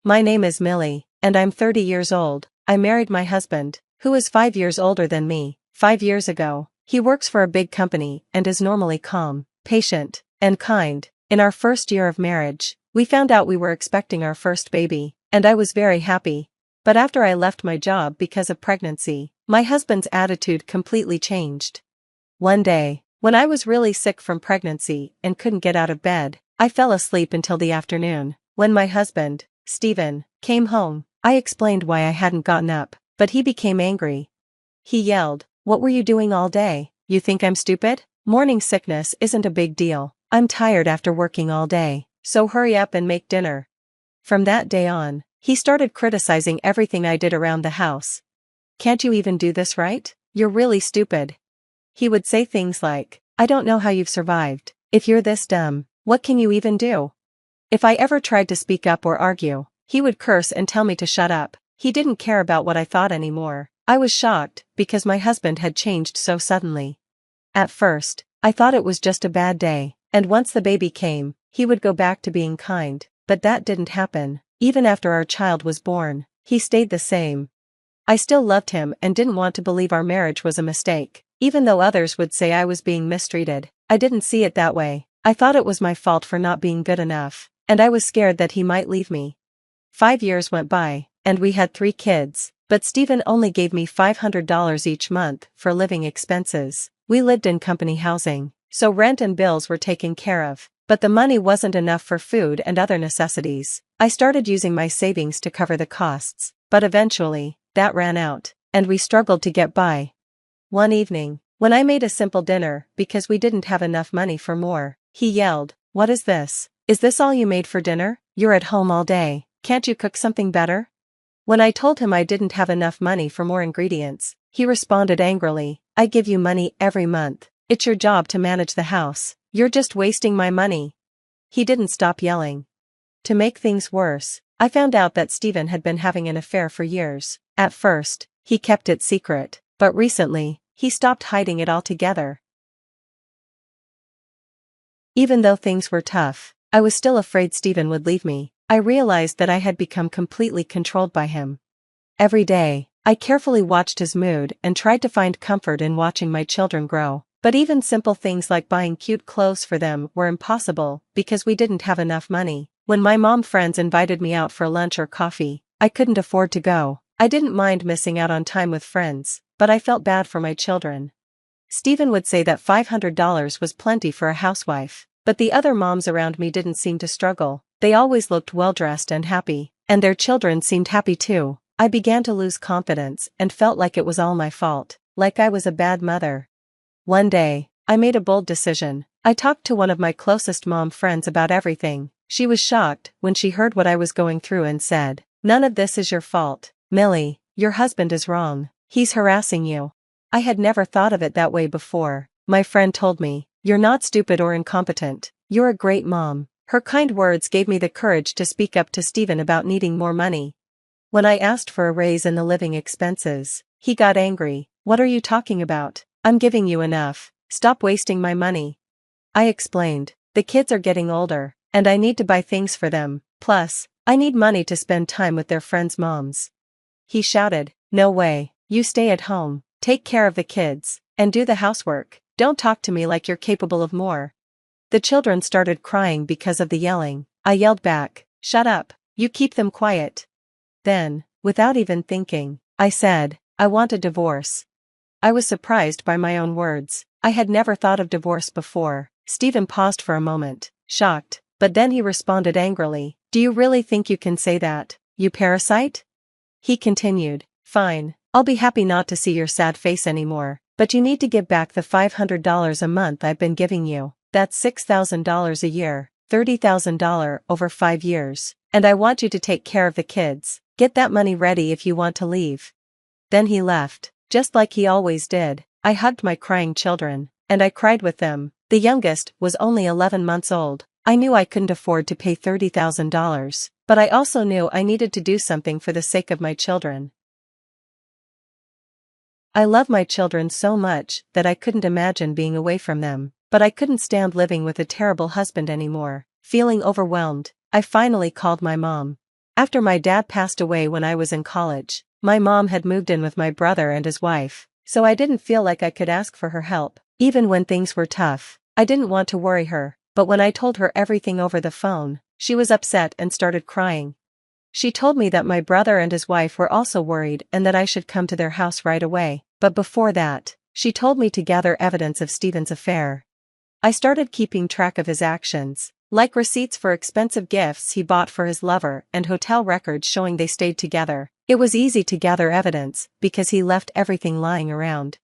My name is Millie, and I'm 30 years old. I married my husband, who is 5 years older than me, 5 years ago. He works for a big company and is normally calm, patient, and kind. In our first year of marriage, we found out we were expecting our first baby, and I was very happy. But after I left my job because of pregnancy, my husband's attitude completely changed. One day, when I was really sick from pregnancy and couldn't get out of bed, I fell asleep until the afternoon. When my husband, Stephen, came home, I explained why I hadn't gotten up, but he became angry. He yelled, "What were you doing all day? You think I'm stupid? Morning sickness isn't a big deal. I'm tired after working all day, so hurry up and make dinner." From that day on, he started criticizing everything I did around the house. "Can't you even do this right? You're really stupid." He would say things like, "I don't know how you've survived. If you're this dumb, what can you even do?" If I ever tried to speak up or argue, he would curse and tell me to shut up. He didn't care about what I thought anymore. I was shocked, because my husband had changed so suddenly. At first, I thought it was just a bad day, and once the baby came, he would go back to being kind, but that didn't happen. Even after our child was born, he stayed the same. I still loved him and didn't want to believe our marriage was a mistake. Even though others would say I was being mistreated, I didn't see it that way. I thought it was my fault for not being good enough, and I was scared that he might leave me. 5 years went by, and we had 3 kids, but Stephen only gave me $500 each month for living expenses. We lived in company housing, so rent and bills were taken care of, but the money wasn't enough for food and other necessities. I started using my savings to cover the costs, but eventually, that ran out, and we struggled to get by. One evening, when I made a simple dinner because we didn't have enough money for more, he yelled, "What is this? Is this all you made for dinner? You're at home all day. Can't you cook something better?" When I told him I didn't have enough money for more ingredients, he responded angrily, "I give you money every month. It's your job to manage the house. You're just wasting my money." He didn't stop yelling. To make things worse, I found out that Stephen had been having an affair for years. At first, he kept it secret, but recently, he stopped hiding it altogether. Even though things were tough, I was still afraid Stephen would leave me. I realized that I had become completely controlled by him. Every day, I carefully watched his mood and tried to find comfort in watching my children grow. But even simple things like buying cute clothes for them were impossible because we didn't have enough money. When my mom friends invited me out for lunch or coffee, I couldn't afford to go. I didn't mind missing out on time with friends, but I felt bad for my children. Stephen would say that $500 was plenty for a housewife, but the other moms around me didn't seem to struggle. They always looked well-dressed and happy, and their children seemed happy too. I began to lose confidence and felt like it was all my fault, like I was a bad mother. One day, I made a bold decision. I talked to one of my closest mom friends about everything. She was shocked when she heard what I was going through and said, "None of this is your fault, Millie. Your husband is wrong. He's harassing you." I had never thought of it that way before. My friend told me, "You're not stupid or incompetent. You're a great mom." Her kind words gave me the courage to speak up to Stephen about needing more money. When I asked for a raise in the living expenses, he got angry. "What are you talking about? I'm giving you enough. Stop wasting my money." I explained, "The kids are getting older, and I need to buy things for them. Plus, I need money to spend time with their friends' moms." He shouted, "No way. You stay at home, take care of the kids, and do the housework. Don't talk to me like you're capable of more." The children started crying because of the yelling. I yelled back, "Shut up, you keep them quiet." Then, without even thinking, I said, "I want a divorce." I was surprised by my own words. I had never thought of divorce before. Stephen paused for a moment, shocked, but then he responded angrily, "Do you really think you can say that, you parasite?" He continued, "Fine, I'll be happy not to see your sad face anymore, but you need to give back the $500 a month I've been giving you. That's $6,000 a year, $30,000 over 5 years, and I want you to take care of the kids. Get that money ready if you want to leave." Then he left, just like he always did. I hugged my crying children, and I cried with them. The youngest was only 11 months old. I knew I couldn't afford to pay $30,000, but I also knew I needed to do something for the sake of my children. I love my children so much that I couldn't imagine being away from them, but I couldn't stand living with a terrible husband anymore. Feeling overwhelmed, I finally called my mom. After my dad passed away when I was in college, my mom had moved in with my brother and his wife, so I didn't feel like I could ask for her help. Even when things were tough, I didn't want to worry her, but when I told her everything over the phone, she was upset and started crying. She told me that my brother and his wife were also worried and that I should come to their house right away, but before that, she told me to gather evidence of Steven's affair. I started keeping track of his actions, like receipts for expensive gifts he bought for his lover and hotel records showing they stayed together. It was easy to gather evidence because he left everything lying around.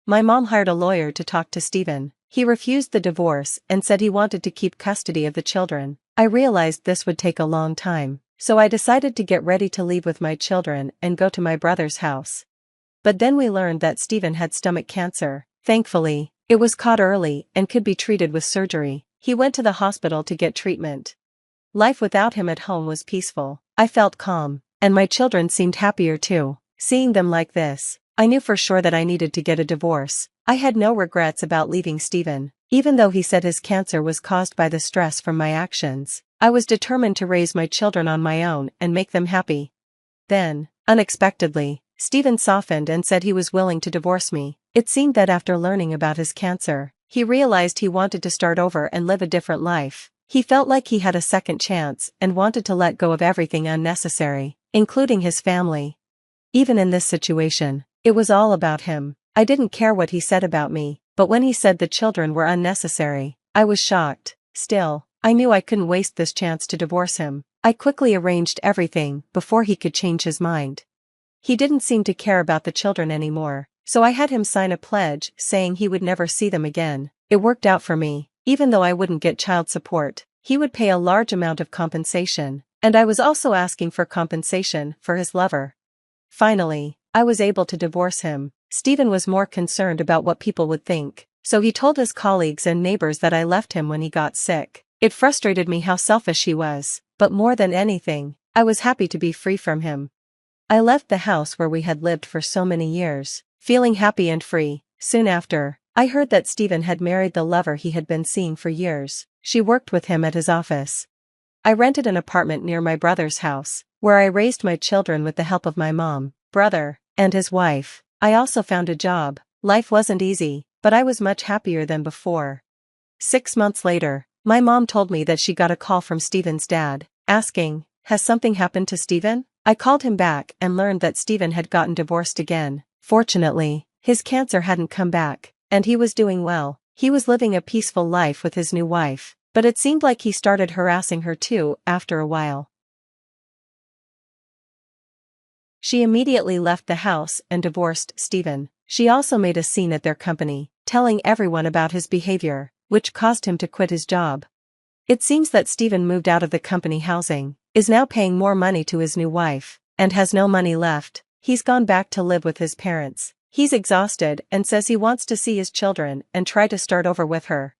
My mom hired a lawyer to talk to Steven. He refused the divorce and said he wanted to keep custody of the children. I realized this would take a long time, so I decided to get ready to leave with my children and go to my brother's house. But then we learned that Steven had stomach cancer. Thankfully, it was caught early and could be treated with surgery. He went to the hospital to get treatment. Life without him at home was peaceful. I felt calm, and my children seemed happier too. Seeing them like this, I knew for sure that I needed to get a divorce. I had no regrets about leaving Steven. Even though he said his cancer was caused by the stress from my actions, I was determined to raise my children on my own and make them happy. Then, unexpectedly, Steven softened and said he was willing to divorce me. It seemed that after learning about his cancer, he realized he wanted to start over and live a different life. He felt like he had a second chance and wanted to let go of everything unnecessary, including his family. Even in this situation, it was all about him. I didn't care what he said about me, but when he said the children were unnecessary, I was shocked. Still, I knew I couldn't waste this chance to divorce him. I quickly arranged everything before he could change his mind. He didn't seem to care about the children anymore, so I had him sign a pledge saying he would never see them again. It worked out for me. Even though I wouldn't get child support, he would pay a large amount of compensation, and I was also asking for compensation for his lover. Finally, I was able to divorce him. Steven was more concerned about what people would think, so he told his colleagues and neighbors that I left him when he got sick. It frustrated me how selfish he was, but more than anything, I was happy to be free from him. I left the house where we had lived for so many years, feeling happy and free. Soon after, I heard that Steven had married the lover he had been seeing for years. She worked with him at his office. I rented an apartment near my brother's house, where I raised my children with the help of my mom, brother, and his wife. I also found a job. Life wasn't easy, but I was much happier than before. 6 months later, my mom told me that she got a call from Steven's dad, asking, "Has something happened to Steven?" I called him back and learned that Steven had gotten divorced again. Fortunately, his cancer hadn't come back, and he was doing well. He was living a peaceful life with his new wife, but it seemed like he started harassing her too after a while. She immediately left the house and divorced Steven. She also made a scene at their company, telling everyone about his behavior, which caused him to quit his job. It seems that Steven moved out of the company housing, is now paying more money to his new wife, and has no money left. He's gone back to live with his parents. He's exhausted and says he wants to see his children and try to start over with her.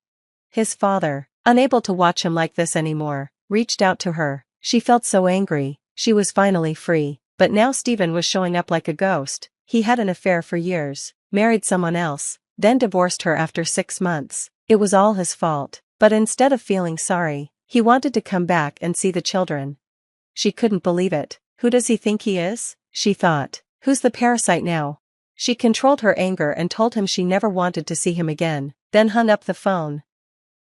His father, unable to watch him like this anymore, reached out to her. She felt so angry. She was finally free, but now Steven was showing up like a ghost. He had an affair for years, married someone else, then divorced her after 6 months. It was all his fault, but instead of feeling sorry, he wanted to come back and see the children. She couldn't believe it. Who does he think he is? She thought. Who's the parasite now? She controlled her anger and told him she never wanted to see him again, then hung up the phone.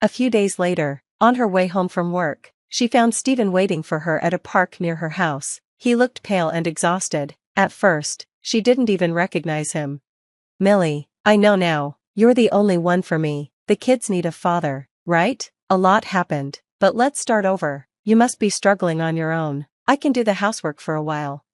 A few days later, on her way home from work, she found Steven waiting for her at a park near her house. He looked pale and exhausted. At first, she didn't even recognize him. "Millie, I know now, you're the only one for me. The kids need a father, right? A lot happened, but let's start over. You must be struggling on your own. I can do the housework for a while."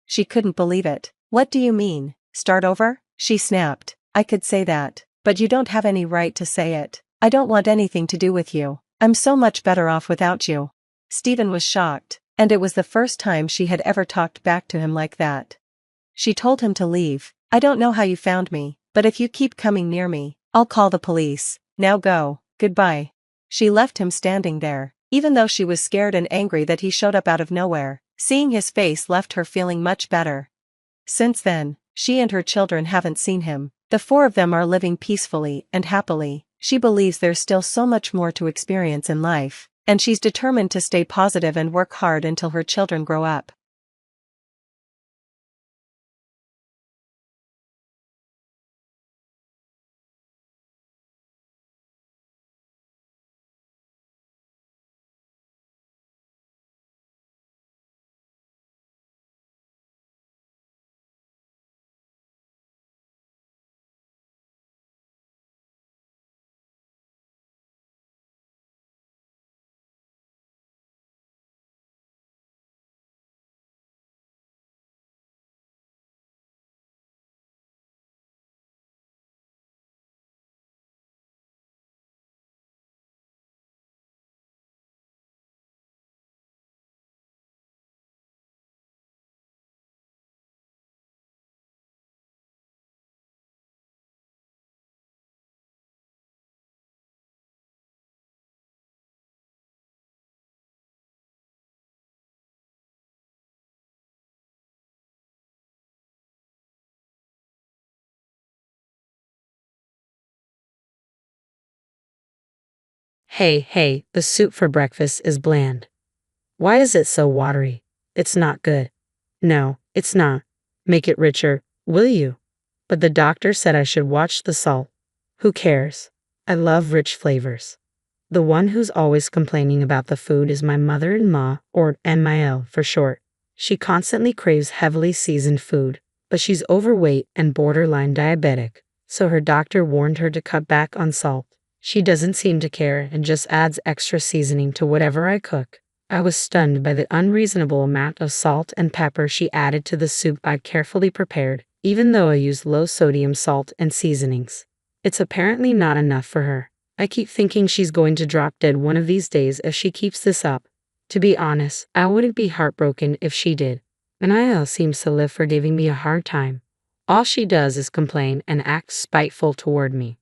She couldn't believe it. "What do you mean, start over?" she snapped. "I could say that, but you don't have any right to say it. I don't want anything to do with you. I'm so much better off without you." Steven was shocked, and it was the first time she had ever talked back to him like that. She told him to leave. "I don't know how you found me, but if you keep coming near me, I'll call the police. Now go, goodbye." She left him standing there, even though she was scared and angry that he showed up out of nowhere. Seeing his face left her feeling much better. Since then, she and her children haven't seen him. The 4 of them are living peacefully and happily. She believes there's still so much more to experience in life. And she's determined to stay positive and work hard until her children grow up. Hey, the soup for breakfast is bland. Why is it so watery? It's not good. No, it's not. Make it richer, will you? But the doctor said I should watch the salt. Who cares? I love rich flavors. The one who's always complaining about the food is my mother-in-law, or MIL for short. She constantly craves heavily seasoned food, but she's overweight and borderline diabetic, so her doctor warned her to cut back on salt. She doesn't seem to care and just adds extra seasoning to whatever I cook. I was stunned by the unreasonable amount of salt and pepper she added to the soup I'd carefully prepared, even though I used low-sodium salt and seasonings. It's apparently not enough for her. I keep thinking she's going to drop dead one of these days if she keeps this up. To be honest, I wouldn't be heartbroken if she did. Nil seems to live for giving me a hard time. All she does is complain and act spiteful toward me.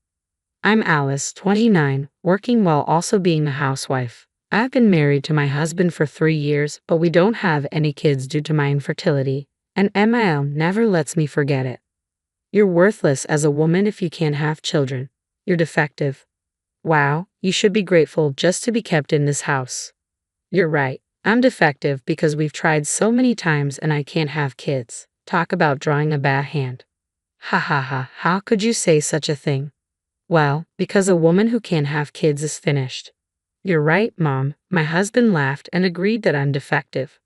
I'm Alice, 29, working while also being a housewife. I've been married to my husband for 3 years, but we don't have any kids due to my infertility, and MIL never lets me forget it. You're worthless as a woman if you can't have children. You're defective. Wow, you should be grateful just to be kept in this house. You're right, I'm defective because we've tried so many times and I can't have kids. Talk about drawing a bad hand. Ha ha ha, how could you say such a thing? Well, because a woman who can't have kids is finished. You're right, Mom. My husband laughed and agreed that I'm defective.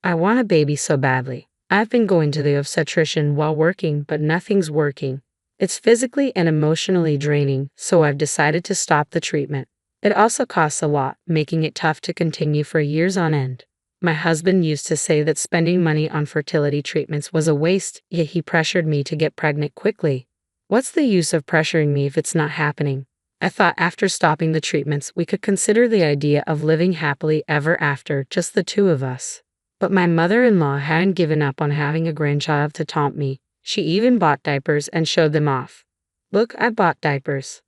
I want a baby so badly. I've been going to the obstetrician while working, but nothing's working. It's physically and emotionally draining, so I've decided to stop the treatment. It also costs a lot, making it tough to continue for years on end. My husband used to say that spending money on fertility treatments was a waste, yet he pressured me to get pregnant quickly. What's the use of pressuring me if it's not happening? I thought after stopping the treatments we could consider the idea of living happily ever after, just the two of us. But my mother-in-law hadn't given up on having a grandchild to taunt me. She even bought diapers and showed them off. Look, I bought diapers.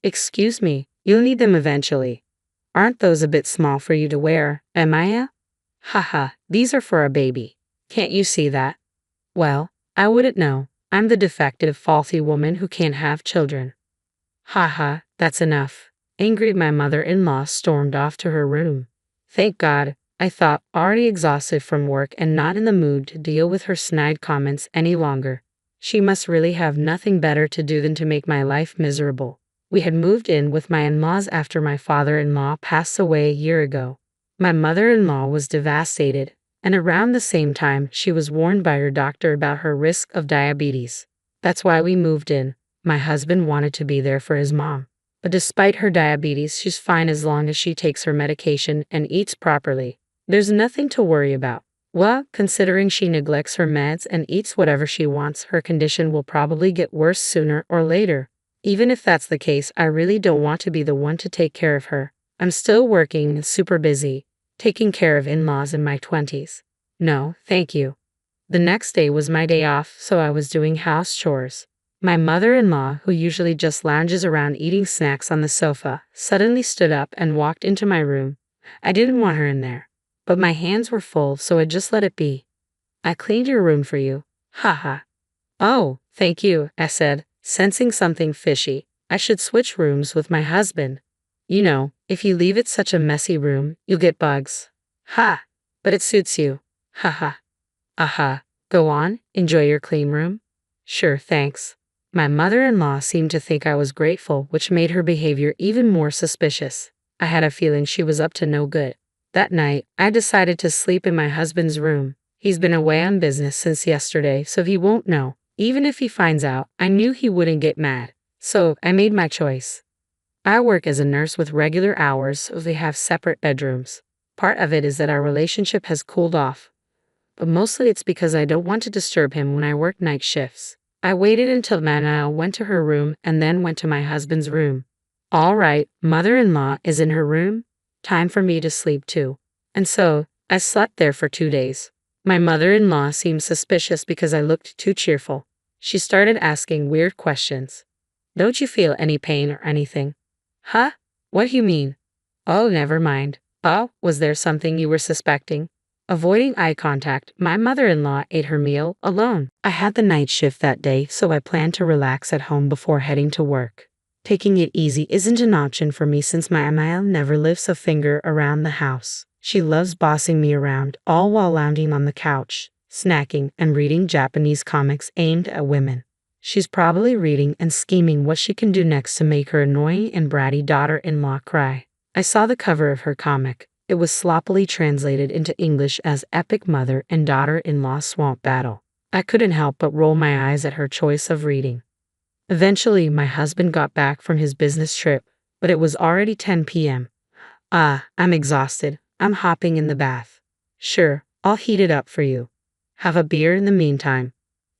Excuse me, you'll need them eventually. Aren't those a bit small for you to wear, Amaya? Haha, these are for a baby. Can't you see that? Well, I wouldn't know. I'm the defective, faulty woman who can't have children. Haha, that's enough. Angry, my mother-in-law stormed off to her room. Thank God, I thought, already exhausted from work and not in the mood to deal with her snide comments any longer. She must really have nothing better to do than to make my life miserable. We had moved in with my in-laws after my father-in-law passed away a year ago. My mother-in-law was devastated, and around the same time she was warned by her doctor about her risk of diabetes. That's why we moved in. My husband wanted to be there for his mom. But despite her diabetes, she's fine as long as she takes her medication and eats properly. There's nothing to worry about. Well, considering she neglects her meds and eats whatever she wants, her condition will probably get worse sooner or later. Even if that's the case, I really don't want to be the one to take care of her. I'm still working and super busy, taking care of in-laws in my 20s. No, thank you. The next day was my day off, so I was doing house chores. My mother-in-law, who usually just lounges around eating snacks on the sofa, suddenly stood up and walked into my room. I didn't want her in there, but my hands were full, so I just let it be. I cleaned your room for you. Haha. Oh, thank you, I said, sensing something fishy. I should switch rooms with my husband. You know, If you leave it such a messy room, you'll get bugs. Ha! But it suits you. Ha ha. Aha. Go on, enjoy your clean room. Sure, thanks. My mother-in-law seemed to think I was grateful, which made her behavior even more suspicious. I had a feeling she was up to no good. That night, I decided to sleep in my husband's room. He's been away on business since yesterday, so he won't know. Even if he finds out, I knew he wouldn't get mad. So, I made my choice. I work as a nurse with regular hours, so they have separate bedrooms. Part of it is that our relationship has cooled off, but mostly it's because I don't want to disturb him when I work night shifts. I waited until Manal went to her room and then went to my husband's room. All right, mother-in-law is in her room. Time for me to sleep too. And so, I slept there for 2 days. My mother-in-law seemed suspicious because I looked too cheerful. She started asking weird questions. Don't you feel any pain or anything? Huh? What do you mean? Oh, never mind. Oh, was there something you were suspecting? Avoiding eye contact, my mother-in-law ate her meal alone. I had the night shift that day, so I planned to relax at home before heading to work. Taking it easy isn't an option for me since my Amael never lifts a finger around the house. She loves bossing me around, all while lounging on the couch, snacking, and reading Japanese comics aimed at women. She's probably reading and scheming what she can do next to make her annoying and bratty daughter-in-law cry. I saw the cover of her comic. It was sloppily translated into English as Epic Mother and Daughter-in-Law Swamp Battle. I couldn't help but roll my eyes at her choice of reading. Eventually, my husband got back from his business trip, but it was already 10 p.m. I'm exhausted. I'm hopping in the bath. Sure, I'll heat it up for you. Have a beer in the meantime.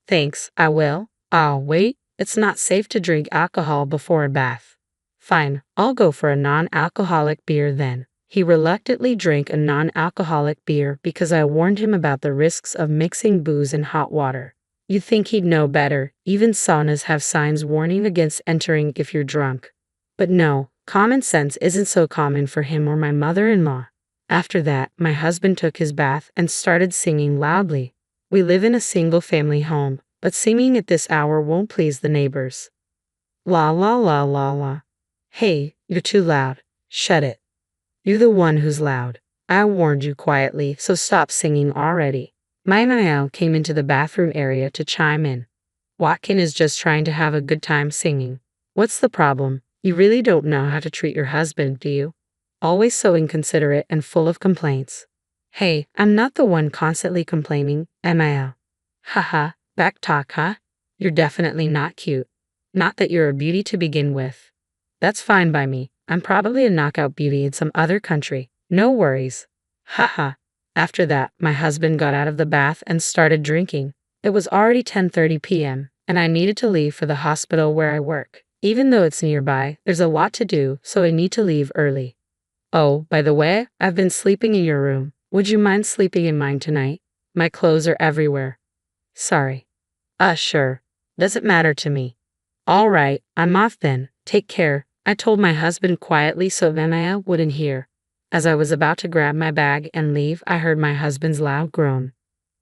Thanks, I will. Oh, wait, it's not safe to drink alcohol before a bath. Fine, I'll go for a non-alcoholic beer then. He reluctantly drank a non-alcoholic beer because I warned him about the risks of mixing booze and hot water. You'd think he'd know better. Even saunas have signs warning against entering if you're drunk. But no, common sense isn't so common for him or my mother-in-law. After that, my husband took his bath and started singing loudly. We live in a single-family home, but singing at this hour won't please the neighbors. La la la la la. Hey, you're too loud. Shut it. You're the one who's loud. I warned you quietly, so stop singing already. My Niall came into the bathroom area to chime in. Watkin is just trying to have a good time singing. What's the problem? You really don't know how to treat your husband, do you? Always so inconsiderate and full of complaints. Hey, I'm not the one constantly complaining, Niall. Haha, back talk, huh? You're definitely not cute. Not that you're a beauty to begin with. That's fine by me. I'm probably a knockout beauty in some other country. No worries. Haha. After that, my husband got out of the bath and started drinking. It was already 10:30 p.m., and I needed to leave for the hospital where I work. Even though it's nearby, there's a lot to do, so I need to leave early. Oh, by the way, I've been sleeping in your room. Would you mind sleeping in mine tonight? My clothes are everywhere. Sorry. Sure. Doesn't matter to me. All right, I'm off then. Take care. I told my husband quietly so Vanaya wouldn't hear. As I was about to grab my bag and leave, I heard my husband's loud groan.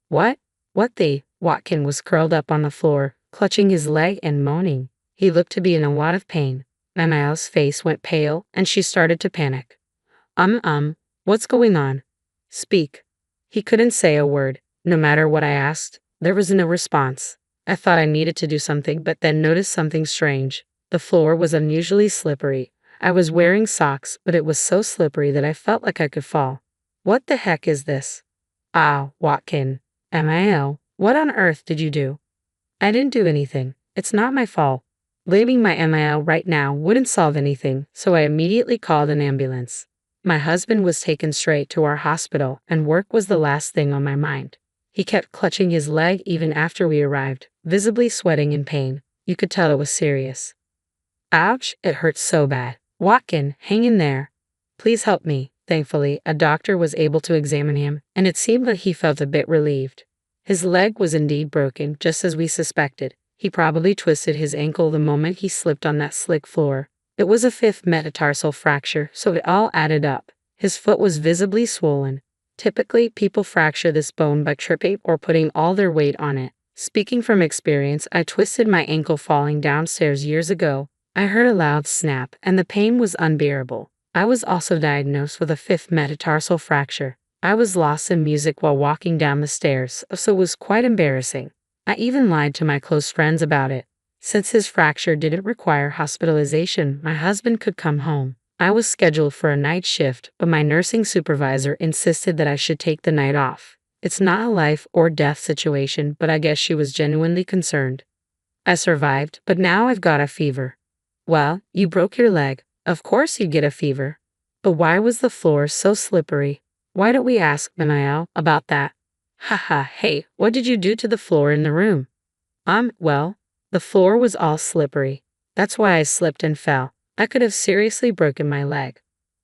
What? What the? Watkin was curled up on the floor, clutching his leg and moaning. He looked to be in a lot of pain. Vanaya's face went pale, and she started to panic. What's going on? Speak. He couldn't say a word. No matter what I asked, there was no response. I thought I needed to do something, but then noticed something strange. The floor was unusually slippery. I was wearing socks, but it was so slippery that I felt like I could fall. What the heck is this? Watkin. M.I.L. What on earth did you do? I didn't do anything. It's not my fault. Blaming my M.I.L. right now wouldn't solve anything, so I immediately called an ambulance. My husband was taken straight to our hospital, and work was the last thing on my mind. He kept clutching his leg even after we arrived, visibly sweating in pain. You could tell it was serious. Ouch, it hurts so bad. Watkin, hang in there. Please help me. Thankfully, a doctor was able to examine him, and it seemed that he felt a bit relieved. His leg was indeed broken, just as we suspected. He probably twisted his ankle the moment he slipped on that slick floor. It was a 5th metatarsal fracture, so it all added up. His foot was visibly swollen. Typically, people fracture this bone by tripping or putting all their weight on it. Speaking from experience, I twisted my ankle falling downstairs years ago. I heard a loud snap, and the pain was unbearable. I was also diagnosed with a fifth metatarsal fracture. I was lost in music while walking down the stairs, so it was quite embarrassing. I even lied to my close friends about it. Since his fracture didn't require hospitalization, my husband could come home. I was scheduled for a night shift, but my nursing supervisor insisted that I should take the night off. It's not a life or death situation, but I guess she was genuinely concerned. I survived, but now I've got a fever. Well, you broke your leg. Of course you get a fever. But why was the floor so slippery? Why don't we ask Maniel about that? Haha, hey, what did you do to the floor in the room? Well, the floor was all slippery. That's why I slipped and fell. I could have seriously broken my leg.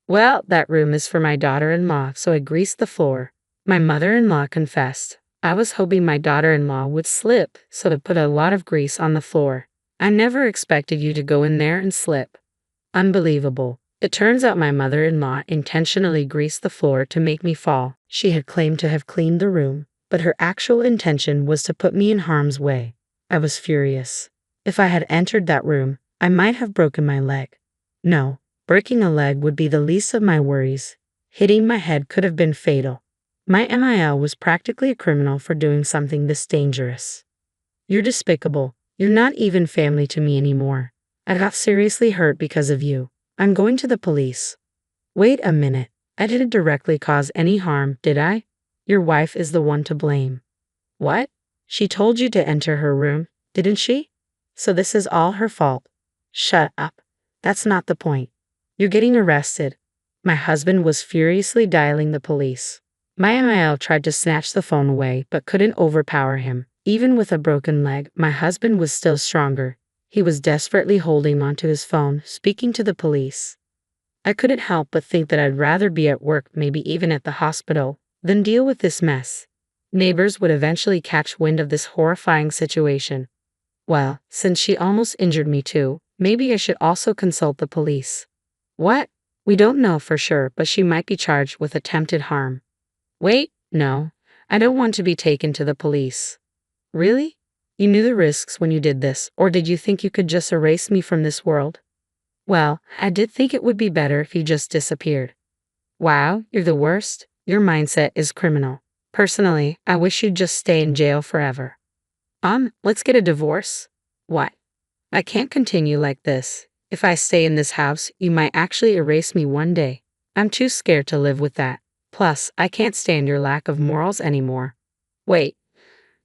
Well, that room is for my daughter-in-law, so I greased the floor. My mother-in-law confessed. I was hoping my daughter-in-law would slip, so I put a lot of grease on the floor. I never expected you to go in there and slip. Unbelievable. It turns out my mother-in-law intentionally greased the floor to make me fall. She had claimed to have cleaned the room, but her actual intention was to put me in harm's way. I was furious. If I had entered that room, I might have broken my leg. No, breaking a leg would be the least of my worries. Hitting my head could have been fatal. My MIL was practically a criminal for doing something this dangerous. You're despicable. You're not even family to me anymore. I got seriously hurt because of you. I'm going to the police. Wait a minute. I didn't directly cause any harm, did I? Your wife is the one to blame. What? She told you to enter her room, didn't she? So this is all her fault. Shut up. That's not the point. You're getting arrested. My husband was furiously dialing the police. My MIL tried to snatch the phone away but couldn't overpower him. Even with a broken leg, my husband was still stronger. He was desperately holding onto his phone, speaking to the police. I couldn't help but think that I'd rather be at work, maybe even at the hospital, than deal with this mess. Neighbors would eventually catch wind of this horrifying situation. Well, since she almost injured me too, maybe I should also consult the police. What? We don't know for sure, but she might be charged with attempted harm. Wait, no. I don't want to be taken to the police. Really? You knew the risks when you did this, or did you think you could just erase me from this world? Well, I did think it would be better if you just disappeared. Wow, you're the worst. Your mindset is criminal. Personally, I wish you'd just stay in jail forever. Let's get a divorce? What? I can't continue like this. If I stay in this house, you might actually erase me one day. I'm too scared to live with that. Plus, I can't stand your lack of morals anymore. Wait.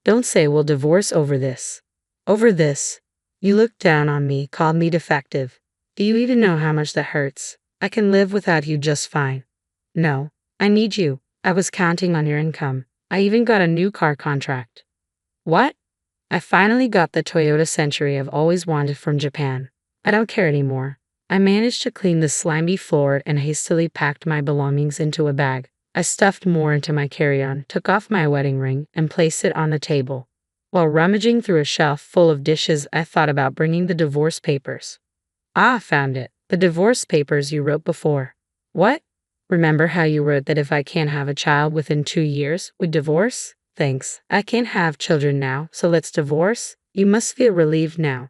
Don't say we'll divorce over this. Over this? You looked down on me, called me defective. Do you even know how much that hurts? I can live without you just fine. No, I need you. I was counting on your income. I even got a new car contract. What? I finally got the Toyota Century I've always wanted from Japan. I don't care anymore. I managed to clean the slimy floor and hastily packed my belongings into a bag. I stuffed more into my carry-on, took off my wedding ring, and placed it on the table. While rummaging through a shelf full of dishes, I thought about bringing the divorce papers. Found it. The divorce papers you wrote before. What? Remember how you wrote that if I can't have a child within 2 years, we'd divorce? Thanks. I can't have children now, so let's divorce? You must feel relieved now.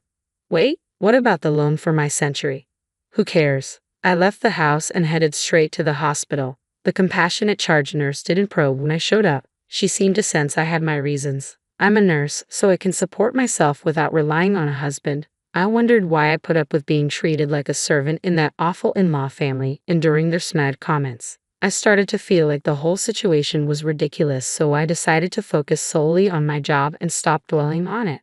Wait, what about the loan for my Century? Who cares? I left the house and headed straight to the hospital. The compassionate charge nurse didn't probe when I showed up. She seemed to sense I had my reasons. I'm a nurse, so I can support myself without relying on a husband. I wondered why I put up with being treated like a servant in that awful in-law family, enduring their snide comments. I started to feel like the whole situation was ridiculous, so I decided to focus solely on my job and stop dwelling on it.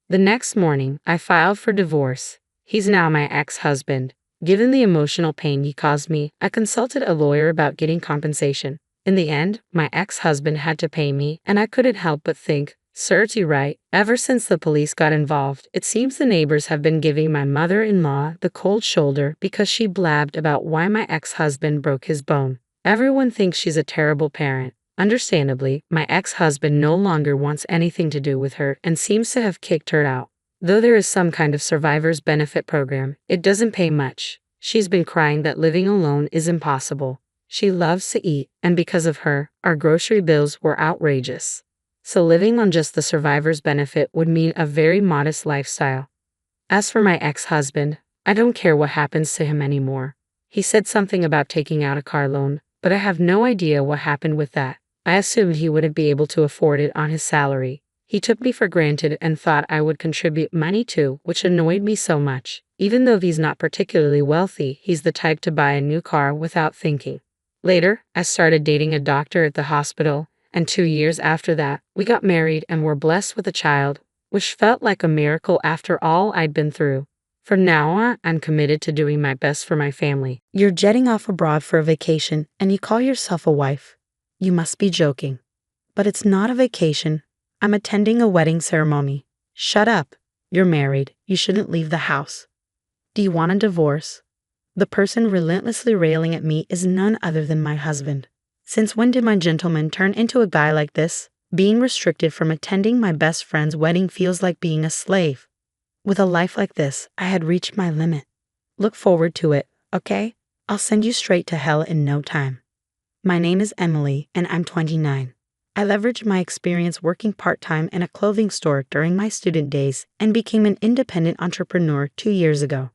The next morning, I filed for divorce. He's now my ex-husband. Given the emotional pain he caused me, I consulted a lawyer about getting compensation. In the end, my ex-husband had to pay me, and I couldn't help but think, serves you right. Ever since the police got involved, it seems the neighbors have been giving my mother-in-law the cold shoulder because she blabbed about why my ex-husband broke his bone. Everyone thinks she's a terrible parent. Understandably, my ex-husband no longer wants anything to do with her and seems to have kicked her out. Though there is some kind of survivor's benefit program, it doesn't pay much. She's been crying that living alone is impossible. She loves to eat, and because of her, our grocery bills were outrageous. So living on just the survivor's benefit would mean a very modest lifestyle. As for my ex-husband, I don't care what happens to him anymore. He said something about taking out a car loan, but I have no idea what happened with that. I assumed he wouldn't be able to afford it on his salary. He took me for granted and thought I would contribute money too, which annoyed me so much. Even though he's not particularly wealthy, he's the type to buy a new car without thinking. Later, I started dating a doctor at the hospital, and 2 years after that, we got married and were blessed with a child, which felt like a miracle after all I'd been through. From now on, I'm committed to doing my best for my family. You're jetting off abroad for a vacation, and you call yourself a wife. You must be joking. But it's not a vacation. I'm attending a wedding ceremony. Shut up. You're married. You shouldn't leave the house. Do you want a divorce? The person relentlessly railing at me is none other than my husband. Since when did my gentleman turn into a guy like this? Being restricted from attending my best friend's wedding feels like being a slave. With a life like this, I had reached my limit. Look forward to it, okay? I'll send you straight to hell in no time. My name is Emily, and I'm 29. I leveraged my experience working part-time in a clothing store during my student days and became an independent entrepreneur 2 years ago.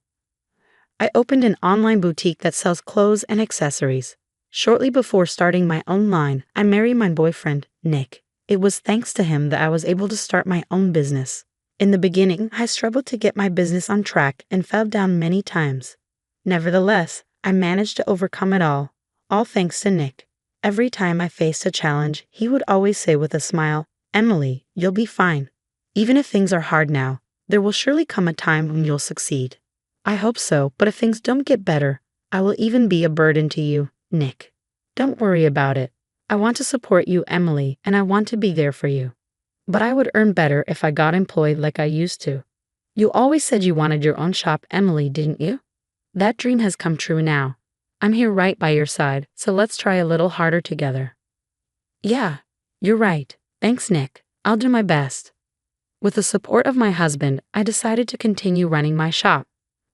I opened an online boutique that sells clothes and accessories. Shortly before starting my own line, I married my boyfriend, Nick. It was thanks to him that I was able to start my own business. In the beginning, I struggled to get my business on track and fell down many times. Nevertheless, I managed to overcome it all thanks to Nick. Every time I faced a challenge, he would always say with a smile, "Emily, you'll be fine. Even if things are hard now, there will surely come a time when you'll succeed." I hope so, but if things don't get better, I will even be a burden to you, Nick. Don't worry about it. I want to support you, Emily, and I want to be there for you. But I would earn better if I got employed like I used to. You always said you wanted your own shop, Emily, didn't you? That dream has come true now. I'm here right by your side, so let's try a little harder together. Yeah, you're right. Thanks, Nick. I'll do my best. With the support of my husband, I decided to continue running my shop.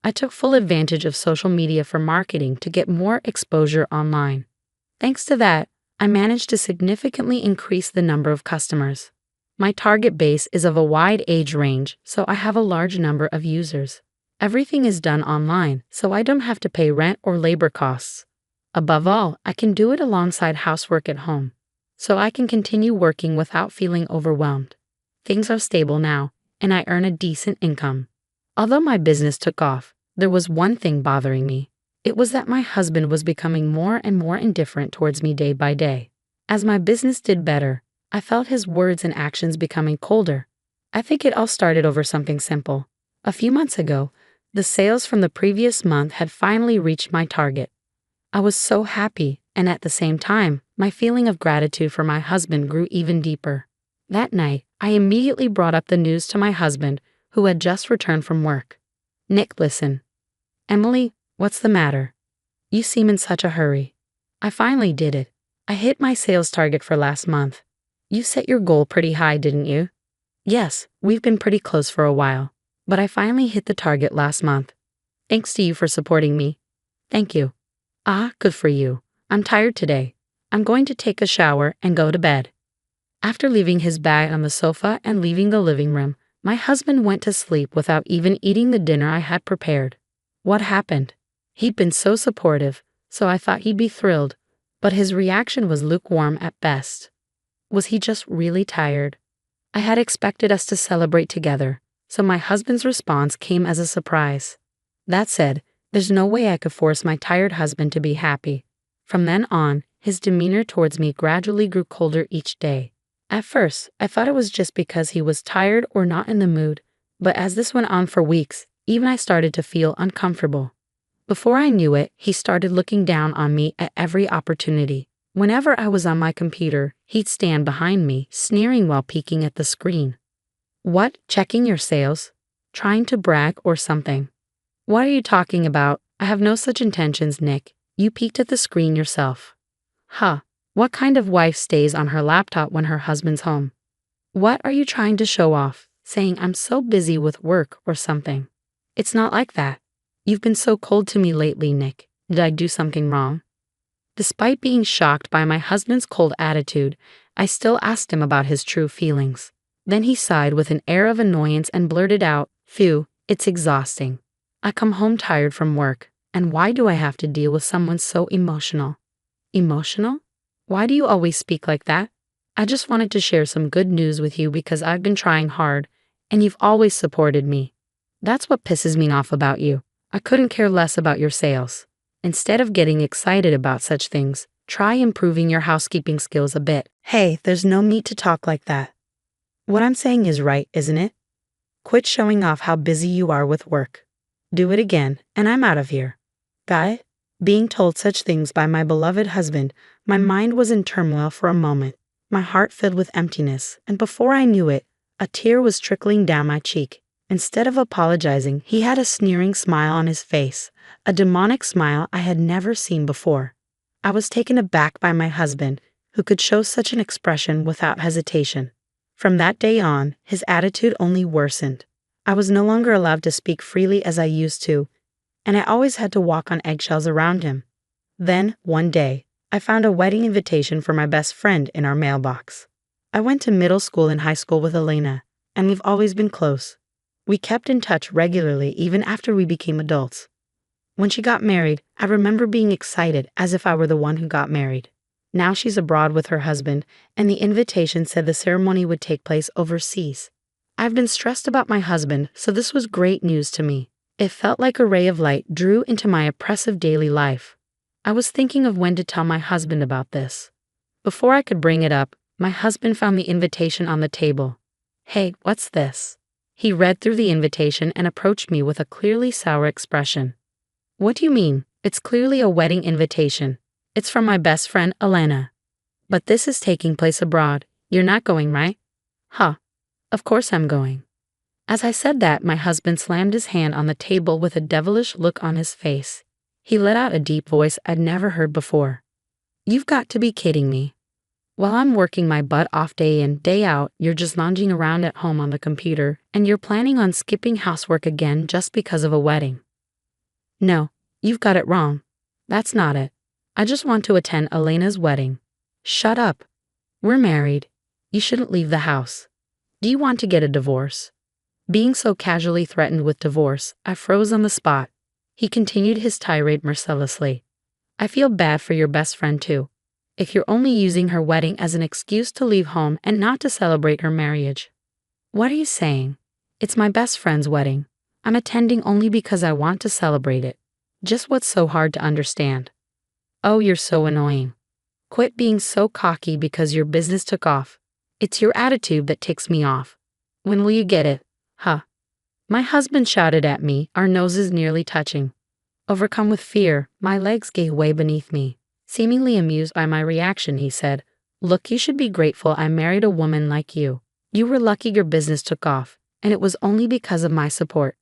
I took full advantage of social media for marketing to get more exposure online. Thanks to that, I managed to significantly increase the number of customers. My target base is of a wide age range, so I have a large number of users. Everything is done online, so I don't have to pay rent or labor costs. Above all, I can do it alongside housework at home, so I can continue working without feeling overwhelmed. Things are stable now, and I earn a decent income. Although my business took off, there was one thing bothering me. It was that my husband was becoming more and more indifferent towards me day by day. As my business did better, I felt his words and actions becoming colder. I think it all started over something simple. A few months ago, the sales from the previous month had finally reached my target. I was so happy, and at the same time, my feeling of gratitude for my husband grew even deeper. That night, I immediately brought up the news to my husband, who had just returned from work. "Nick, listen. Emily, what's the matter? You seem in such a hurry." I finally did it. I hit my sales target for last month. You set your goal pretty high, didn't you? Yes, we've been pretty close for a while, but I finally hit the target last month. Thanks to you for supporting me. Thank you. Ah, good for you. I'm tired today. I'm going to take a shower and go to bed. After leaving his bag on the sofa and leaving the living room, my husband went to sleep without even eating the dinner I had prepared. What happened? He'd been so supportive, so I thought he'd be thrilled, but his reaction was lukewarm at best. Was he just really tired? I had expected us to celebrate together, so my husband's response came as a surprise. That said, there's no way I could force my tired husband to be happy. From then on, his demeanor towards me gradually grew colder each day. At first, I thought it was just because he was tired or not in the mood, but as this went on for weeks, even I started to feel uncomfortable. Before I knew it, he started looking down on me at every opportunity. Whenever I was on my computer, he'd stand behind me, sneering while peeking at the screen. What, checking your sales? Trying to brag or something? What are you talking about? I have no such intentions, Nick. You peeked at the screen yourself. Huh. What kind of wife stays on her laptop when her husband's home? What are you trying to show off, saying I'm so busy with work or something? It's not like that. You've been so cold to me lately, Nick. Did I do something wrong? Despite being shocked by my husband's cold attitude, I still asked him about his true feelings. Then he sighed with an air of annoyance and blurted out, "Phew, it's exhausting. I come home tired from work, And why do I have to deal with someone so emotional? Emotional? Why do you always speak like that? I just wanted to share some good news with you because I've been trying hard, and you've always supported me. That's what pisses me off about you. I couldn't care less about your sales. Instead of getting excited about such things, try improving your housekeeping skills a bit. Hey, there's no need to talk like that. What I'm saying is right, isn't it? Quit showing off how busy you are with work. Do it again, and I'm out of here. Got it? Being told such things by my beloved husband, my mind was in turmoil for a moment, my heart filled with emptiness, and before I knew it, a tear was trickling down my cheek. Instead of apologizing, he had a sneering smile on his face, a demonic smile I had never seen before. I was taken aback by my husband, who could show such an expression without hesitation. From that day on, his attitude only worsened. I was no longer allowed to speak freely as I used to, and I always had to walk on eggshells around him. Then, one day, I found a wedding invitation for my best friend in our mailbox. I went to middle school and high school with Elena, and we've always been close. We kept in touch regularly even after we became adults. When she got married, I remember being excited as if I were the one who got married. Now she's abroad with her husband, and the invitation said the ceremony would take place overseas. I've been stressed about my husband, so this was great news to me. It felt like a ray of light drew into my oppressive daily life. I was thinking of when to tell my husband about this. Before I could bring it up, my husband found the invitation on the table. Hey, what's this? He read through the invitation and approached me with a clearly sour expression. What do you mean? It's clearly a wedding invitation. It's from my best friend, Elena. But this is taking place abroad. You're not going, right? Huh. Of course I'm going. As I said that, my husband slammed his hand on the table with a devilish look on his face. He let out a deep voice I'd never heard before. You've got to be kidding me. While I'm working my butt off day in, day out, you're just lounging around at home on the computer, and you're planning on skipping housework again just because of a wedding. No, you've got it wrong. That's not it. I just want to attend Elena's wedding. Shut up. We're married. You shouldn't leave the house. Do you want to get a divorce? Being so casually threatened with divorce, I froze on the spot. He continued his tirade mercilessly. I feel bad for your best friend too. If you're only using her wedding as an excuse to leave home and not to celebrate her marriage. What are you saying? It's my best friend's wedding. I'm attending only because I want to celebrate it. Just what's so hard to understand? Oh, you're so annoying. Quit being so cocky because your business took off. It's your attitude that ticks me off. When will you get it? Huh. My husband shouted at me, our noses nearly touching. Overcome with fear, my legs gave way beneath me. Seemingly amused by my reaction, he said, Look, you should be grateful I married a woman like you. You were lucky your business took off, and it was only because of my support.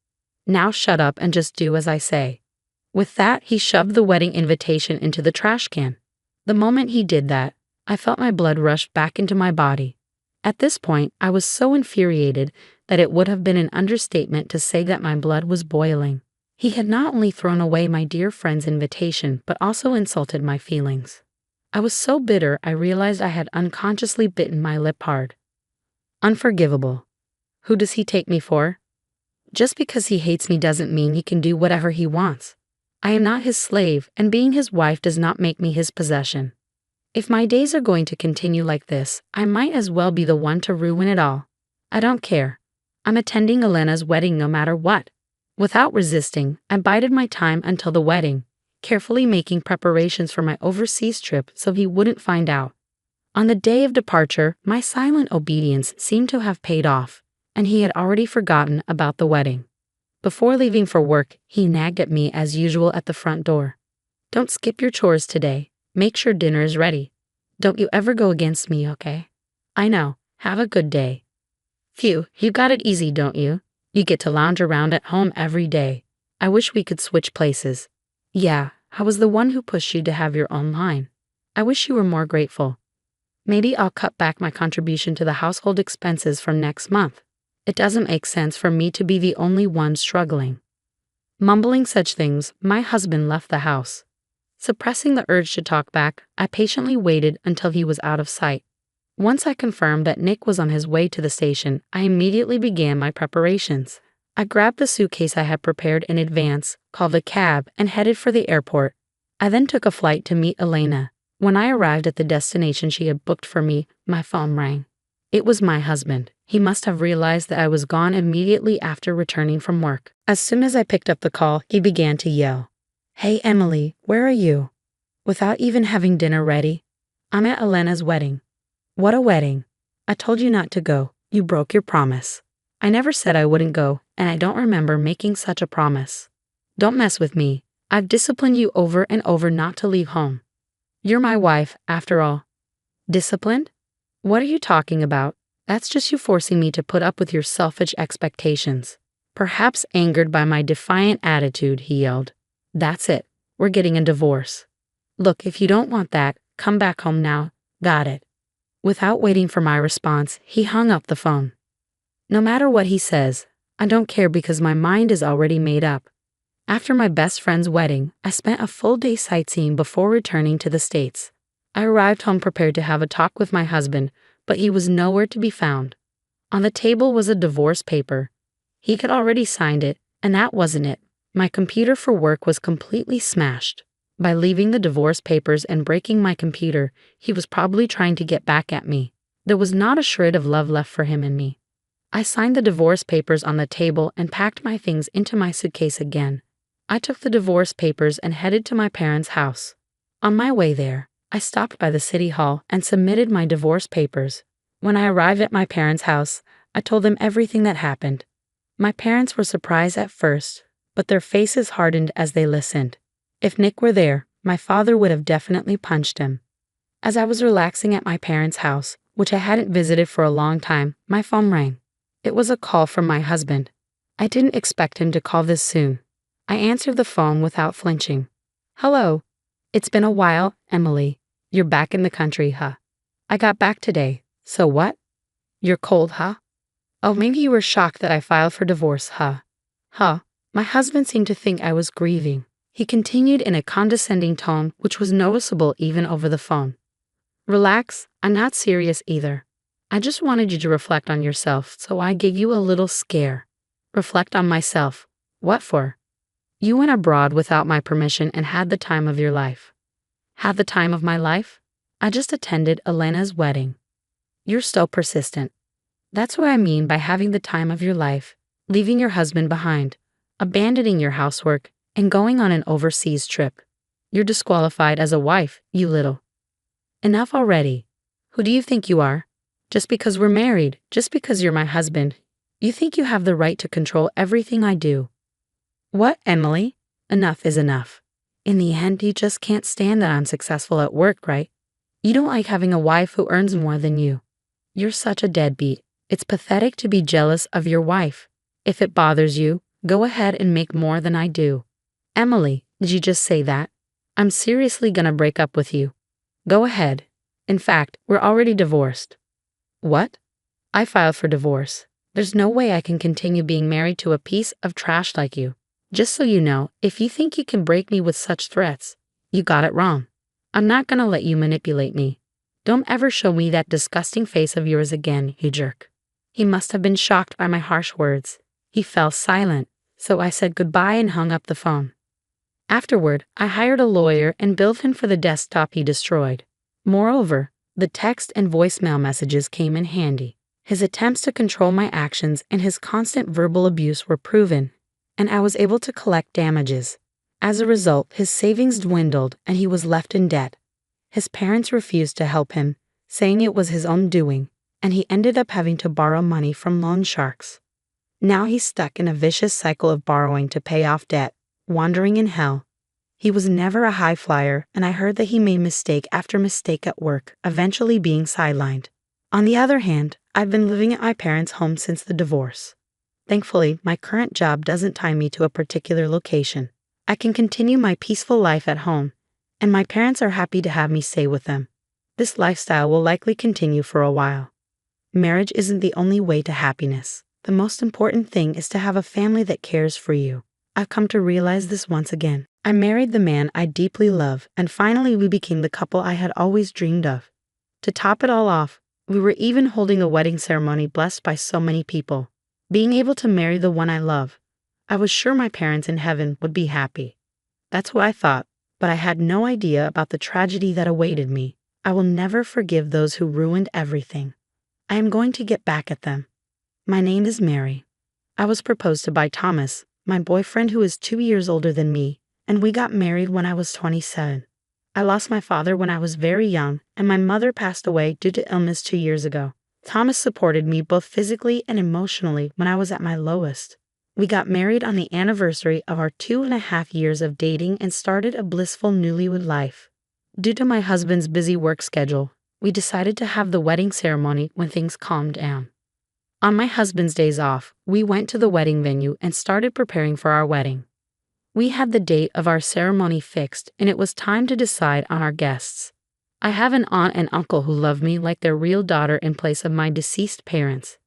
Now shut up and just do as I say. With that, he shoved the wedding invitation into the trash can. The moment he did that, I felt my blood rush back into my body. At this point, I was so infuriated that it would have been an understatement to say that my blood was boiling. He had not only thrown away my dear friend's invitation, but also insulted my feelings. I was so bitter I realized I had unconsciously bitten my lip hard. Unforgivable. Who does he take me for? Just because he hates me doesn't mean he can do whatever he wants. I am not his slave, and being his wife does not make me his possession. If my days are going to continue like this, I might as well be the one to ruin it all. I don't care. I'm attending Elena's wedding no matter what. Without resisting, I bided my time until the wedding, carefully making preparations for my overseas trip so he wouldn't find out. On the day of departure, my silent obedience seemed to have paid off, and he had already forgotten about the wedding. Before leaving for work, he nagged at me as usual at the front door. Don't skip your chores today. Make sure dinner is ready. Don't you ever go against me, okay? I know. Have a good day. Phew, you got it easy, don't you? You get to lounge around at home every day. I wish we could switch places. Yeah, I was the one who pushed you to have your own line. I wish you were more grateful. Maybe I'll cut back my contribution to the household expenses from next month. It doesn't make sense for me to be the only one struggling. Mumbling such things, my husband left the house. Suppressing the urge to talk back, I patiently waited until he was out of sight. Once I confirmed that Nick was on his way to the station, I immediately began my preparations. I grabbed the suitcase I had prepared in advance, called a cab, and headed for the airport. I then took a flight to meet Elena. When I arrived at the destination she had booked for me, my phone rang. It was my husband. He must have realized that I was gone immediately after returning from work. As soon as I picked up the call, he began to yell, "Hey Emily, where are you?" Without even having dinner ready. "I'm at Elena's wedding." "What a wedding? I told you not to go. You broke your promise." "I never said I wouldn't go, and I don't remember making such a promise." "Don't mess with me. I've disciplined you over and over not to leave home. You're my wife, after all." "Disciplined? What are you talking about? That's just you forcing me to put up with your selfish expectations." Perhaps angered by my defiant attitude, he yelled, "That's it. We're getting a divorce. Look, if you don't want that, come back home now. Got it?" Without waiting for my response, he hung up the phone. No matter what he says, I don't care because my mind is already made up. After my best friend's wedding, I spent a full day sightseeing before returning to the States. I arrived home prepared to have a talk with my husband, but he was nowhere to be found. On the table was a divorce paper. He had already signed it, and that wasn't it. My computer for work was completely smashed. By leaving the divorce papers and breaking my computer, he was probably trying to get back at me. There was not a shred of love left for him in me. I signed the divorce papers on the table and packed my things into my suitcase again. I took the divorce papers and headed to my parents' house. On my way there, I stopped by the city hall and submitted my divorce papers. When I arrived at my parents' house, I told them everything that happened. My parents were surprised at first, but their faces hardened as they listened. If Nick were there, my father would have definitely punched him. As I was relaxing at my parents' house, which I hadn't visited for a long time, my phone rang. It was a call from my husband. I didn't expect him to call this soon. I answered the phone without flinching. "Hello. It's been a while, Emily. You're back in the country, huh?" "I got back today. So what?" "You're cold, huh?" "Oh, maybe you were shocked that I filed for divorce, huh?" "Huh." My husband seemed to think I was grieving. He continued in a condescending tone, which was noticeable even over the phone. "Relax, I'm not serious either. I just wanted you to reflect on yourself, so I gave you a little scare." "Reflect on myself? What for?" "You went abroad without my permission and had the time of your life." "Had the time of my life? I just attended Elena's wedding." "You're still persistent. That's what I mean by having the time of your life, leaving your husband behind, abandoning your housework, and going on an overseas trip. You're disqualified as a wife, you little." "Enough already. Who do you think you are? Just because we're married, just because you're my husband, you think you have the right to control everything I do." "What, Emily? Enough is enough. In the end, you just can't stand that I'm successful at work, right? You don't like having a wife who earns more than you. You're such a deadbeat. It's pathetic to be jealous of your wife. If it bothers you, go ahead and make more than I do." "Emily, did you just say that? I'm seriously gonna break up with you." "Go ahead. In fact, we're already divorced." "What?" "I filed for divorce. There's no way I can continue being married to a piece of trash like you. Just so you know, if you think you can break me with such threats, you got it wrong. I'm not gonna let you manipulate me. Don't ever show me that disgusting face of yours again, you jerk." He must have been shocked by my harsh words. He fell silent, so I said goodbye and hung up the phone. Afterward, I hired a lawyer and billed him for the desktop he destroyed. Moreover, the text and voicemail messages came in handy. His attempts to control my actions and his constant verbal abuse were proven, and I was able to collect damages. As a result, his savings dwindled and he was left in debt. His parents refused to help him, saying it was his own doing, and he ended up having to borrow money from loan sharks. Now he's stuck in a vicious cycle of borrowing to pay off debt, wandering in hell. He was never a high flyer, and I heard that he made mistake after mistake at work, eventually being sidelined. On the other hand, I've been living at my parents' home since the divorce. Thankfully, my current job doesn't tie me to a particular location. I can continue my peaceful life at home, and my parents are happy to have me stay with them. This lifestyle will likely continue for a while. Marriage isn't the only way to happiness. The most important thing is to have a family that cares for you. I've come to realize this once again. I married the man I deeply love, and finally we became the couple I had always dreamed of. To top it all off, we were even holding a wedding ceremony blessed by so many people. being able to marry the one I love. I was sure my parents in heaven would be happy. That's what I thought, but I had no idea about the tragedy that awaited me. I will never forgive those who ruined everything. I am going to get back at them. My name is Mary. I was proposed to by Thomas, my boyfriend who is 2 years older than me, and we got married when I was 27. I lost my father when I was very young, and my mother passed away due to illness 2 years ago. Thomas supported me both physically and emotionally when I was at my lowest. We got married on the anniversary of our 2.5 years of dating and started a blissful newlywed life. Due to my husband's busy work schedule, we decided to have the wedding ceremony when things calmed down. On my husband's days off, we went to the wedding venue and started preparing for our wedding. We had the date of our ceremony fixed, and it was time to decide on our guests. I have an aunt and uncle who love me like their real daughter in place of my deceased parents.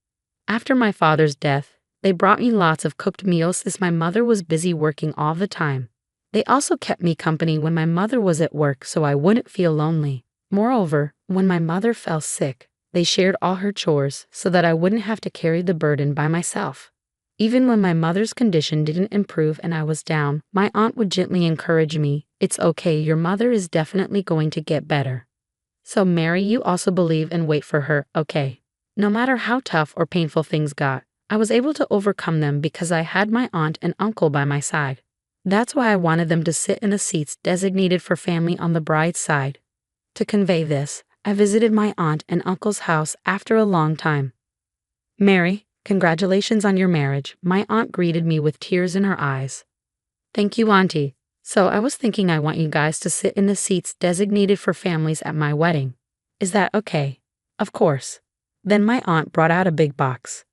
After my father's death, they brought me lots of cooked meals as my mother was busy working all the time. They also kept me company when my mother was at work so I wouldn't feel lonely. Moreover, when my mother fell sick, they shared all her chores so that I wouldn't have to carry the burden by myself. Even when my mother's condition didn't improve and I was down, my aunt would gently encourage me, "It's okay, your mother is definitely going to get better." So Mary, you also believe and wait for her, okay? No matter how tough or painful things got, I was able to overcome them because I had my aunt and uncle by my side. That's why I wanted them to sit in the seats designated for family on the bride's side. To convey this, I visited my aunt and uncle's house after a long time. "Mary, congratulations on your marriage," my aunt greeted me with tears in her eyes. "Thank you, Auntie. So I was thinking I want you guys to sit in the seats designated for families at my wedding. Is that okay?" "Of course." Then my aunt brought out a big box.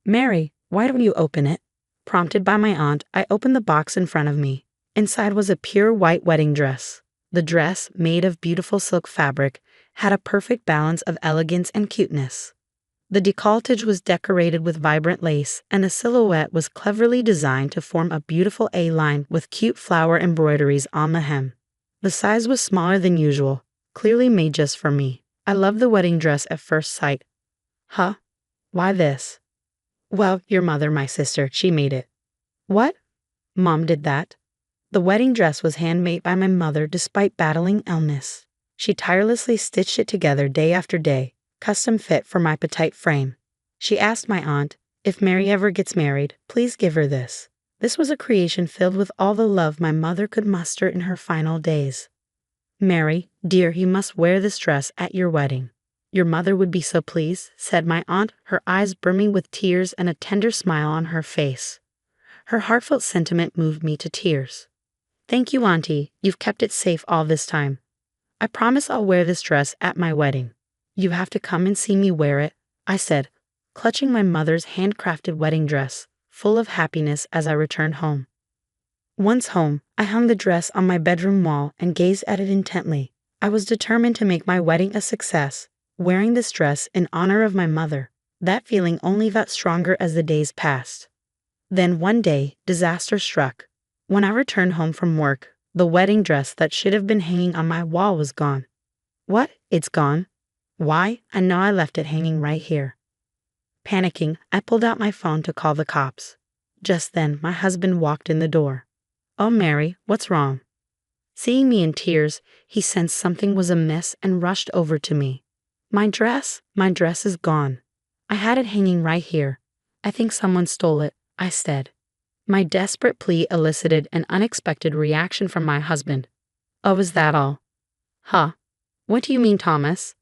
"Mary, why don't you open it?" Prompted by my aunt, I opened the box in front of me. Inside was a pure white wedding dress. The dress, made of beautiful silk fabric, had a perfect balance of elegance and cuteness. The décolletage was decorated with vibrant lace, and the silhouette was cleverly designed to form a beautiful A-line with cute flower embroideries on the hem. The size was smaller than usual, clearly made just for me. I loved the wedding dress at first sight. "Huh? Why this?" "Well, your mother, my sister, she made it." "What? Mom did that?" The wedding dress was handmade by my mother despite battling illness. She tirelessly stitched it together day after day, custom fit for my petite frame. She asked my aunt, "If Mary ever gets married, please give her this." This was a creation filled with all the love my mother could muster in her final days. "Mary, dear, you must wear this dress at your wedding. Your mother would be so pleased," said my aunt, her eyes brimming with tears and a tender smile on her face. Her heartfelt sentiment moved me to tears. "Thank you, Auntie. You've kept it safe all this time. I promise I'll wear this dress at my wedding. You have to come and see me wear it," I said, clutching my mother's handcrafted wedding dress, full of happiness as I returned home. Once home, I hung the dress on my bedroom wall and gazed at it intently. I was determined to make my wedding a success, wearing this dress in honor of my mother. That feeling only got stronger as the days passed. Then one day, disaster struck. When I returned home from work, the wedding dress that should have been hanging on my wall was gone. "What? It's gone? Why? I know I left it hanging right here." Panicking, I pulled out my phone to call the cops. Just then, my husband walked in the door. "Oh, Mary, what's wrong?" Seeing me in tears, he sensed something was amiss and rushed over to me. My dress is gone. I had it hanging right here. I think someone stole it," I said. My desperate plea elicited an unexpected reaction from my husband. "Oh, is that all?" "Huh? What do you mean, Thomas?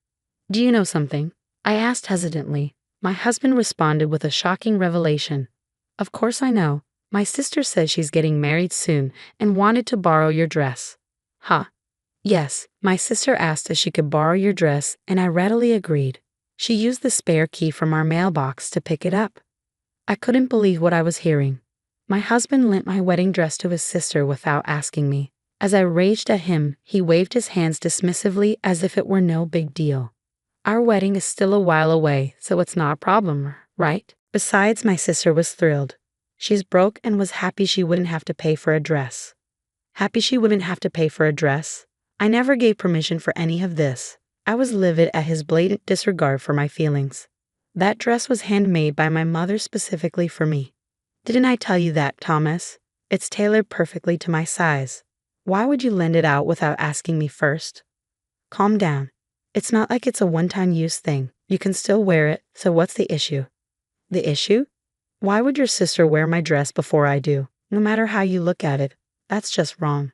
Do you know something?" I asked hesitantly. My husband responded with a shocking revelation. "Of course I know. My sister says she's getting married soon and wanted to borrow your dress." "Huh? Yes, my sister asked if she could borrow your dress, and I readily agreed. She used the spare key from our mailbox to pick it up." I couldn't believe what I was hearing. My husband lent my wedding dress to his sister without asking me. As I raged at him, he waved his hands dismissively as if it were no big deal. "Our wedding is still a while away, so it's not a problem, right?" Besides, my sister was thrilled. She's broke and was happy she wouldn't have to pay for a dress. Happy she wouldn't have to pay for a dress? I never gave permission for any of this. I was livid at his blatant disregard for my feelings. That dress was handmade by my mother specifically for me. Didn't I tell you that, Thomas? It's tailored perfectly to my size. Why would you lend it out without asking me first? Calm down. It's not like it's a one-time use thing. You can still wear it, so what's the issue? The issue? Why would your sister wear my dress before I do? No matter how you look at it, that's just wrong.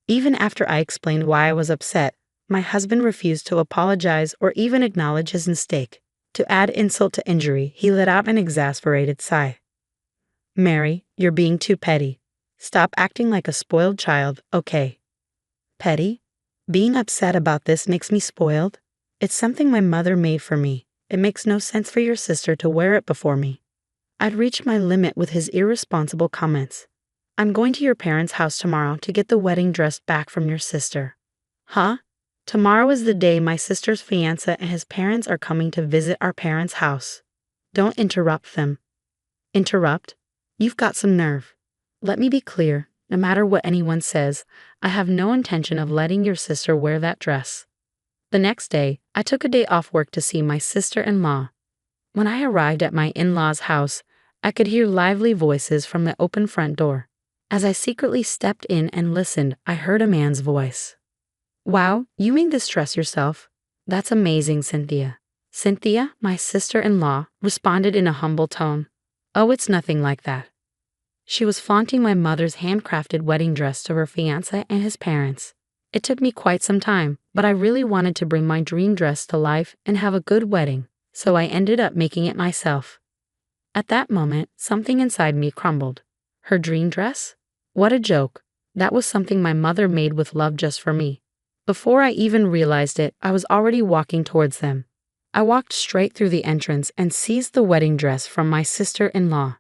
Even after I explained why I was upset, my husband refused to apologize or even acknowledge his mistake. To add insult to injury, he let out an exasperated sigh. Mary, you're being too petty. Stop acting like a spoiled child, okay? Petty? Being upset about this makes me spoiled? It's something my mother made for me. It makes no sense for your sister to wear it before me. I'd reached my limit with his irresponsible comments. I'm going to your parents' house tomorrow to get the wedding dress back from your sister. Huh? Tomorrow is the day my sister's fiancé and his parents are coming to visit our parents' house. Don't interrupt them. Interrupt? You've got some nerve. Let me be clear, no matter what anyone says, I have no intention of letting your sister wear that dress. The next day, I took a day off work to see my sister-in-law. When I arrived at my in-law's house, I could hear lively voices from the open front door. As I secretly stepped in and listened, I heard a man's voice. Wow, you made this dress yourself? That's amazing, Cynthia. Cynthia, my sister-in-law, responded in a humble tone. Oh, it's nothing like that. She was flaunting my mother's handcrafted wedding dress to her fiancé and his parents. It took me quite some time, but I really wanted to bring my dream dress to life and have a good wedding, so I ended up making it myself. At that moment, something inside me crumbled. Her dream dress? What a joke. That was something my mother made with love just for me. Before I even realized it, I was already walking towards them. I walked straight through the entrance and seized the wedding dress from my sister-in-law.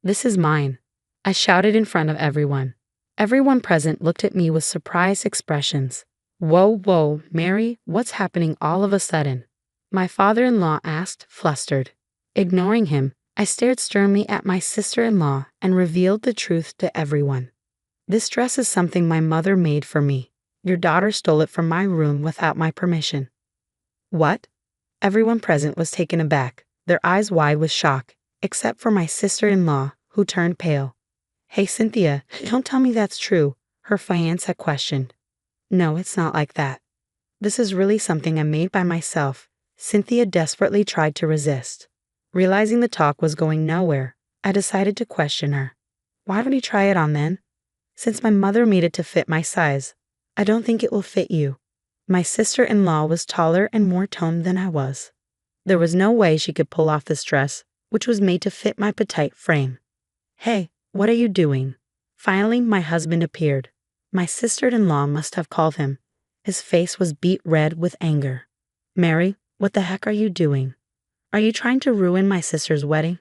This is mine, I shouted in front of everyone. Everyone present looked at me with surprised expressions. Whoa, Mary, what's happening all of a sudden? My father-in-law asked, flustered. Ignoring him, I stared sternly at my sister-in-law and revealed the truth to everyone. This dress is something my mother made for me. Your daughter stole it from my room without my permission. What? Everyone present was taken aback, their eyes wide with shock, except for my sister-in-law, who turned pale. Hey, Cynthia, don't tell me that's true, her fiancé questioned. No, it's not like that. This is really something I made by myself. Cynthia desperately tried to resist. Realizing the talk was going nowhere, I decided to question her. Why don't you try it on then? Since my mother made it to fit my size, I don't think it will fit you. My sister-in-law was taller and more toned than I was. There was no way she could pull off this dress, which was made to fit my petite frame. Hey, what are you doing? Finally, my husband appeared. My sister-in-law must have called him. His face was beet red with anger. Mary, what the heck are you doing? Are you trying to ruin my sister's wedding?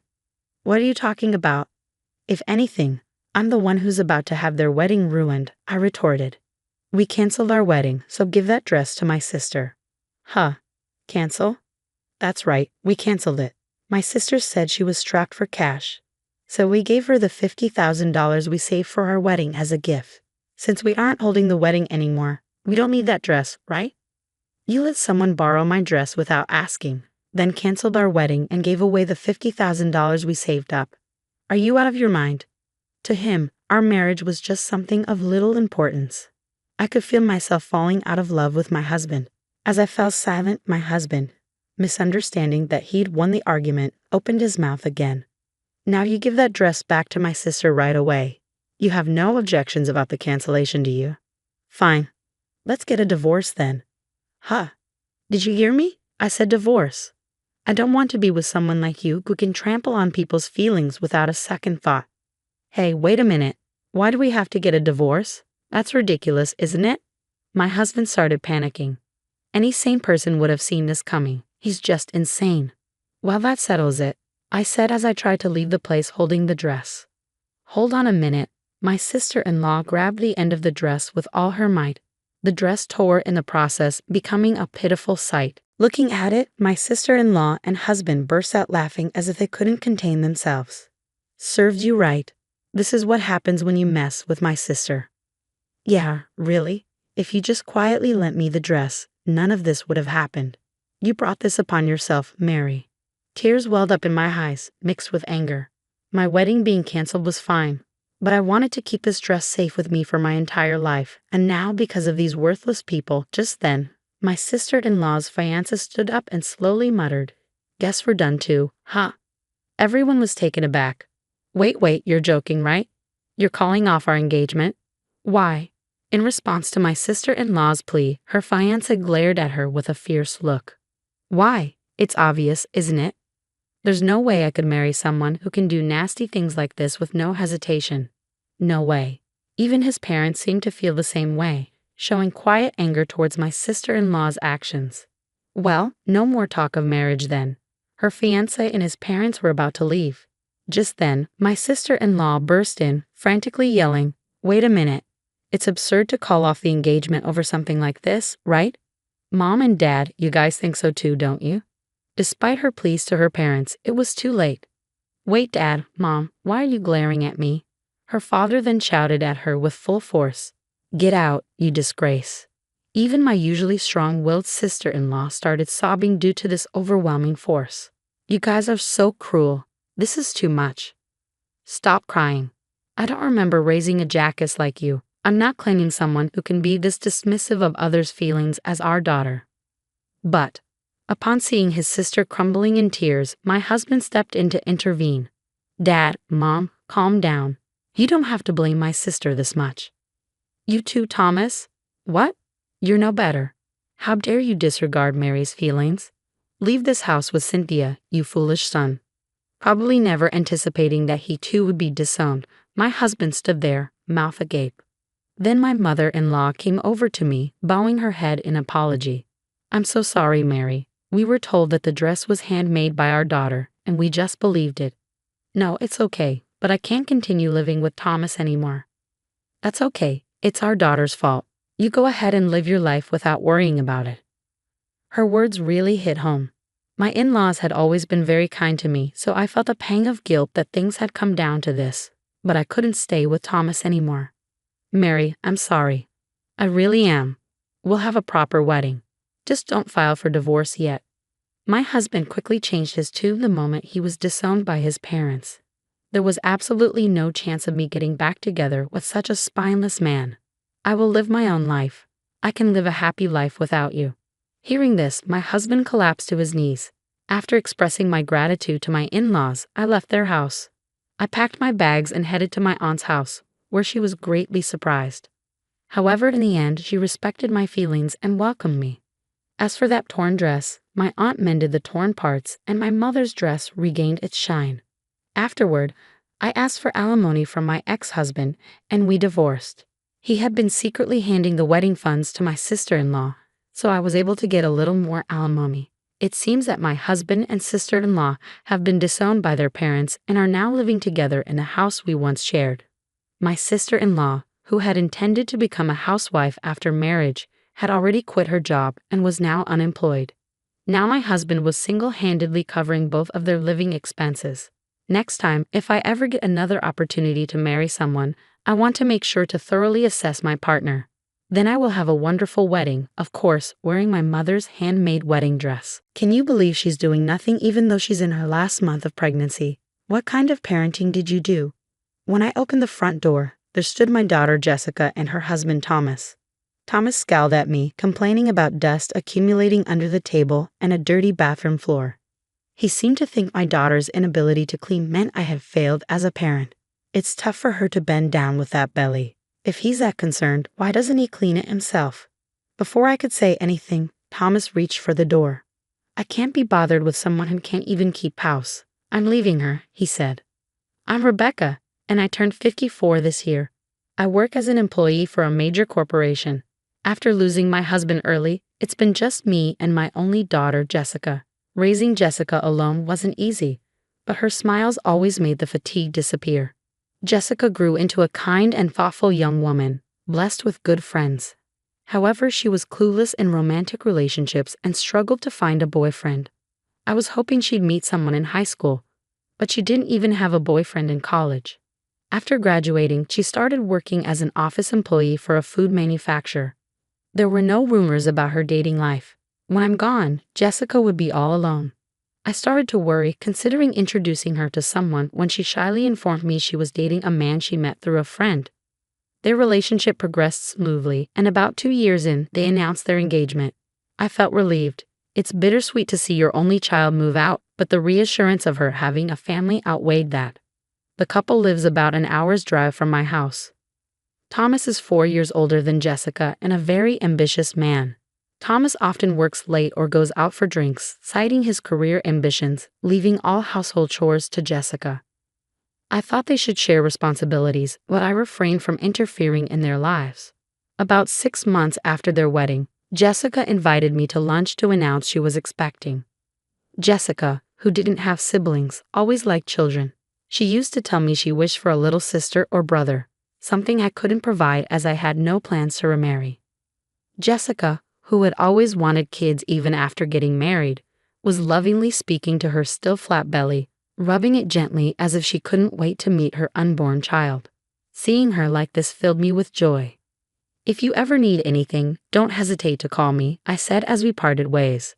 What are you talking about? If anything, I'm the one who's about to have their wedding ruined, I retorted. We canceled our wedding, so give that dress to my sister. Huh? Cancel? That's right, we canceled it. My sister said she was strapped for cash. So we gave her the $50,000 we saved for our wedding as a gift. Since we aren't holding the wedding anymore, we don't need that dress, right? You let someone borrow my dress without asking, then canceled our wedding and gave away the $50,000 we saved up. Are you out of your mind? To him, our marriage was just something of little importance. I could feel myself falling out of love with my husband. As I fell silent, my husband, misunderstanding that he'd won the argument, opened his mouth again. Now you give that dress back to my sister right away. You have no objections about the cancellation, do you? Fine. Let's get a divorce then. Huh? Did you hear me? I said divorce. I don't want to be with someone like you who can trample on people's feelings without a second thought. Hey, wait a minute. Why do we have to get a divorce? That's ridiculous, isn't it? My husband started panicking. Any sane person would have seen this coming. He's just insane. Well, that settles it, I said as I tried to leave the place holding the dress. Hold on a minute. My sister-in-law grabbed the end of the dress with all her might. The dress tore in the process, becoming a pitiful sight. Looking at it, my sister-in-law and husband burst out laughing as if they couldn't contain themselves. Served you right. This is what happens when you mess with my sister. Yeah, really? If you just quietly lent me the dress, none of this would have happened. You brought this upon yourself, Mary. Tears welled up in my eyes, mixed with anger. My wedding being canceled was fine, but I wanted to keep this dress safe with me for my entire life, and now because of these worthless people. Just then, my sister-in-law's fiancé stood up and slowly muttered, "Guess we're done too, huh?" Everyone was taken aback. Wait, you're joking, right? You're calling off our engagement? Why?" In response to my sister-in-law's plea, her fiancé glared at her with a fierce look. "Why? It's obvious, isn't it? There's no way I could marry someone who can do nasty things like this with no hesitation. No way." Even his parents seemed to feel the same way, showing quiet anger towards my sister-in-law's actions. Well, no more talk of marriage then. Her fiancé and his parents were about to leave. Just then, my sister-in-law burst in, frantically yelling, "Wait a minute. It's absurd to call off the engagement over something like this, right? Mom and Dad, you guys think so too, don't you?" Despite her pleas to her parents, it was too late. "Wait, Dad, Mom, why are you glaring at me?" Her father then shouted at her with full force, "Get out, you disgrace." Even my usually strong-willed sister-in-law started sobbing due to this overwhelming force. "You guys are so cruel. This is too much. Stop crying. I don't remember raising a jackass like you. I'm not claiming someone who can be this dismissive of others' feelings as our daughter." But, upon seeing his sister crumbling in tears, my husband stepped in to intervene. "Dad, Mom, calm down. You don't have to blame my sister this much." "You too, Thomas? What? You're no better. How dare you disregard Mary's feelings? Leave this house with Cynthia, you foolish son." Probably never anticipating that he too would be disowned, my husband stood there, mouth agape. Then my mother-in-law came over to me, bowing her head in apology. "I'm so sorry, Mary. We were told that the dress was handmade by our daughter, and we just believed it. No, it's okay, but I can't continue living with Thomas anymore." "That's okay. It's our daughter's fault. You go ahead and live your life without worrying about it." Her words really hit home. My in-laws had always been very kind to me, so I felt a pang of guilt that things had come down to this, but I couldn't stay with Thomas anymore. "Mary, I'm sorry. I really am. We'll have a proper wedding. Just don't file for divorce yet." My husband quickly changed his tune the moment he was disowned by his parents. There was absolutely no chance of me getting back together with such a spineless man. "I will live my own life. I can live a happy life without you." Hearing this, my husband collapsed to his knees. After expressing my gratitude to my in-laws, I left their house. I packed my bags and headed to my aunt's house, where she was greatly surprised. However, in the end, she respected my feelings and welcomed me. As for that torn dress, my aunt mended the torn parts, and my mother's dress regained its shine. Afterward, I asked for alimony from my ex-husband, and we divorced. He had been secretly handing the wedding funds to my sister-in-law, so I was able to get a little more alimony. It seems that my husband and sister-in-law have been disowned by their parents and are now living together in a house we once shared. My sister-in-law, who had intended to become a housewife after marriage, had already quit her job and was now unemployed. Now my husband was single-handedly covering both of their living expenses. Next time, if I ever get another opportunity to marry someone, I want to make sure to thoroughly assess my partner. Then I will have a wonderful wedding, of course, wearing my mother's handmade wedding dress. Can you believe she's doing nothing even though she's in her last month of pregnancy? What kind of parenting did you do? When I opened the front door, there stood my daughter Jessica and her husband Thomas. Thomas scowled at me, complaining about dust accumulating under the table and a dirty bathroom floor. He seemed to think my daughter's inability to clean meant I had failed as a parent. It's tough for her to bend down with that belly. If he's that concerned, why doesn't he clean it himself? Before I could say anything, Thomas reached for the door. "I can't be bothered with someone who can't even keep house. I'm leaving her," he said. "I'm Rebecca, and I turned 54 this year. I work as an employee for a major corporation. After losing my husband early, it's been just me and my only daughter, Jessica. Raising Jessica alone wasn't easy, but her smiles always made the fatigue disappear. Jessica grew into a kind and thoughtful young woman, blessed with good friends. However, she was clueless in romantic relationships and struggled to find a boyfriend. I was hoping she'd meet someone in high school, but she didn't even have a boyfriend in college. After graduating, she started working as an office employee for a food manufacturer. There were no rumors about her dating life. When I'm gone, Jessica would be all alone. I started to worry, considering introducing her to someone when she shyly informed me she was dating a man she met through a friend. Their relationship progressed smoothly, and about 2 years in, they announced their engagement. I felt relieved. It's bittersweet to see your only child move out, but the reassurance of her having a family outweighed that. The couple lives about an hour's drive from my house. Thomas is 4 years older than Jessica and a very ambitious man. Thomas often works late or goes out for drinks, citing his career ambitions, leaving all household chores to Jessica. I thought they should share responsibilities, but I refrained from interfering in their lives. About 6 months after their wedding, Jessica invited me to lunch to announce she was expecting. Jessica, who didn't have siblings, always liked children. She used to tell me she wished for a little sister or brother, something I couldn't provide as I had no plans to remarry. Jessica, who had always wanted kids even after getting married, was lovingly speaking to her still flat belly, rubbing it gently as if she couldn't wait to meet her unborn child. Seeing her like this filled me with joy. "If you ever need anything, don't hesitate to call me," I said as we parted ways.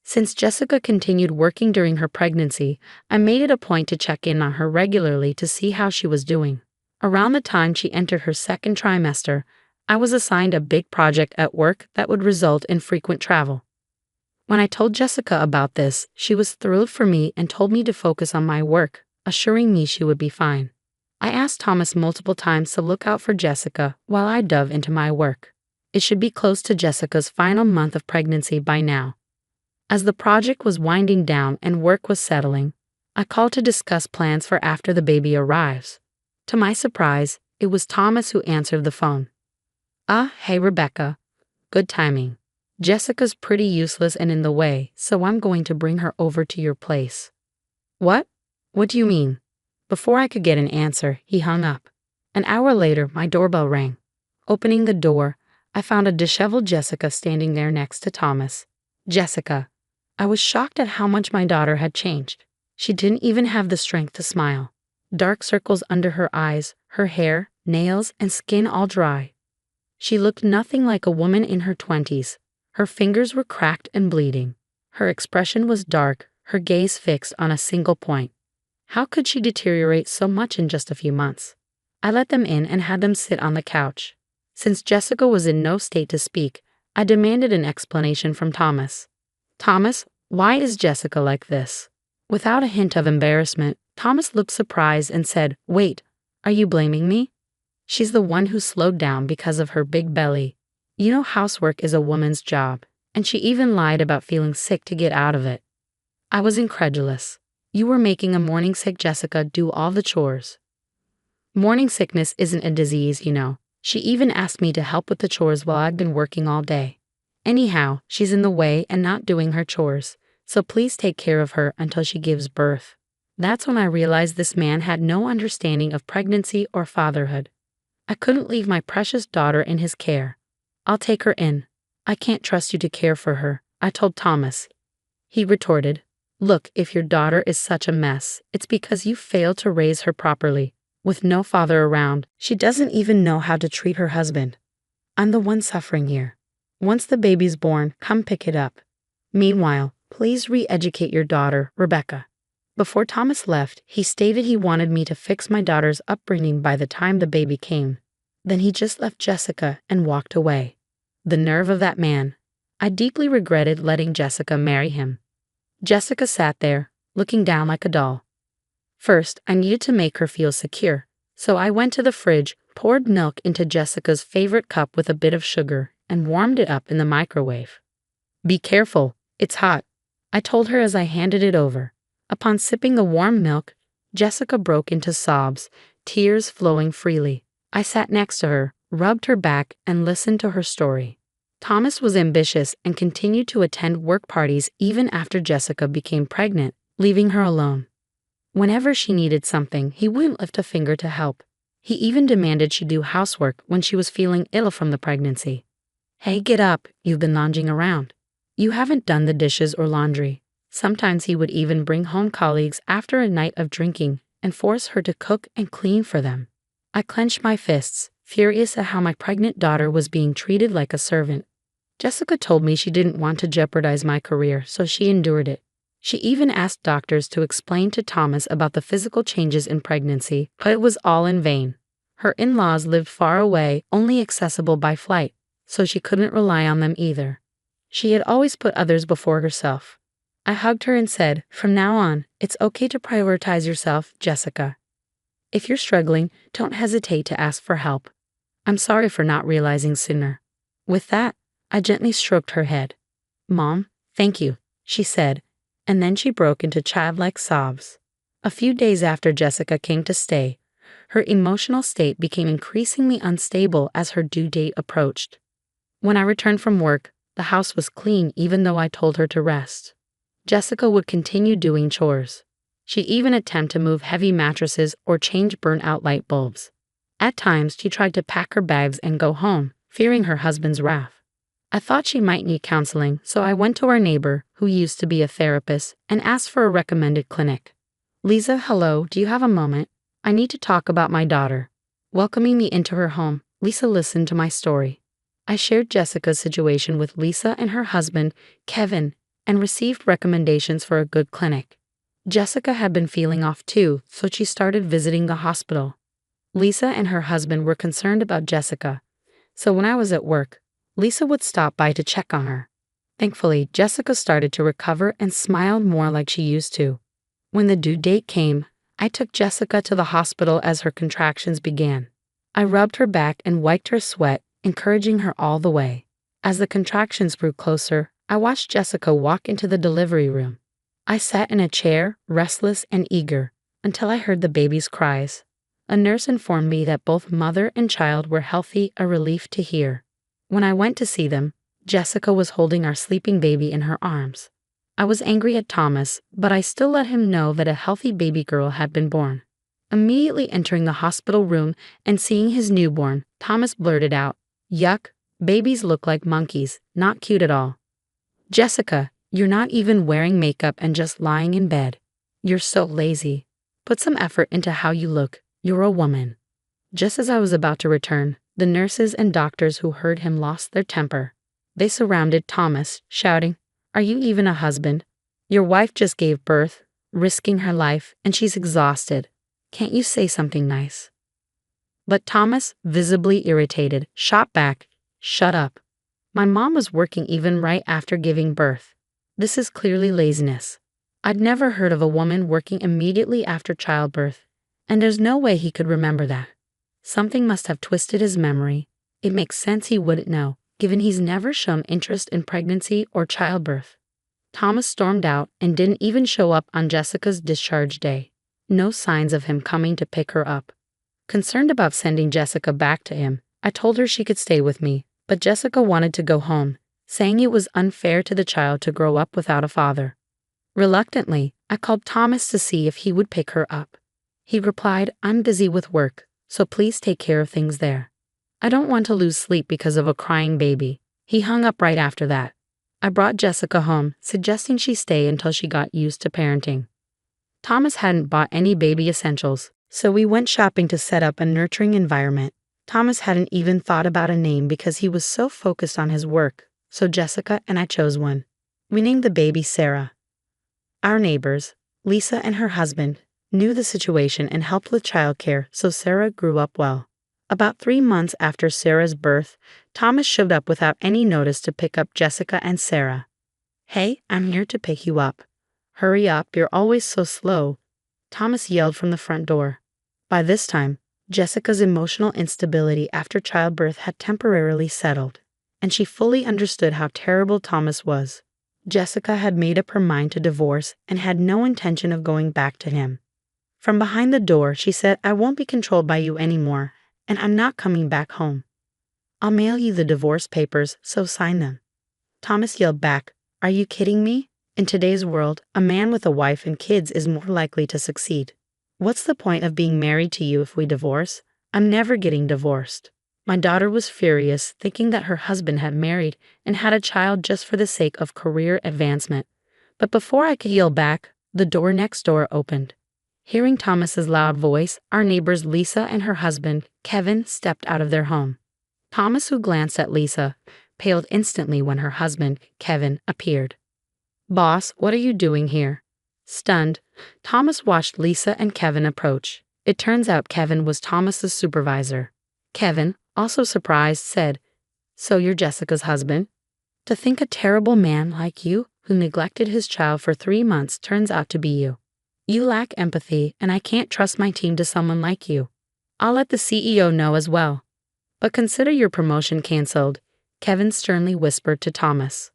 Since Jessica continued working during her pregnancy, I made it a point to check in on her regularly to see how she was doing. Around the time she entered her second trimester, I was assigned a big project at work that would result in frequent travel. When I told Jessica about this, she was thrilled for me and told me to focus on my work, assuring me she would be fine. I asked Thomas multiple times to look out for Jessica while I dove into my work. It should be close to Jessica's final month of pregnancy by now. As the project was winding down and work was settling, I called to discuss plans for after the baby arrives. To my surprise, it was Thomas who answered the phone. Hey Rebecca. Good timing. Jessica's pretty useless and in the way, so I'm going to bring her over to your place." "What? What do you mean?" Before I could get an answer, he hung up. An hour later, my doorbell rang. Opening the door, I found a disheveled Jessica standing there next to Thomas. Jessica. I was shocked at how much my daughter had changed. She didn't even have the strength to smile. Dark circles under her eyes, her hair, nails, and skin all dry. She looked nothing like a woman in her 20s. Her fingers were cracked and bleeding. Her expression was dark, her gaze fixed on a single point. How could she deteriorate so much in just a few months? I let them in and had them sit on the couch. Since Jessica was in no state to speak, I demanded an explanation from Thomas. "Thomas, why is Jessica like this?" Without a hint of embarrassment, Thomas looked surprised and said, "Wait, are you blaming me? She's the one who slowed down because of her big belly. You know housework is a woman's job, and she even lied about feeling sick to get out of it." I was incredulous. "You were making a morning sick Jessica do all the chores." "Morning sickness isn't a disease, you know. She even asked me to help with the chores while I'd been working all day. Anyhow, she's in the way and not doing her chores, so please take care of her until she gives birth." That's when I realized this man had no understanding of pregnancy or fatherhood. I couldn't leave my precious daughter in his care. "I'll take her in. I can't trust you to care for her," I told Thomas. He retorted, "Look, if your daughter is such a mess, it's because you failed to raise her properly. With no father around, she doesn't even know how to treat her husband. I'm the one suffering here. Once the baby's born, come pick it up. Meanwhile, please re-educate your daughter, Rebecca." Before Thomas left, he stated he wanted me to fix my daughter's upbringing by the time the baby came. Then he just left Jessica and walked away. The nerve of that man. I deeply regretted letting Jessica marry him. Jessica sat there, looking down like a doll. First, I needed to make her feel secure, so I went to the fridge, poured milk into Jessica's favorite cup with a bit of sugar, and warmed it up in the microwave. "Be careful, it's hot," I told her as I handed it over. Upon sipping the warm milk, Jessica broke into sobs, tears flowing freely. I sat next to her, rubbed her back, and listened to her story. Thomas was ambitious and continued to attend work parties even after Jessica became pregnant, leaving her alone. Whenever she needed something, he wouldn't lift a finger to help. He even demanded she do housework when she was feeling ill from the pregnancy. "Hey, get up, you've been lounging around. You haven't done the dishes or laundry." Sometimes he would even bring home colleagues after a night of drinking and force her to cook and clean for them. I clenched my fists, furious at how my pregnant daughter was being treated like a servant. Jessica told me she didn't want to jeopardize my career, so she endured it. She even asked doctors to explain to Thomas about the physical changes in pregnancy, but it was all in vain. Her in-laws lived far away, only accessible by flight, so she couldn't rely on them either. She had always put others before herself. I hugged her and said, "From now on, it's okay to prioritize yourself, Jessica. If you're struggling, don't hesitate to ask for help. I'm sorry for not realizing sooner." With that, I gently stroked her head. "Mom, thank you," she said, and then she broke into childlike sobs. A few days after Jessica came to stay, her emotional state became increasingly unstable as her due date approached. When I returned from work, the house was clean even though I told her to rest. Jessica would continue doing chores. She even attempted to move heavy mattresses or change burnt-out light bulbs. At times, she tried to pack her bags and go home, fearing her husband's wrath. I thought she might need counseling, so I went to our neighbor, who used to be a therapist, and asked for a recommended clinic. "Lisa, hello, do you have a moment? I need to talk about my daughter." Welcoming me into her home, Lisa listened to my story. I shared Jessica's situation with Lisa and her husband, Kevin, and received recommendations for a good clinic. Jessica had been feeling off too, so she started visiting the hospital. Lisa and her husband were concerned about Jessica, so when I was at work, Lisa would stop by to check on her. Thankfully, Jessica started to recover and smiled more like she used to. When the due date came, I took Jessica to the hospital as her contractions began. I rubbed her back and wiped her sweat, encouraging her all the way. As the contractions grew closer, I watched Jessica walk into the delivery room. I sat in a chair, restless and eager, until I heard the baby's cries. A nurse informed me that both mother and child were healthy, a relief to hear. When I went to see them, Jessica was holding our sleeping baby in her arms. I was angry at Thomas, but I still let him know that a healthy baby girl had been born. Immediately entering the hospital room and seeing his newborn, Thomas blurted out, "Yuck, babies look like monkeys, not cute at all." "Jessica, you're not even wearing makeup and just lying in bed. You're so lazy. Put some effort into how you look. You're a woman." Just as I was about to return, the nurses and doctors who heard him lost their temper. They surrounded Thomas, shouting, "Are you even a husband? Your wife just gave birth, risking her life, and she's exhausted. Can't you say something nice?" But Thomas, visibly irritated, shot back, "Shut up. My mom was working even right after giving birth. This is clearly laziness. I'd never heard of a woman working immediately after childbirth, and there's no way he could remember that. Something must have twisted his memory. It makes sense he wouldn't know, given he's never shown interest in pregnancy or childbirth." Thomas stormed out and didn't even show up on Jessica's discharge day. No signs of him coming to pick her up. Concerned about sending Jessica back to him, I told her she could stay with me, but Jessica wanted to go home, saying it was unfair to the child to grow up without a father. Reluctantly, I called Thomas to see if he would pick her up. He replied, "I'm busy with work, so please take care of things there. I don't want to lose sleep because of a crying baby." He hung up right after that. I brought Jessica home, suggesting she stay until she got used to parenting. Thomas hadn't bought any baby essentials, so we went shopping to set up a nurturing environment. Thomas hadn't even thought about a name because he was so focused on his work, so Jessica and I chose one. We named the baby Sarah. Our neighbors, Lisa and her husband, knew the situation and helped with childcare, so Sarah grew up well. About 3 months after Sarah's birth, Thomas showed up without any notice to pick up Jessica and Sarah. "Hey, I'm here to pick you up. Hurry up, you're always so slow," Thomas yelled from the front door. By this time, Jessica's emotional instability after childbirth had temporarily settled, and she fully understood how terrible Thomas was. Jessica had made up her mind to divorce and had no intention of going back to him. From behind the door, she said, "I won't be controlled by you anymore, and I'm not coming back home. I'll mail you the divorce papers, so sign them." Thomas yelled back, "Are you kidding me? In today's world, a man with a wife and kids is more likely to succeed. What's the point of being married to you if we divorce? I'm never getting divorced." My daughter was furious, thinking that her husband had married and had a child just for the sake of career advancement. But before I could yell back, the door next door opened. Hearing Thomas's loud voice, our neighbors Lisa and her husband, Kevin, stepped out of their home. Thomas, who glanced at Lisa, paled instantly when her husband, Kevin, appeared. Boss, what are you doing here? Stunned, Thomas watched Lisa and Kevin approach. It turns out Kevin was Thomas's supervisor. Kevin, also surprised, said, "So you're Jessica's husband? To think a terrible man like you, who neglected his child for 3 months, turns out to be you. You lack empathy, and I can't trust my team to someone like you. I'll let the CEO know as well. But consider your promotion canceled," Kevin sternly whispered to Thomas.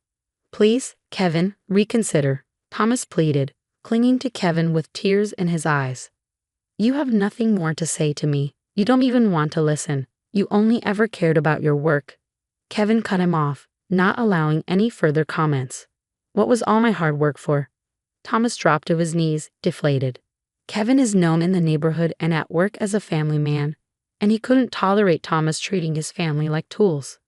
"Please, Kevin, reconsider," Thomas pleaded, clinging to Kevin with tears in his eyes. "You have nothing more to say to me. You don't even want to listen. You only ever cared about your work." Kevin cut him off, not allowing any further comments. "What was all my hard work for?" Thomas dropped to his knees, deflated. Kevin is known in the neighborhood and at work as a family man, and he couldn't tolerate Thomas treating his family like tools.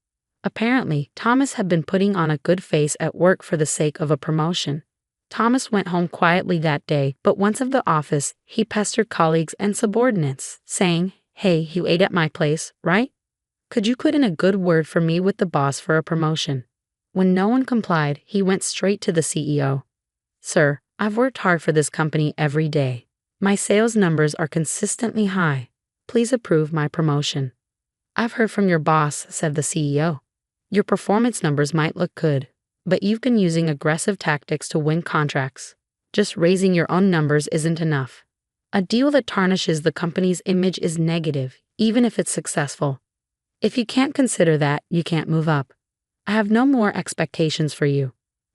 Apparently, Thomas had been putting on a good face at work for the sake of a promotion. Thomas went home quietly that day, but once of the office, he pestered colleagues and subordinates, saying, "Hey, you ate at my place, right? Could you put in a good word for me with the boss for a promotion?" When no one complied, he went straight to the CEO. "Sir, I've worked hard for this company every day. My sales numbers are consistently high. Please approve my promotion." "I've heard from your boss," said the CEO. "Your performance numbers might look good, but you've been using aggressive tactics to win contracts. Just raising your own numbers isn't enough. A deal that tarnishes the company's image is negative, even if it's successful. If you can't consider that, you can't move up. I have no more expectations for you."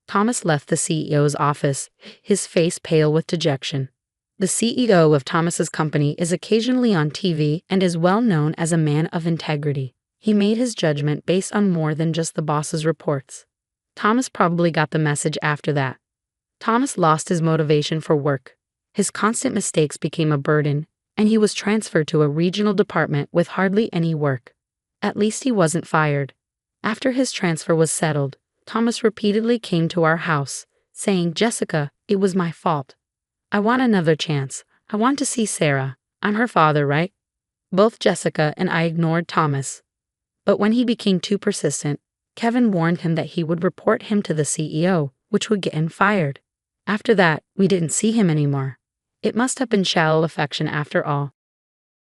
Thomas left the CEO's office, his face pale with dejection. The CEO of Thomas's company is occasionally on TV and is well known as a man of integrity. He made his judgment based on more than just the boss's reports. Thomas probably got the message after that. Thomas lost his motivation for work. His constant mistakes became a burden, and he was transferred to a regional department with hardly any work. At least he wasn't fired. After his transfer was settled, Thomas repeatedly came to our house, saying, "Jessica, it was my fault. I want another chance. I want to see Sarah. I'm her father, right?" Both Jessica and I ignored Thomas. But when he became too persistent, Kevin warned him that he would report him to the CEO, which would get him fired. After that, we didn't see him anymore. It must have been shallow affection after all.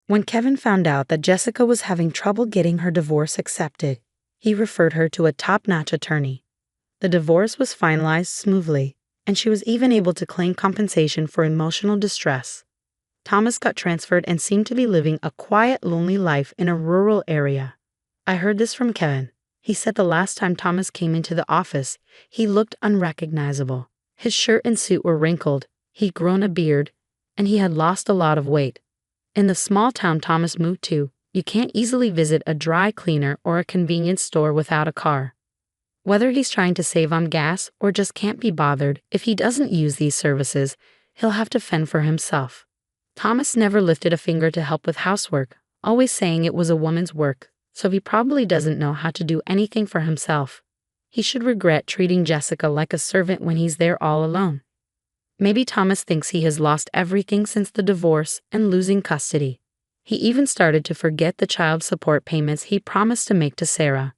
When Kevin found out that Jessica was having trouble getting her divorce accepted, he referred her to a top-notch attorney. The divorce was finalized smoothly, and she was even able to claim compensation for emotional distress. Thomas got transferred and seemed to be living a quiet, lonely life in a rural area. I heard this from Kevin. He said the last time Thomas came into the office, he looked unrecognizable. His shirt and suit were wrinkled, he'd grown a beard, and he had lost a lot of weight. In the small town Thomas moved to, you can't easily visit a dry cleaner or a convenience store without a car. Whether he's trying to save on gas or just can't be bothered, if he doesn't use these services, he'll have to fend for himself. Thomas never lifted a finger to help with housework, always saying it was a woman's work, so he probably doesn't know how to do anything for himself. He should regret treating Jessica like a servant when he's there all alone. Maybe Thomas thinks he has lost everything since the divorce and losing custody. He even started to forget the child support payments he promised to make to Sarah.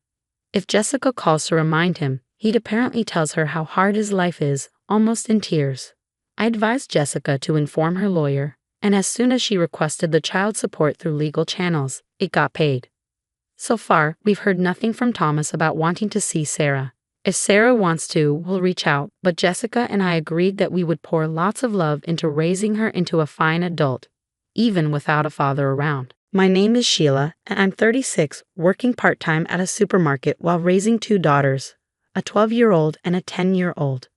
If Jessica calls to remind him, he'd apparently tells her how hard his life is, almost in tears. I advised Jessica to inform her lawyer, and as soon as she requested the child support through legal channels, it got paid. So far, we've heard nothing from Thomas about wanting to see Sarah. If Sarah wants to, we'll reach out, but Jessica and I agreed that we would pour lots of love into raising her into a fine adult, even without a father around. My name is Sheila, and I'm 36, working part-time at a supermarket while raising 2 daughters, a 12-year-old and a 10-year-old.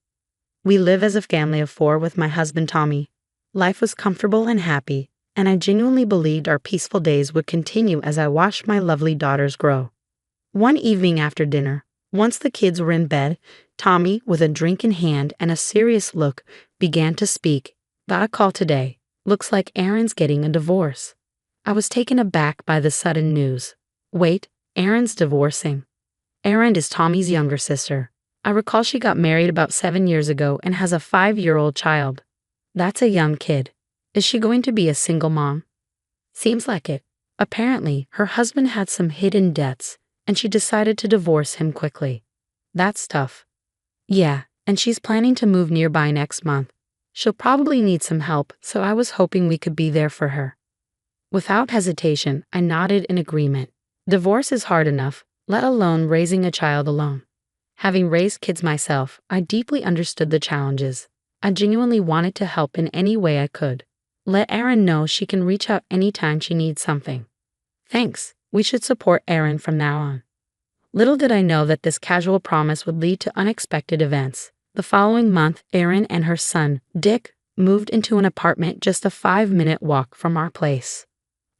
We live as a family of 4 with my husband Tommy. Life was comfortable and happy, and I genuinely believed our peaceful days would continue as I watched my lovely daughters grow. One evening after dinner, once the kids were in bed, Tommy, with a drink in hand and a serious look, began to speak. "Got a call today. Looks like Aaron's getting a divorce." I was taken aback by the sudden news. Wait, Aaron's divorcing? Aaron is Tommy's younger sister. I recall she got married about 7 years ago and has a 5-year-old child. That's a young kid. Is she going to be a single mom? Seems like it. Apparently, her husband had some hidden debts, and she decided to divorce him quickly. That's tough. Yeah, and she's planning to move nearby next month. She'll probably need some help, so I was hoping we could be there for her. Without hesitation, I nodded in agreement. Divorce is hard enough, let alone raising a child alone. Having raised kids myself, I deeply understood the challenges. I genuinely wanted to help in any way I could. Let Erin know she can reach out anytime she needs something. Thanks, we should support Erin from now on. Little did I know that this casual promise would lead to unexpected events. The following month, Erin and her son, Dick, moved into an apartment just a 5-minute walk from our place.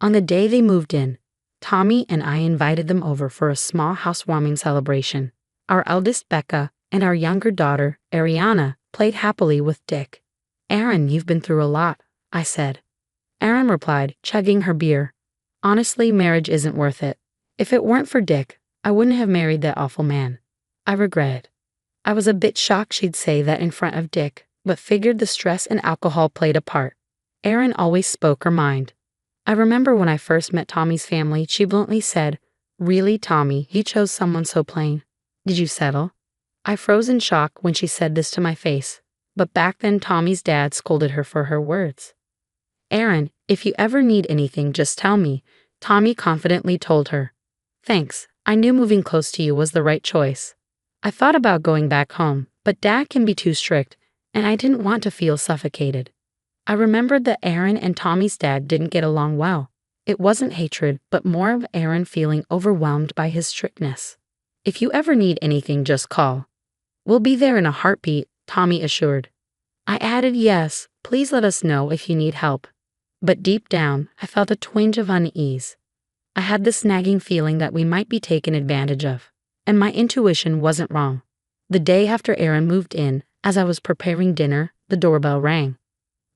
On the day they moved in, Tommy and I invited them over for a small housewarming celebration. Our eldest, Becca, and our younger daughter, Ariana, played happily with Dick. "Erin, you've been through a lot," I said. Erin replied, chugging her beer. "Honestly, marriage isn't worth it. If it weren't for Dick, I wouldn't have married that awful man. I regret it." I was a bit shocked she'd say that in front of Dick, but figured the stress and alcohol played a part. Erin always spoke her mind. I remember when I first met Tommy's family, she bluntly said, "Really, Tommy, you chose someone so plain. Did you settle?" I froze in shock when she said this to my face, but back then Tommy's dad scolded her for her words. "Erin, if you ever need anything, just tell me," Tommy confidently told her. "Thanks, I knew moving close to you was the right choice. I thought about going back home, but Dad can be too strict, and I didn't want to feel suffocated." I remembered that Erin and Tommy's dad didn't get along well. It wasn't hatred, but more of Erin feeling overwhelmed by his strictness. "If you ever need anything, just call. We'll be there in a heartbeat," Tommy assured. I added, "Yes, please let us know if you need help." But deep down, I felt a twinge of unease. I had this nagging feeling that we might be taken advantage of. And my intuition wasn't wrong. The day after Erin moved in, as I was preparing dinner, the doorbell rang.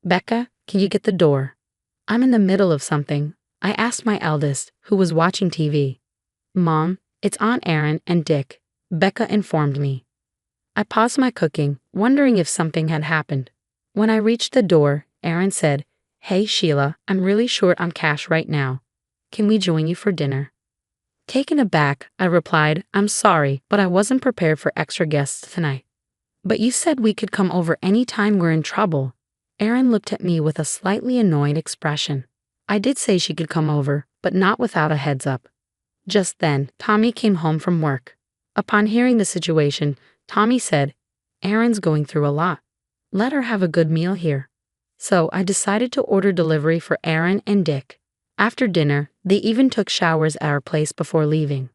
"Becca, can you get the door? I'm in the middle of something," I asked my eldest, who was watching TV. "Mom, it's Aunt Erin and Dick," Becca informed me. I paused my cooking, wondering if something had happened. When I reached the door, Erin said, "Hey Sheila, I'm really short on cash right now. Can we join you for dinner?" Taken aback, I replied, "I'm sorry, but I wasn't prepared for extra guests tonight." "But you said we could come over any time we're in trouble." Erin looked at me with a slightly annoyed expression. I did say she could come over, but not without a heads up. Just then, Tommy came home from work. Upon hearing the situation, Tommy said, "Erin's going through a lot. Let her have a good meal here." So I decided to order delivery for Erin and Dick. After dinner, they even took showers at our place before leaving.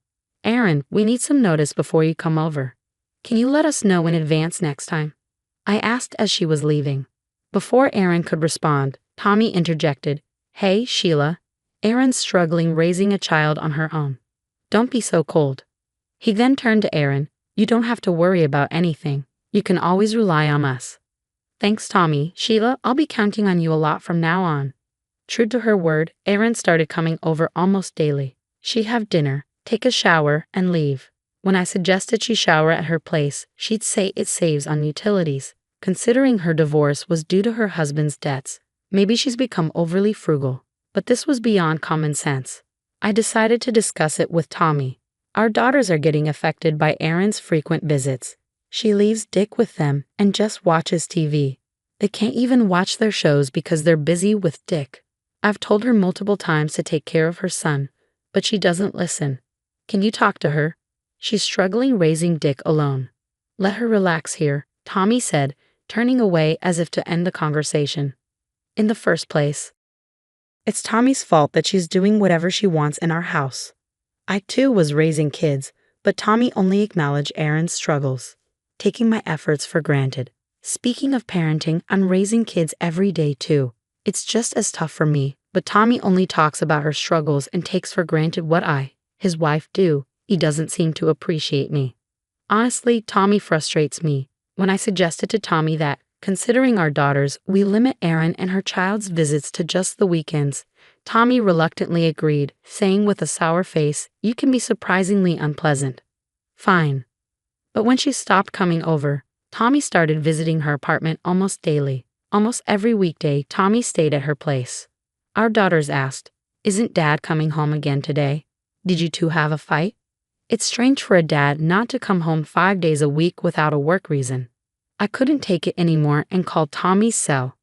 "Erin, we need some notice before you come over. Can you let us know in advance next time?" I asked as she was leaving. Before Erin could respond, Tommy interjected, "Hey, Sheila, Erin's struggling raising a child on her own. Don't be so cold." He then turned to Erin, "You don't have to worry about anything. You can always rely on us." "Thanks, Tommy. Sheila, I'll be counting on you a lot from now on." True to her word, Erin started coming over almost daily. She'd have dinner, take a shower, and leave. When I suggested she shower at her place, she'd say it saves on utilities. Considering her divorce was due to her husband's debts, maybe she's become overly frugal. But this was beyond common sense. I decided to discuss it with Tommy. Our daughters are getting affected by Erin's frequent visits. She leaves Dick with them and just watches TV. They can't even watch their shows because they're busy with Dick. I've told her multiple times to take care of her son, but she doesn't listen. Can you talk to her? She's struggling raising Dick alone. Let her relax here, Tommy said, turning away as if to end the conversation. In the first place, it's Tommy's fault that she's doing whatever she wants in our house. I too was raising kids, but Tommy only acknowledged Erin's struggles, taking my efforts for granted. Speaking of parenting, I'm raising kids every day too. It's just as tough for me, but Tommy only talks about her struggles and takes for granted what I, his wife, do. He doesn't seem to appreciate me. Honestly, Tommy frustrates me. When I suggested to Tommy that, considering our daughters, we limit Erin and her child's visits to just the weekends, Tommy reluctantly agreed, saying with a sour face, "You can be surprisingly unpleasant." Fine. But when she stopped coming over, Tommy started visiting her apartment almost daily. Almost every weekday, Tommy stayed at her place. Our daughters asked, "Isn't Dad coming home again today? Did you two have a fight?" It's strange for a dad not to come home 5 days a week without a work reason. I couldn't take it anymore and called Tommy's cell.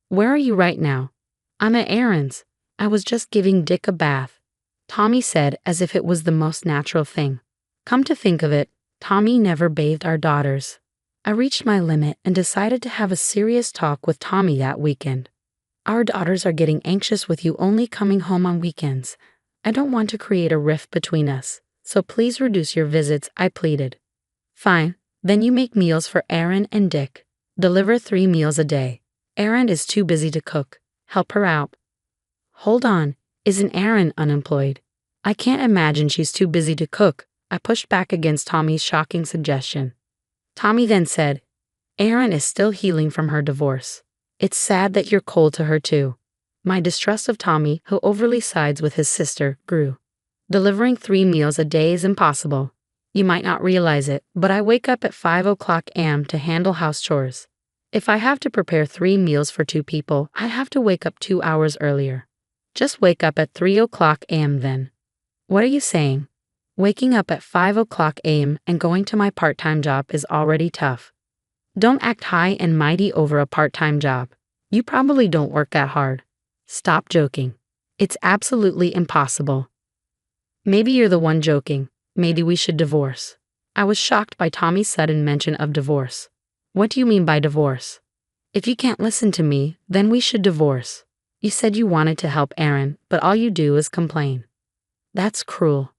"Where are you right now?" "I'm at Aaron's. I was just giving Dick a bath," Tommy said as if it was the most natural thing. Come to think of it, Tommy never bathed our daughters. I reached my limit and decided to have a serious talk with Tommy that weekend. "Our daughters are getting anxious with you only coming home on weekends. I don't want to create a rift between us, so please reduce your visits," I pleaded. "Fine, then you make meals for Aaron and Dick. Deliver 3 meals a day. Aaron is too busy to cook. Help her out." "Hold on, isn't Aaron unemployed?" "I can't imagine she's too busy to cook," I pushed back against Tommy's shocking suggestion. Tommy then said, "Aaron is still healing from her divorce. It's sad that you're cold to her too." My distrust of Tommy, who overly sides with his sister, grew. "Delivering 3 meals a day is impossible. You might not realize it, but I wake up at 5 a.m. to handle house chores. If I have to prepare 3 meals for 2 people, I have to wake up 2 hours earlier. Just wake up at 3 a.m. then." "What are you saying? Waking up at 5 a.m. and going to my part-time job is already tough. Don't act high and mighty over a part-time job. You probably don't work that hard. Stop joking. It's absolutely impossible." "Maybe you're the one joking. Maybe we should divorce." I was shocked by Tommy's sudden mention of divorce. "What do you mean by divorce?" "If you can't listen to me, then we should divorce. You said you wanted to help Aaron, but all you do is complain." "That's cruel.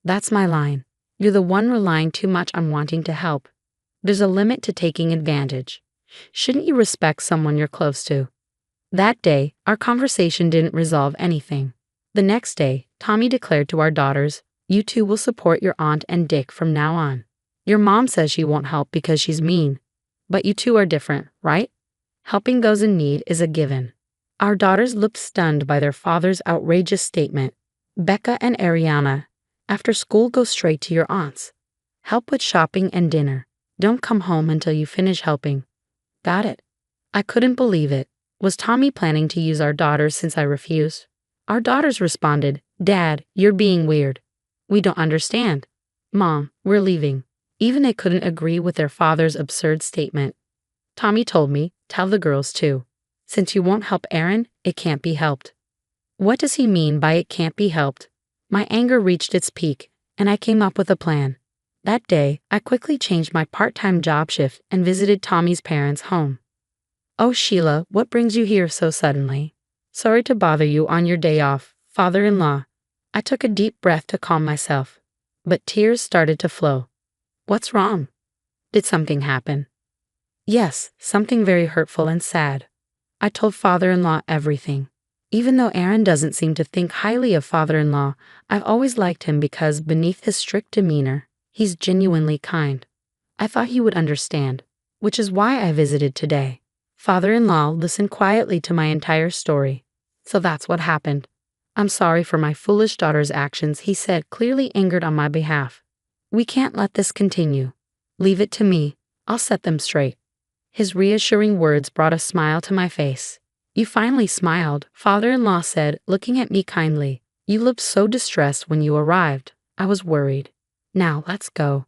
That's my line. You're the one relying too much on wanting to help. There's a limit to taking advantage. Shouldn't you respect someone you're close to?" That day, our conversation didn't resolve anything. The next day, Tommy declared to our daughters, "You two will support your aunt and Dick from now on. Your mom says she won't help because she's mean. But you two are different, right? Helping those in need is a given." Our daughters looked stunned by their father's outrageous statement. "Becca and Ariana, after school go straight to your aunt's. Help with shopping and dinner. Don't come home until you finish helping." "Got it." I couldn't believe it. Was Tommy planning to use our daughters since I refused? Our daughters responded, "Dad, you're being weird. We don't understand. Mom, we're leaving." Even they couldn't agree with their father's absurd statement. Tommy told me, "Tell the girls too. Since you won't help Aaron, it can't be helped." What does he mean by "it can't be helped"? My anger reached its peak, and I came up with a plan. That day, I quickly changed my part-time job shift and visited Tommy's parents' home. "Oh, Sheila, what brings you here so suddenly?" "Sorry to bother you on your day off, father-in-law." I took a deep breath to calm myself, but tears started to flow. "What's wrong? Did something happen?" "Yes, something very hurtful and sad." I told father-in-law everything. Even though Aaron doesn't seem to think highly of father-in-law, I've always liked him because beneath his strict demeanor, he's genuinely kind. I thought he would understand, which is why I visited today. Father-in-law listened quietly to my entire story. "So that's what happened. I'm sorry for my foolish daughter's actions," he said, clearly angered on my behalf. "We can't let this continue. Leave it to me. I'll set them straight." His reassuring words brought a smile to my face. "You finally smiled," father-in-law said, looking at me kindly. "You looked so distressed when you arrived. I was worried. Now let's go."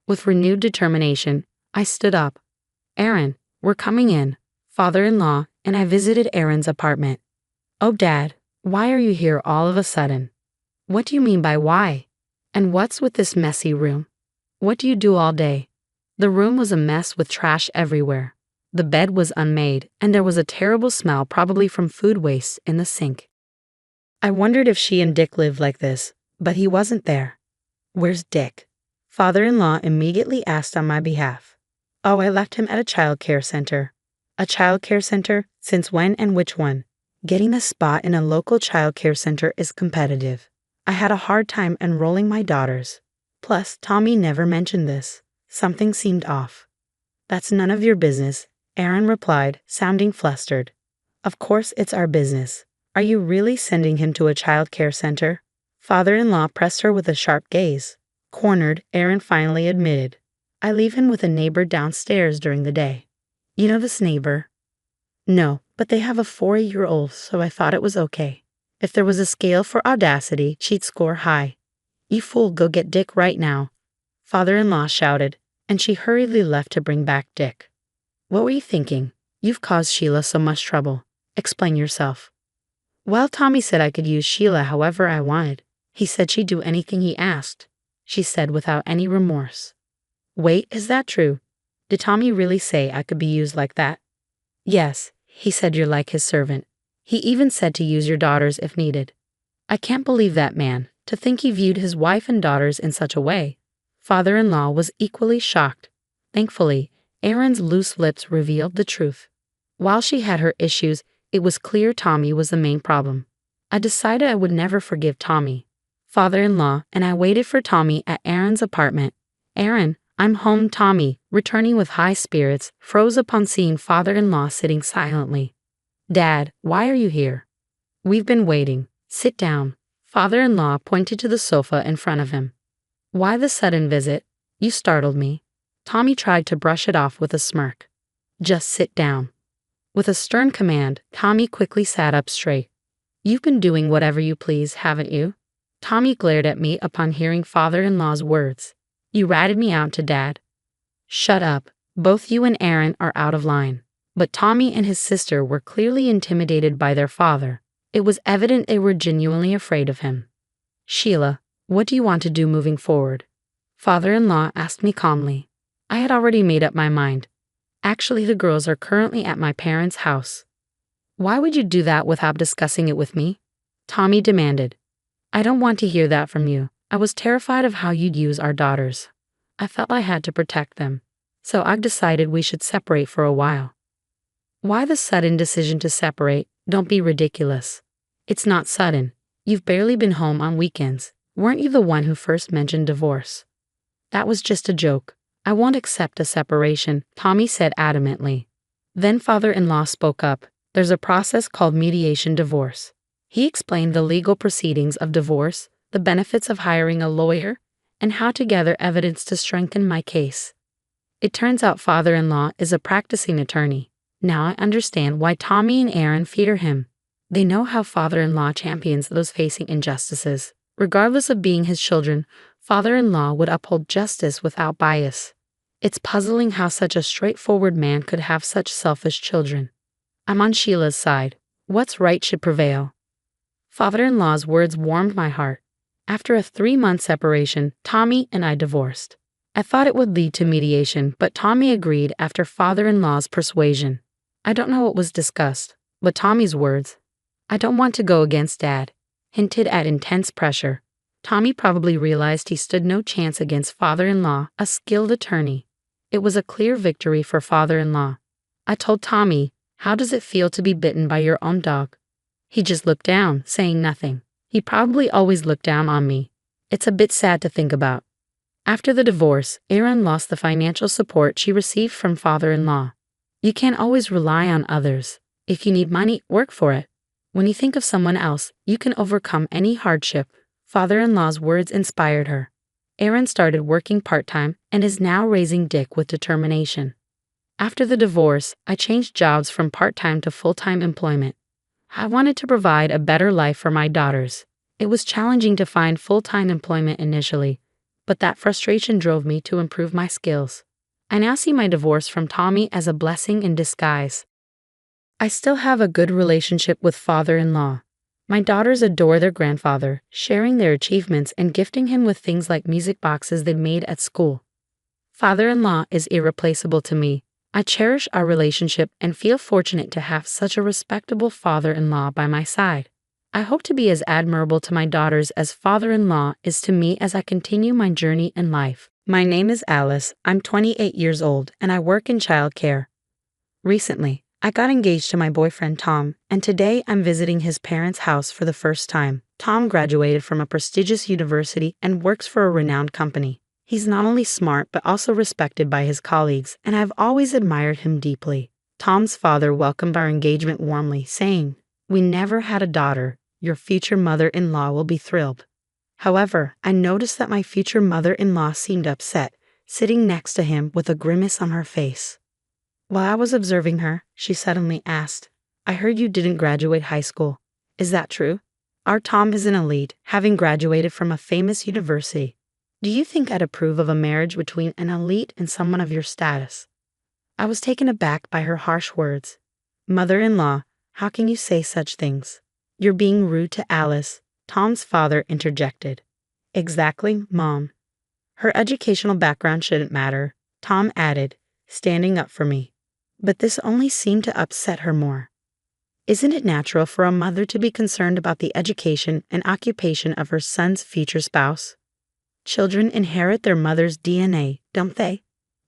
With renewed determination, I stood up. "Aaron, we're coming in." Father-in-law and I visited Aaron's apartment. "Oh, Dad, why are you here all of a sudden?" "What do you mean by why? And what's with this messy room? What do you do all day?" The room was a mess with trash everywhere. The bed was unmade, and there was a terrible smell, probably from food waste, in the sink. I wondered if she and Dick lived like this, but he wasn't there. "Where's Dick?" Father-in-law immediately asked on my behalf. "Oh, I left him at a child care center." "A child care center? Since when and which one?" Getting a spot in a local child care center is competitive. I had a hard time enrolling my daughters. Plus, Tommy never mentioned this. Something seemed off. "That's none of your business," Aaron replied, sounding flustered. "Of course it's our business. Are you really sending him to a child care center?" Father-in-law pressed her with a sharp gaze. Cornered, Aaron finally admitted, "I leave him with a neighbor downstairs during the day." "You know this neighbor?" "No, but they have a 4-year-old, so I thought it was okay. If there was a scale for audacity, she'd score high." "You fool, go get Dick right now," father-in-law shouted, and she hurriedly left to bring back Dick. What were you thinking? You've caused Sheila so much trouble. Explain yourself. Well, Tommy said I could use Sheila however I wanted. He said she'd do anything he asked, she said without any remorse. Wait, is that true? Did Tommy really say I could be used like that? Yes, he said you're like his servant. He even said to use your daughters if needed. I can't believe that man, to think he viewed his wife and daughters in such a way. Father-in-law was equally shocked. Thankfully, Erin's loose lips revealed the truth. While she had her issues, it was clear Tommy was the main problem. I decided I would never forgive Tommy. Father-in-law and I waited for Tommy at Erin's apartment. Erin, I'm home. Tommy, returning with high spirits, froze upon seeing father-in-law sitting silently. Dad, why are you here? We've been waiting. Sit down. Father-in-law pointed to the sofa in front of him. Why the sudden visit? You startled me. Tommy tried to brush it off with a smirk. Just sit down. With a stern command, Tommy quickly sat up straight. You've been doing whatever you please, haven't you? Tommy glared at me upon hearing father-in-law's words. You ratted me out to Dad. Shut up. Both you and Erin are out of line. But Tommy and his sister were clearly intimidated by their father. It was evident they were genuinely afraid of him. Sheila, what do you want to do moving forward? Father-in-law asked me calmly. I had already made up my mind. Actually, the girls are currently at my parents' house. Why would you do that without discussing it with me? Tommy demanded. I don't want to hear that from you. I was terrified of how you'd use our daughters. I felt I had to protect them. So I've decided we should separate for a while. Why the sudden decision to separate? Don't be ridiculous. It's not sudden. You've barely been home on weekends. Weren't you the one who first mentioned divorce? That was just a joke. I won't accept a separation, Tommy said adamantly. Then father-in-law spoke up. There's a process called mediation divorce. He explained the legal proceedings of divorce, the benefits of hiring a lawyer, and how to gather evidence to strengthen my case. It turns out father-in-law is a practicing attorney. Now I understand why Tommy and Erin fear him. They know how father-in-law champions those facing injustices. Regardless of being his children, father-in-law would uphold justice without bias. It's puzzling how such a straightforward man could have such selfish children. I'm on Sheila's side. What's right should prevail. Father-in-law's words warmed my heart. After a 3-month separation, Tommy and I divorced. I thought it would lead to mediation, but Tommy agreed after father-in-law's persuasion. I don't know what was discussed, but Tommy's words, I don't want to go against Dad, hinted at intense pressure. Tommy probably realized he stood no chance against father-in-law, a skilled attorney. It was a clear victory for father-in-law. I told Tommy, how does it feel to be bitten by your own dog? He just looked down, saying nothing. He probably always looked down on me. It's a bit sad to think about. After the divorce, Erin lost the financial support she received from father-in-law. You can't always rely on others. If you need money, work for it. When you think of someone else, you can overcome any hardship. Father-in-law's words inspired her. Erin started working part-time and is now raising Dick with determination. After the divorce, I changed jobs from part-time to full-time employment. I wanted to provide a better life for my daughters. It was challenging to find full-time employment initially, but that frustration drove me to improve my skills. I now see my divorce from Tommy as a blessing in disguise. I still have a good relationship with father-in-law. My daughters adore their grandfather, sharing their achievements and gifting him with things like music boxes they made at school. Father-in-law is irreplaceable to me. I cherish our relationship and feel fortunate to have such a respectable father-in-law by my side. I hope to be as admirable to my daughters as father-in-law is to me as I continue my journey in life. My name is Alice. I'm 28 years old and I work in childcare. Recently, I got engaged to my boyfriend Tom, and today I'm visiting his parents' house for the first time. Tom graduated from a prestigious university and works for a renowned company. He's not only smart but also respected by his colleagues, and I've always admired him deeply. Tom's father welcomed our engagement warmly, saying, "We never had a daughter. Your future mother-in-law will be thrilled." However, I noticed that my future mother-in-law seemed upset, sitting next to him with a grimace on her face. While I was observing her, she suddenly asked, "I heard you didn't graduate high school. Is that true? Our Tom is an elite, having graduated from a famous university. Do you think I'd approve of a marriage between an elite and someone of your status?" I was taken aback by her harsh words. Mother-in-law, how can you say such things? You're being rude to Alice, Tom's father interjected. Exactly, Mom. Her educational background shouldn't matter, Tom added, standing up for me. But this only seemed to upset her more. Isn't it natural for a mother to be concerned about the education and occupation of her son's future spouse? Children inherit their mother's DNA, don't they?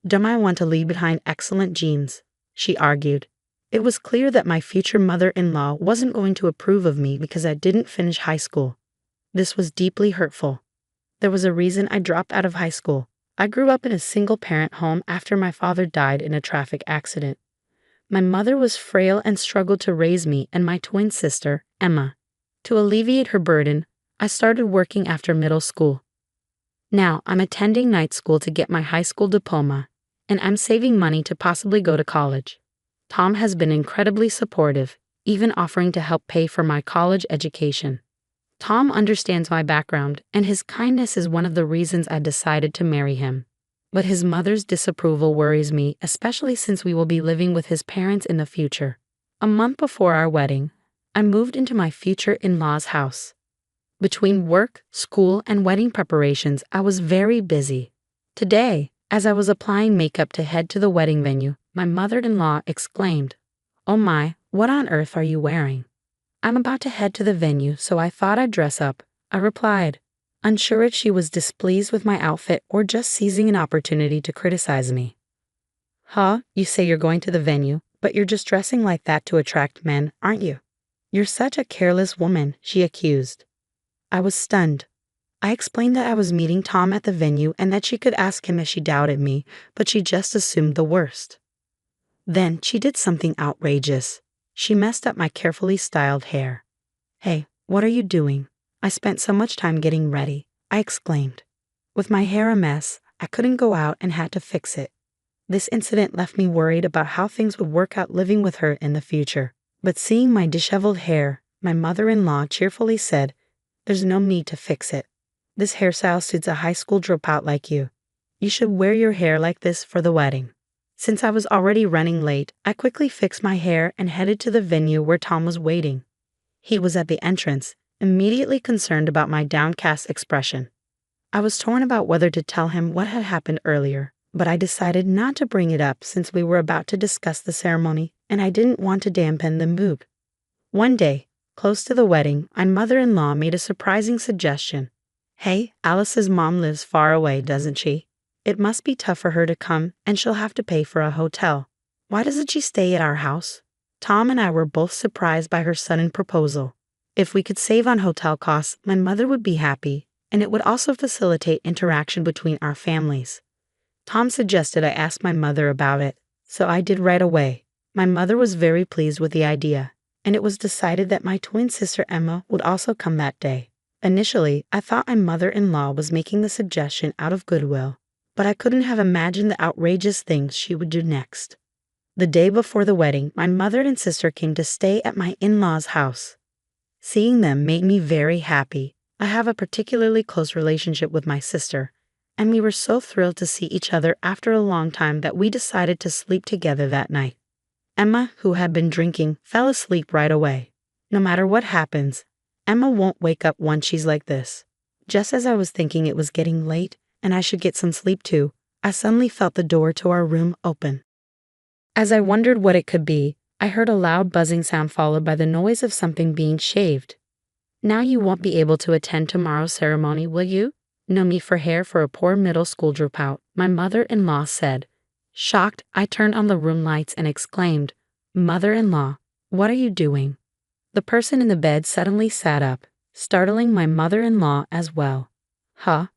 Don't I want to leave behind excellent genes? She argued. It was clear that my future mother-in-law wasn't going to approve of me because I didn't finish high school. This was deeply hurtful. There was a reason I dropped out of high school. I grew up in a single-parent home after my father died in a traffic accident. My mother was frail and struggled to raise me and my twin sister, Emma. To alleviate her burden, I started working after middle school. Now I'm attending night school to get my high school diploma, and I'm saving money to possibly go to college. Tom has been incredibly supportive, even offering to help pay for my college education. Tom understands my background, and his kindness is one of the reasons I decided to marry him. But his mother's disapproval worries me, especially since we will be living with his parents in the future. A month before our wedding, I moved into my future in-law's house. Between work, school, and wedding preparations, I was very busy. Today, as I was applying makeup to head to the wedding venue, my mother-in-law exclaimed, "Oh my, what on earth are you wearing?" "I'm about to head to the venue, so I thought I'd dress up," I replied, unsure if she was displeased with my outfit or just seizing an opportunity to criticize me. "Huh, you say you're going to the venue, but you're just dressing like that to attract men, aren't you? You're such a careless woman," she accused. I was stunned. I explained that I was meeting Tom at the venue and that she could ask him if she doubted me, but she just assumed the worst. Then she did something outrageous. She messed up my carefully styled hair. "Hey, what are you doing? I spent so much time getting ready," I exclaimed. With my hair a mess, I couldn't go out and had to fix it. This incident left me worried about how things would work out living with her in the future. But seeing my disheveled hair, my mother-in-law cheerfully said, "There's no need to fix it. This hairstyle suits a high school dropout like you. You should wear your hair like this for the wedding." Since I was already running late, I quickly fixed my hair and headed to the venue where Tom was waiting. He was at the entrance, immediately concerned about my downcast expression. I was torn about whether to tell him what had happened earlier, but I decided not to bring it up since we were about to discuss the ceremony and I didn't want to dampen the mood. One day, close to the wedding, my mother-in-law made a surprising suggestion. "Hey, Alice's mom lives far away, doesn't she? It must be tough for her to come, and she'll have to pay for a hotel. Why doesn't she stay at our house?" Tom and I were both surprised by her sudden proposal. If we could save on hotel costs, my mother would be happy, and it would also facilitate interaction between our families. Tom suggested I ask my mother about it, so I did right away. My mother was very pleased with the idea, and it was decided that my twin sister Emma would also come that day. Initially, I thought my mother-in-law was making the suggestion out of goodwill, but I couldn't have imagined the outrageous things she would do next. The day before the wedding, my mother and sister came to stay at my in-laws' house. Seeing them made me very happy. I have a particularly close relationship with my sister, and we were so thrilled to see each other after a long time that we decided to sleep together that night. Emma, who had been drinking, fell asleep right away. No matter what happens, Emma won't wake up once she's like this. Just as I was thinking it was getting late and I should get some sleep too, I suddenly felt the door to our room open. As I wondered what it could be, I heard a loud buzzing sound followed by the noise of something being shaved. "Now you won't be able to attend tomorrow's ceremony, will you? No need for hair for a poor middle school dropout," my mother-in-law said. Shocked, I turned on the room lights and exclaimed, "Mother-in-law, what are you doing?" The person in the bed suddenly sat up, startling my mother-in-law as well. "Huh?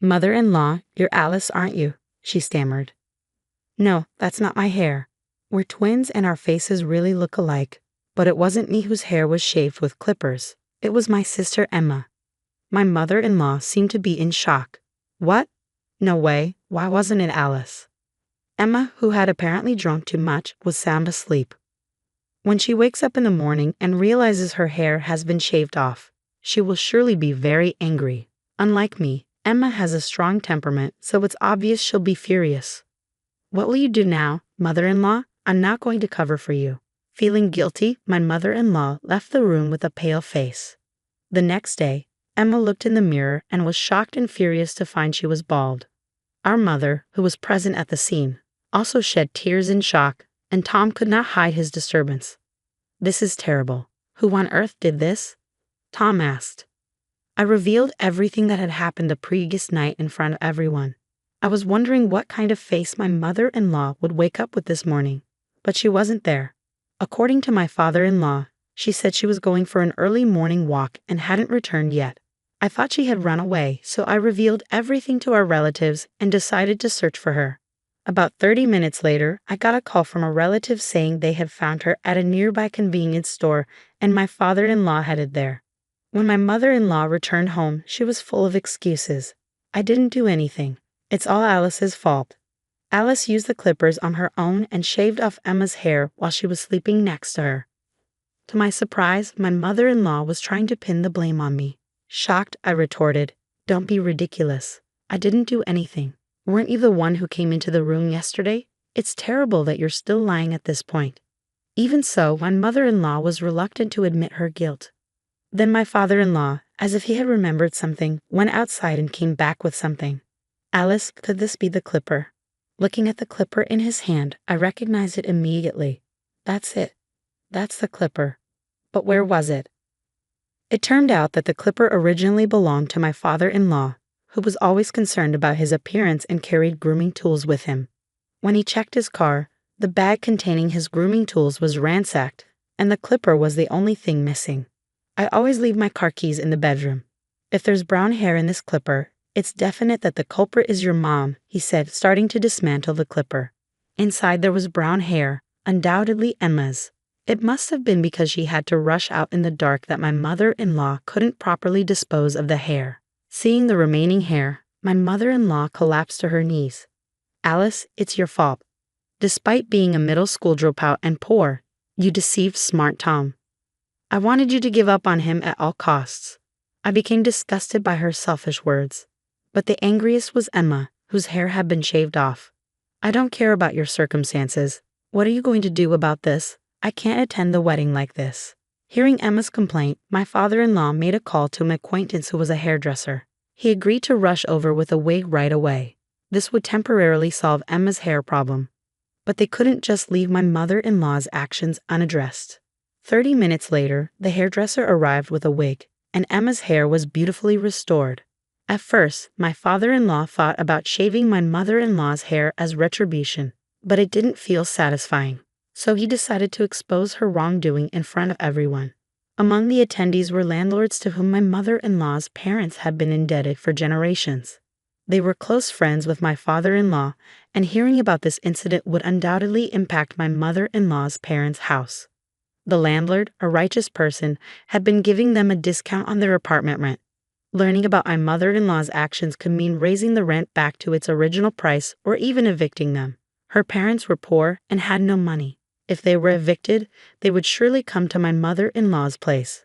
Mother-in-law, you're Alice, aren't you?" she stammered. "No, that's not my hair. We're twins and our faces really look alike, but it wasn't me whose hair was shaved with clippers. It was my sister Emma." My mother-in-law seemed to be in shock. "What? No way, why wasn't it Alice?" Emma, who had apparently drunk too much, was sound asleep. When she wakes up in the morning and realizes her hair has been shaved off, she will surely be very angry. Unlike me, Emma has a strong temperament, so it's obvious she'll be furious. What will you do now, mother-in-law? I'm not going to cover for you. Feeling guilty, my mother-in-law left the room with a pale face. The next day, Emma looked in the mirror and was shocked and furious to find she was bald. Our mother, who was present at the scene, also shed tears in shock, and Tom could not hide his disturbance. "This is terrible. Who on earth did this?" Tom asked. I revealed everything that had happened the previous night in front of everyone. I was wondering what kind of face my mother-in-law would wake up with this morning, but she wasn't there. According to my father-in-law, she said she was going for an early morning walk and hadn't returned yet. I thought she had run away, so I revealed everything to our relatives and decided to search for her. About 30 minutes later, I got a call from a relative saying they had found her at a nearby convenience store and my father-in-law headed there. When my mother-in-law returned home, she was full of excuses. "I didn't do anything. It's all Alice's fault." Alice used the clippers on her own and shaved off Emma's hair while she was sleeping next to her. To my surprise, my mother-in-law was trying to pin the blame on me. Shocked, I retorted, "Don't be ridiculous. I didn't do anything. Weren't you the one who came into the room yesterday? It's terrible that you're still lying at this point." Even so, my mother-in-law was reluctant to admit her guilt. Then my father-in-law, as if he had remembered something, went outside and came back with something. "Alice, could this be the clipper?" Looking at the clipper in his hand, I recognized it immediately. "That's it. That's the clipper. But where was it?" It turned out that the clipper originally belonged to my father-in-law, who was always concerned about his appearance and carried grooming tools with him. When he checked his car, the bag containing his grooming tools was ransacked, and the clipper was the only thing missing. "I always leave my car keys in the bedroom. If there's brown hair in this clipper, it's definite that the culprit is your mom," he said, starting to dismantle the clipper. Inside there was brown hair, undoubtedly Emma's. It must have been because she had to rush out in the dark that my mother-in-law couldn't properly dispose of the hair. Seeing the remaining hair, my mother-in-law collapsed to her knees. "Alice, it's your fault. Despite being a middle school dropout and poor, you deceived smart Tom. I wanted you to give up on him at all costs." I became disgusted by her selfish words. But the angriest was Emma, whose hair had been shaved off. "I don't care about your circumstances. What are you going to do about this? I can't attend the wedding like this." Hearing Emma's complaint, my father-in-law made a call to an acquaintance who was a hairdresser. He agreed to rush over with a wig right away. This would temporarily solve Emma's hair problem. But they couldn't just leave my mother-in-law's actions unaddressed. 30 minutes later, the hairdresser arrived with a wig, and Emma's hair was beautifully restored. At first, my father-in-law thought about shaving my mother-in-law's hair as retribution, but it didn't feel satisfying. So he decided to expose her wrongdoing in front of everyone. Among the attendees were landlords to whom my mother-in-law's parents had been indebted for generations. They were close friends with my father-in-law, and hearing about this incident would undoubtedly impact my mother-in-law's parents' house. The landlord, a righteous person, had been giving them a discount on their apartment rent. Learning about my mother-in-law's actions could mean raising the rent back to its original price or even evicting them. Her parents were poor and had no money. If they were evicted, they would surely come to my mother-in-law's place.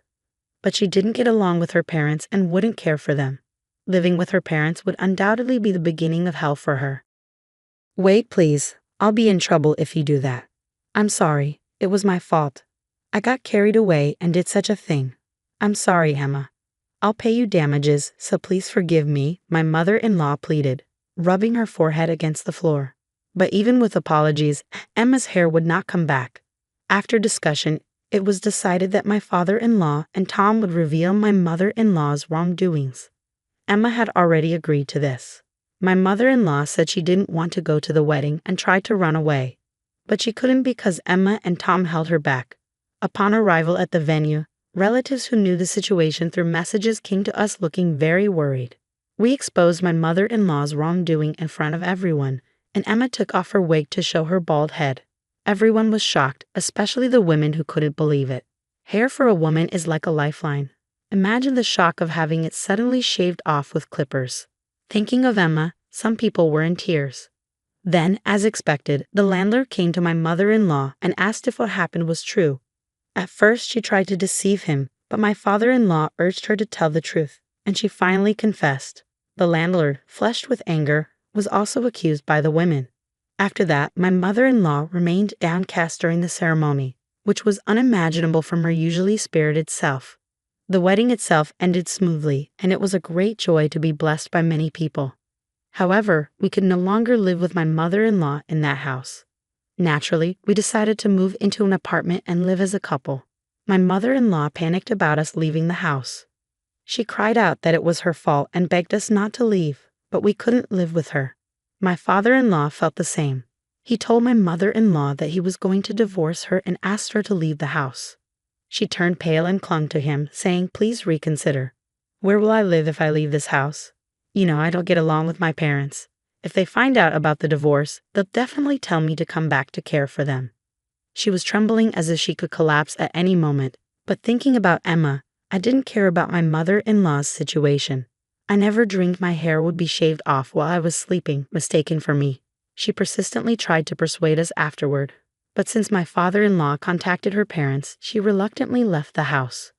But she didn't get along with her parents and wouldn't care for them. Living with her parents would undoubtedly be the beginning of hell for her. "Wait, please. I'll be in trouble if you do that." "I'm sorry. It was my fault. I got carried away and did such a thing. I'm sorry, Emma. I'll pay you damages, so please forgive me," my mother-in-law pleaded, rubbing her forehead against the floor. But even with apologies, Emma's hair would not come back. After discussion, it was decided that my father-in-law and Tom would reveal my mother-in-law's wrongdoings. Emma had already agreed to this. My mother-in-law said she didn't want to go to the wedding and tried to run away, but she couldn't because Emma and Tom held her back. Upon arrival at the venue, relatives who knew the situation through messages came to us looking very worried. We exposed my mother-in-law's wrongdoing in front of everyone, and Emma took off her wig to show her bald head. Everyone was shocked, especially the women who couldn't believe it. Hair for a woman is like a lifeline. Imagine the shock of having it suddenly shaved off with clippers. Thinking of Emma, some people were in tears. Then, as expected, the landlord came to my mother-in-law and asked if what happened was true. At first, she tried to deceive him, but my father-in-law urged her to tell the truth, and she finally confessed. The landlord, flushed with anger, was also accused by the women. After that, my mother-in-law remained downcast during the ceremony, which was unimaginable from her usually spirited self. The wedding itself ended smoothly, and it was a great joy to be blessed by many people. However, we could no longer live with my mother-in-law in that house. Naturally, we decided to move into an apartment and live as a couple. My mother-in-law panicked about us leaving the house. She cried out that it was her fault and begged us not to leave, but we couldn't live with her. My father-in-law felt the same. He told my mother-in-law that he was going to divorce her and asked her to leave the house. She turned pale and clung to him, saying, "Please reconsider. Where will I live if I leave this house? I don't get along with my parents. If they find out about the divorce, they'll definitely tell me to come back to care for them." She was trembling as if she could collapse at any moment, but thinking about Emma, I didn't care about my mother-in-law's situation. I never dreamed my hair would be shaved off while I was sleeping, mistaken for me. She persistently tried to persuade us afterward, but since my father-in-law contacted her parents, she reluctantly left the house.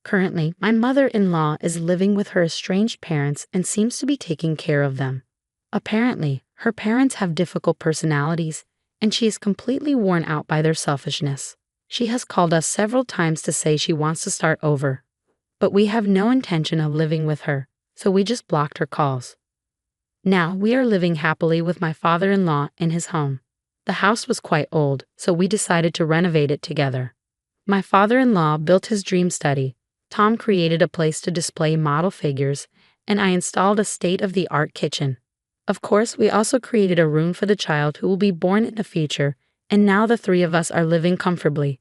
Currently, my mother-in-law is living with her estranged parents and seems to be taking care of them. Apparently, her parents have difficult personalities, and she is completely worn out by their selfishness. She has called us several times to say she wants to start over, but we have no intention of living with her, so we just blocked her calls. Now we are living happily with my father-in-law in his home. The house was quite old, so we decided to renovate it together. My father-in-law built his dream study, Tom created a place to display model figures, and I installed a state-of-the-art kitchen. Of course, we also created a room for the child who will be born in the future, and now the three of us are living comfortably.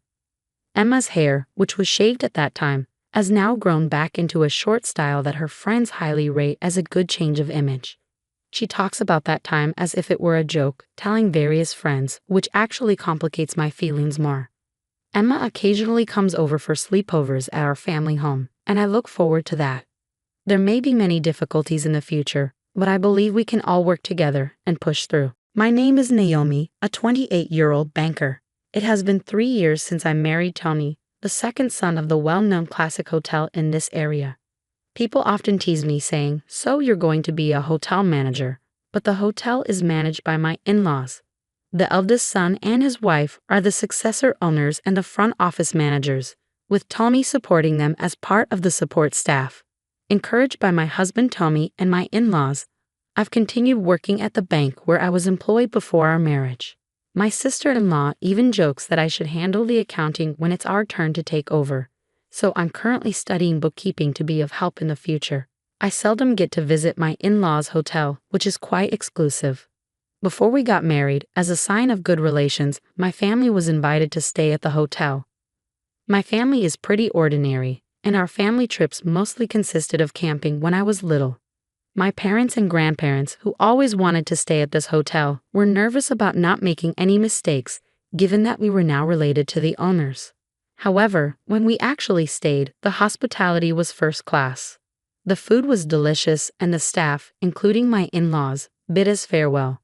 Emma's hair, which was shaved at that time, has now grown back into a short style that her friends highly rate as a good change of image. She talks about that time as if it were a joke, telling various friends, which actually complicates my feelings more. Emma occasionally comes over for sleepovers at our family home, and I look forward to that. There may be many difficulties in the future, but I believe we can all work together and push through. My name is Naomi, a 28-year-old banker. It has been 3 years since I married Tony, the second son of the well-known classic hotel in this area. People often tease me saying, "So you're going to be a hotel manager," but the hotel is managed by my in-laws. The eldest son and his wife are the successor owners and the front office managers, with Tommy supporting them as part of the support staff. Encouraged by my husband Tommy and my in-laws, I've continued working at the bank where I was employed before our marriage. My sister-in-law even jokes that I should handle the accounting when it's our turn to take over, so I'm currently studying bookkeeping to be of help in the future. I seldom get to visit my in-laws' hotel, which is quite exclusive. Before we got married, as a sign of good relations, my family was invited to stay at the hotel. My family is pretty ordinary, and our family trips mostly consisted of camping when I was little. My parents and grandparents, who always wanted to stay at this hotel, were nervous about not making any mistakes, given that we were now related to the owners. However, when we actually stayed, the hospitality was first class. The food was delicious, and the staff, including my in-laws, bid us farewell.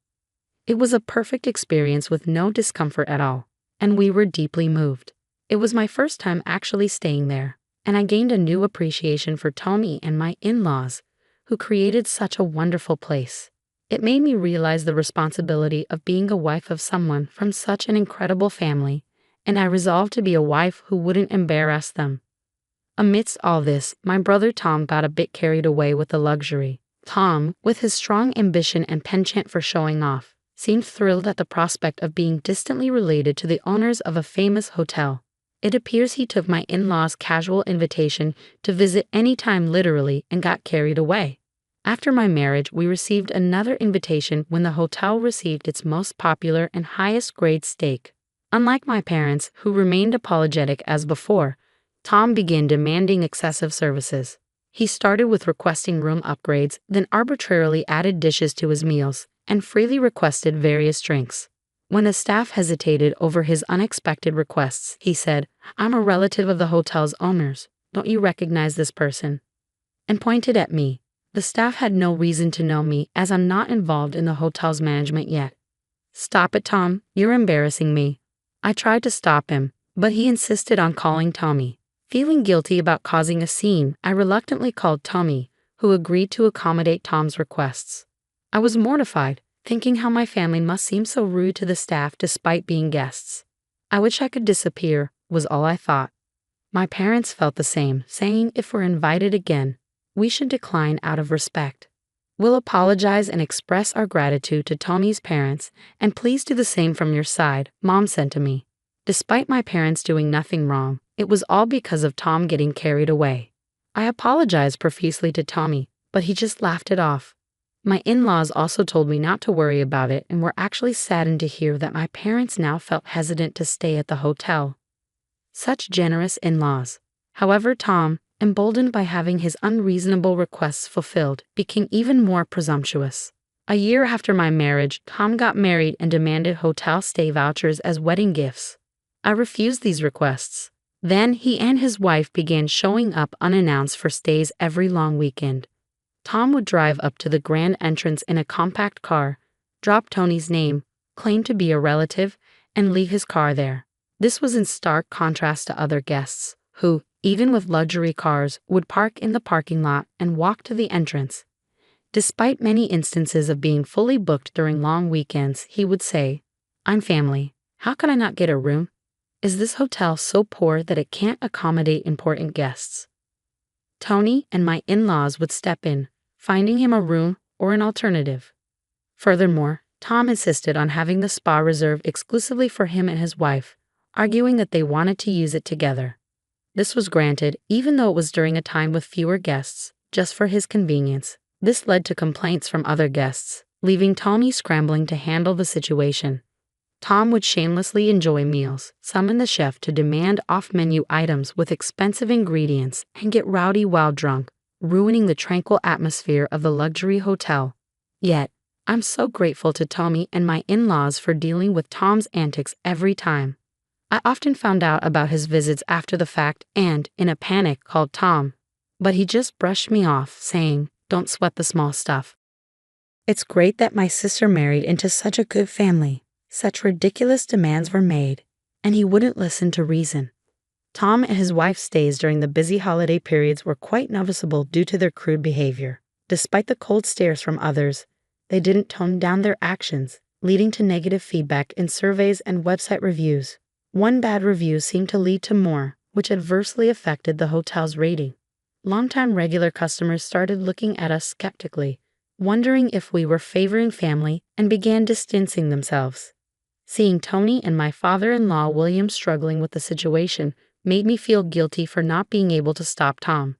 It was a perfect experience with no discomfort at all, and we were deeply moved. It was my first time actually staying there, and I gained a new appreciation for Tommy and my in-laws, who created such a wonderful place. It made me realize the responsibility of being a wife of someone from such an incredible family, and I resolved to be a wife who wouldn't embarrass them. Amidst all this, my brother Tom got a bit carried away with the luxury. Tom, with his strong ambition and penchant for showing off, seemed thrilled at the prospect of being distantly related to the owners of a famous hotel. It appears he took my in-laws' casual invitation to visit any time literally and got carried away. After my marriage, we received another invitation when the hotel received its most popular and highest grade steak. Unlike my parents, who remained apologetic as before, Tom began demanding excessive services. He started with requesting room upgrades, then arbitrarily added dishes to his meals, and freely requested various drinks. When the staff hesitated over his unexpected requests, he said, "I'm a relative of the hotel's owners. Don't you recognize this person?" and pointed at me. The staff had no reason to know me as I'm not involved in the hotel's management yet. "Stop it, Tom. You're embarrassing me." I tried to stop him, but he insisted on calling Tommy. Feeling guilty about causing a scene, I reluctantly called Tommy, who agreed to accommodate Tom's requests. I was mortified, thinking how my family must seem so rude to the staff despite being guests. I wish I could disappear, was all I thought. My parents felt the same, saying if we're invited again, we should decline out of respect. We'll apologize and express our gratitude to Tommy's parents, and please do the same from your side, Mom said to me. Despite my parents doing nothing wrong, it was all because of Tom getting carried away. I apologized profusely to Tommy, but he just laughed it off. My in-laws also told me not to worry about it and were actually saddened to hear that my parents now felt hesitant to stay at the hotel. Such generous in-laws. However, Tom, emboldened by having his unreasonable requests fulfilled, became even more presumptuous. A year after my marriage, Tom got married and demanded hotel stay vouchers as wedding gifts. I refused these requests. Then he and his wife began showing up unannounced for stays every long weekend. Tom would drive up to the grand entrance in a compact car, drop Tony's name, claim to be a relative, and leave his car there. This was in stark contrast to other guests, who, even with luxury cars, would park in the parking lot and walk to the entrance. Despite many instances of being fully booked during long weekends, he would say, "I'm family. How could I not get a room? Is this hotel so poor that it can't accommodate important guests?" Tony and my in-laws would step in, finding him a room or an alternative. Furthermore, Tom insisted on having the spa reserved exclusively for him and his wife, arguing that they wanted to use it together. This was granted, even though it was during a time with fewer guests, just for his convenience. This led to complaints from other guests, leaving Tony scrambling to handle the situation. Tom would shamelessly enjoy meals, summon the chef to demand off-menu items with expensive ingredients, and get rowdy while drunk, ruining the tranquil atmosphere of the luxury hotel. Yet, I'm so grateful to Tommy and my in-laws for dealing with Tom's antics every time. I often found out about his visits after the fact and, in a panic, called Tom. But he just brushed me off, saying, "Don't sweat the small stuff. It's great that my sister married into such a good family. Such ridiculous demands were made, and he wouldn't listen to reason." Tom and his wife's stays during the busy holiday periods were quite noticeable due to their crude behavior. Despite the cold stares from others, they didn't tone down their actions, leading to negative feedback in surveys and website reviews. One bad review seemed to lead to more, which adversely affected the hotel's rating. Longtime regular customers started looking at us skeptically, wondering if we were favoring family, and began distancing themselves. Seeing Tony and my father-in-law William struggling with the situation made me feel guilty for not being able to stop Tom.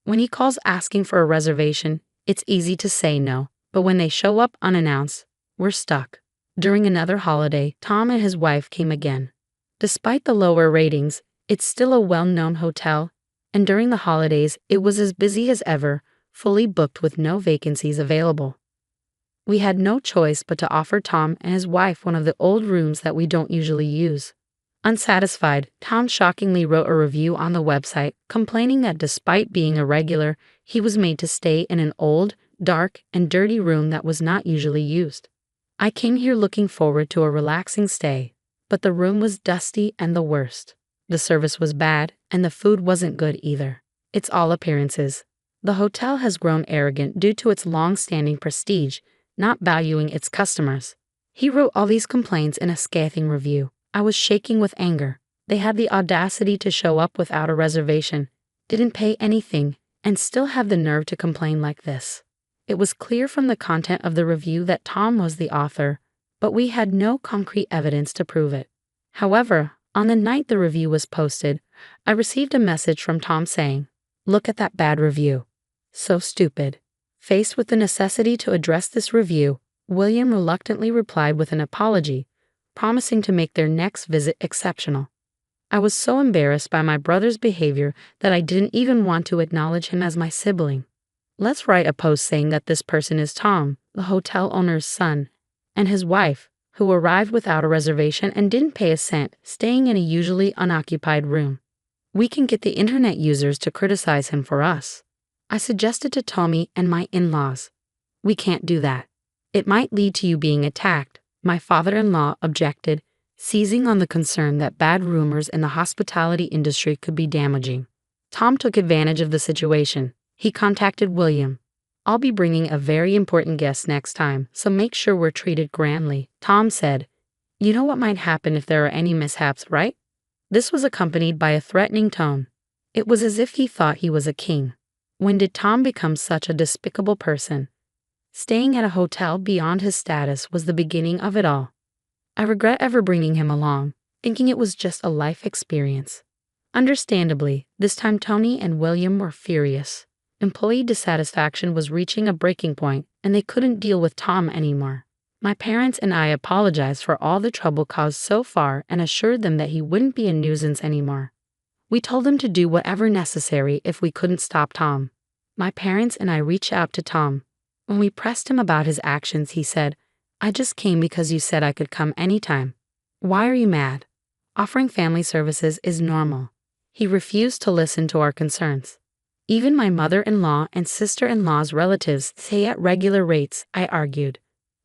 When he calls asking for a reservation, it's easy to say no, but when they show up unannounced, we're stuck. During another holiday, Tom and his wife came again. Despite the lower ratings, it's still a well-known hotel, and during the holidays, it was as busy as ever, fully booked with no vacancies available. We had no choice but to offer Tom and his wife one of the old rooms that we don't usually use. Unsatisfied, Tom shockingly wrote a review on the website, complaining that despite being a regular, he was made to stay in an old, dark, and dirty room that was not usually used. I came here looking forward to a relaxing stay, but the room was dusty and the worst. The service was bad, and the food wasn't good either. It's all appearances. The hotel has grown arrogant due to its long-standing prestige, not valuing its customers. He wrote all these complaints in a scathing review. I was shaking with anger. They had the audacity to show up without a reservation, didn't pay anything, and still have the nerve to complain like this. It was clear from the content of the review that Tom was the author, but we had no concrete evidence to prove it. However, on the night the review was posted, I received a message from Tom saying, "Look at that bad review. So stupid." Faced with the necessity to address this review, William reluctantly replied with an apology, promising to make their next visit exceptional. I was so embarrassed by my brother's behavior that I didn't even want to acknowledge him as my sibling. Let's write a post saying that this person is Tom, the hotel owner's son, and his wife, who arrived without a reservation and didn't pay a cent, staying in a usually unoccupied room. We can get the internet users to criticize him for us. I suggested to Tommy and my in-laws. We can't do that. It might lead to you being attacked. My father-in-law objected, seizing on the concern that bad rumors in the hospitality industry could be damaging. Tom took advantage of the situation. He contacted William. I'll be bringing a very important guest next time, so make sure we're treated grandly, Tom said. You know what might happen if there are any mishaps, right? This was accompanied by a threatening tone. It was as if he thought he was a king. When did Tom become such a despicable person? Staying at a hotel beyond his status was the beginning of it all. I regret ever bringing him along, thinking it was just a life experience. Understandably, this time Tony and William were furious. Employee dissatisfaction was reaching a breaking point, and they couldn't deal with Tom anymore. My parents and I apologized for all the trouble caused so far and assured them that he wouldn't be a nuisance anymore. We told him to do whatever necessary if we couldn't stop Tom. My parents and I reached out to Tom. When we pressed him about his actions, he said, "I just came because you said I could come anytime. Why are you mad? Offering family services is normal." He refused to listen to our concerns. Even my mother-in-law and sister-in-law's relatives say at regular rates, I argued.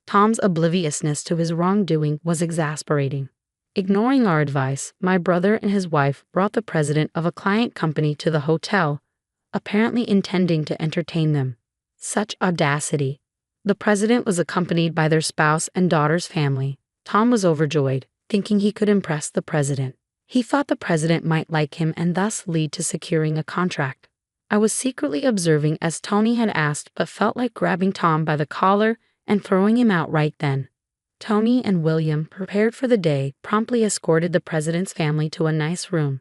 Tom's obliviousness to his wrongdoing was exasperating. Ignoring our advice, my brother and his wife brought the president of a client company to the hotel, apparently intending to entertain them. Such audacity. The president was accompanied by their spouse and daughter's family. Tom was overjoyed, thinking he could impress the president. He thought the president might like him and thus lead to securing a contract. I was secretly observing as Tony had asked, but felt like grabbing Tom by the collar and throwing him out right then. Tony and William, prepared for the day, promptly escorted the president's family to a nice room.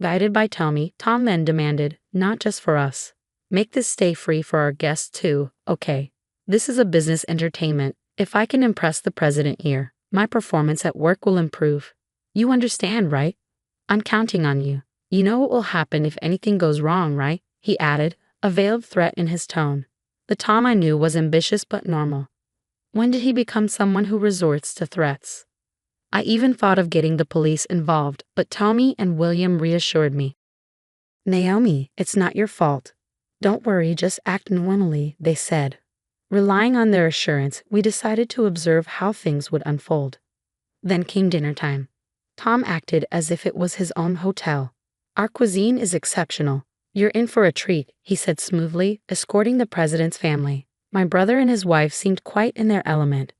Guided by Tony, Tom then demanded, "Not just for us. Make this stay free for our guests too, okay? This is a business entertainment. If I can impress the president here, my performance at work will improve. You understand, right? I'm counting on you. You know what will happen if anything goes wrong, right?" he added, a veiled threat in his tone. The Tom I knew was ambitious but normal. When did he become someone who resorts to threats? I even thought of getting the police involved, but Tony and William reassured me. "Naomi, it's not your fault. Don't worry, just act normally," they said. Relying on their assurance, we decided to observe how things would unfold. Then came dinner time. Tom acted as if it was his own hotel. "Our cuisine is exceptional. You're in for a treat," he said smoothly, escorting the president's family. My brother and his wife seemed quite in their element.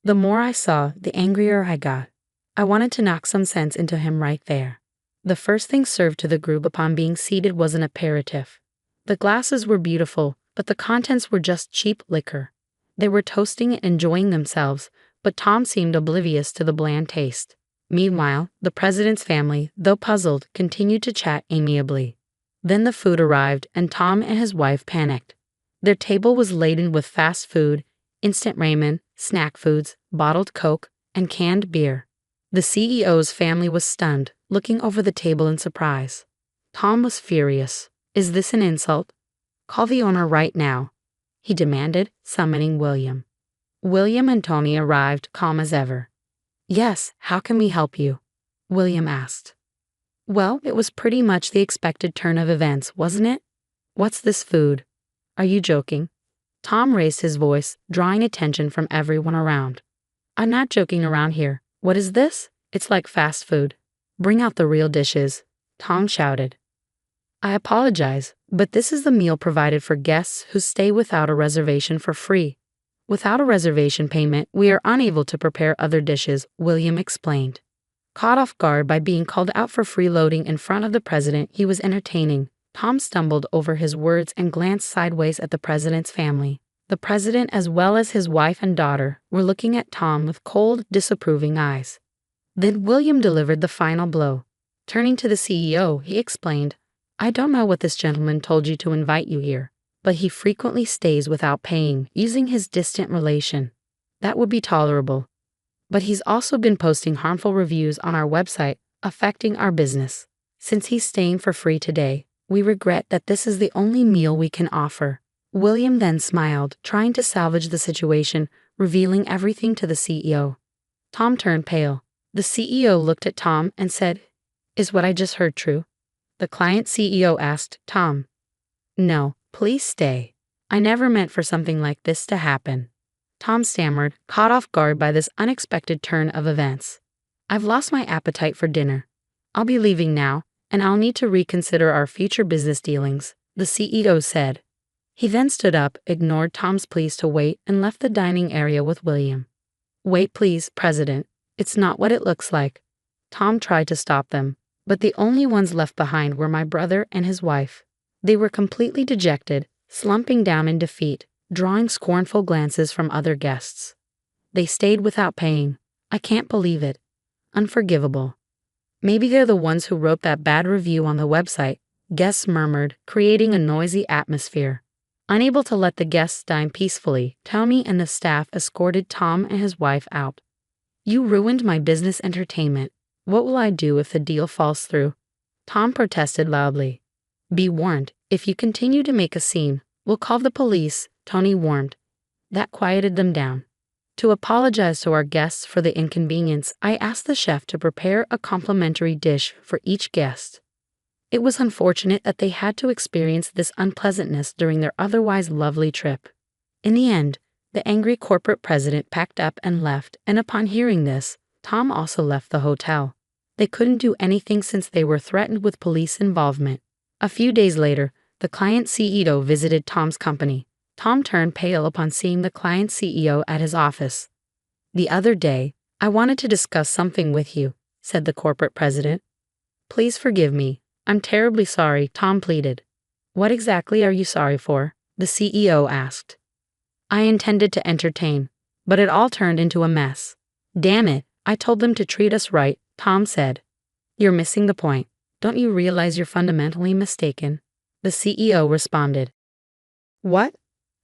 The more I saw, the angrier I got. I wanted to knock some sense into him right there. The first thing served to the group upon being seated was an aperitif. The glasses were beautiful, but the contents were just cheap liquor. They were toasting and enjoying themselves, but Tom seemed oblivious to the bland taste. Meanwhile, the president's family, though puzzled, continued to chat amiably. Then the food arrived, and Tom and his wife panicked. Their table was laden with fast food, instant ramen, snack foods, bottled Coke, and canned beer. The CEO's family was stunned, looking over the table in surprise. Tom was furious. "Is this an insult? Call the owner right now," he demanded, summoning William. William and Tony arrived, calm as ever. "Yes, how can we help you?" William asked. Well, it was pretty much the expected turn of events, wasn't it? "What's this food? Are you joking?" Tom raised his voice, drawing attention from everyone around. "I'm not joking around here. What is this? It's like fast food. Bring out the real dishes," Tom shouted. "I apologize, but this is the meal provided for guests who stay without a reservation for free. Without a reservation payment, we are unable to prepare other dishes," William explained. Caught off guard by being called out for freeloading in front of the president he was entertaining, Tom stumbled over his words and glanced sideways at the president's family. The president, as well as his wife and daughter, were looking at Tom with cold, disapproving eyes. Then William delivered the final blow. Turning to the CEO, he explained, "I don't know what this gentleman told you to invite you here, but he frequently stays without paying, using his distant relation. That would be tolerable. But he's also been posting harmful reviews on our website, affecting our business. Since he's staying for free today, we regret that this is the only meal we can offer." William then smiled, trying to salvage the situation, revealing everything to the CEO. Tom turned pale. The CEO looked at Tom and said, "Is what I just heard true?" The client CEO asked Tom. "No, please stay. I never meant for something like this to happen." Tom stammered, caught off guard by this unexpected turn of events. "I've lost my appetite for dinner. I'll be leaving now, and I'll need to reconsider our future business dealings," the CEO said. He then stood up, ignored Tom's pleas to wait, and left the dining area with William. "Wait please, President. It's not what it looks like." Tom tried to stop them, but the only ones left behind were my brother and his wife. They were completely dejected, slumping down in defeat, drawing scornful glances from other guests. They stayed without paying. I can't believe it. Unforgivable. "Maybe they're the ones who wrote that bad review on the website," guests murmured, creating a noisy atmosphere. Unable to let the guests dine peacefully, Tommy and the staff escorted Tom and his wife out. "You ruined my business entertainment. What will I do if the deal falls through?" Tom protested loudly. "Be warned, if you continue to make a scene, we'll call the police," Tony warned. That quieted them down. To apologize to our guests for the inconvenience, I asked the chef to prepare a complimentary dish for each guest. It was unfortunate that they had to experience this unpleasantness during their otherwise lovely trip. In the end, the angry corporate president packed up and left, and upon hearing this, Tom also left the hotel. They couldn't do anything since they were threatened with police involvement. A few days later, the client CEO visited Tom's company. Tom turned pale upon seeing the client CEO at his office. "The other day, I wanted to discuss something with you," said the corporate president. "Please forgive me. I'm terribly sorry," Tom pleaded. "What exactly are you sorry for?" the CEO asked. "I intended to entertain, but it all turned into a mess. Damn it, I told them to treat us right," Tom said. "You're missing the point. Don't you realize you're fundamentally mistaken?" the CEO responded. "What?"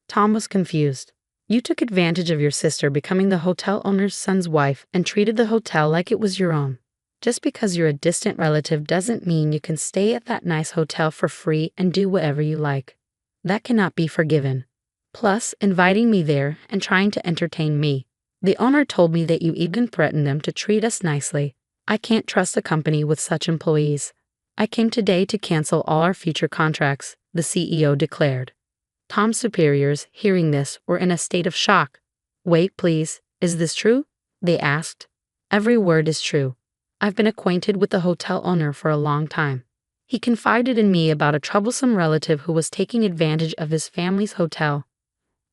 Tom was confused. "You took advantage of your sister becoming the hotel owner's son's wife and treated the hotel like it was your own. Just because you're a distant relative doesn't mean you can stay at that nice hotel for free and do whatever you like. That cannot be forgiven. Plus, inviting me there and trying to entertain me. The owner told me that you even threatened them to treat us nicely. I can't trust a company with such employees. I came today to cancel all our future contracts," the CEO declared. Tom's superiors, hearing this, were in a state of shock. "Wait, please, is this true?" they asked. "Every word is true. I've been acquainted with the hotel owner for a long time. He confided in me about a troublesome relative who was taking advantage of his family's hotel.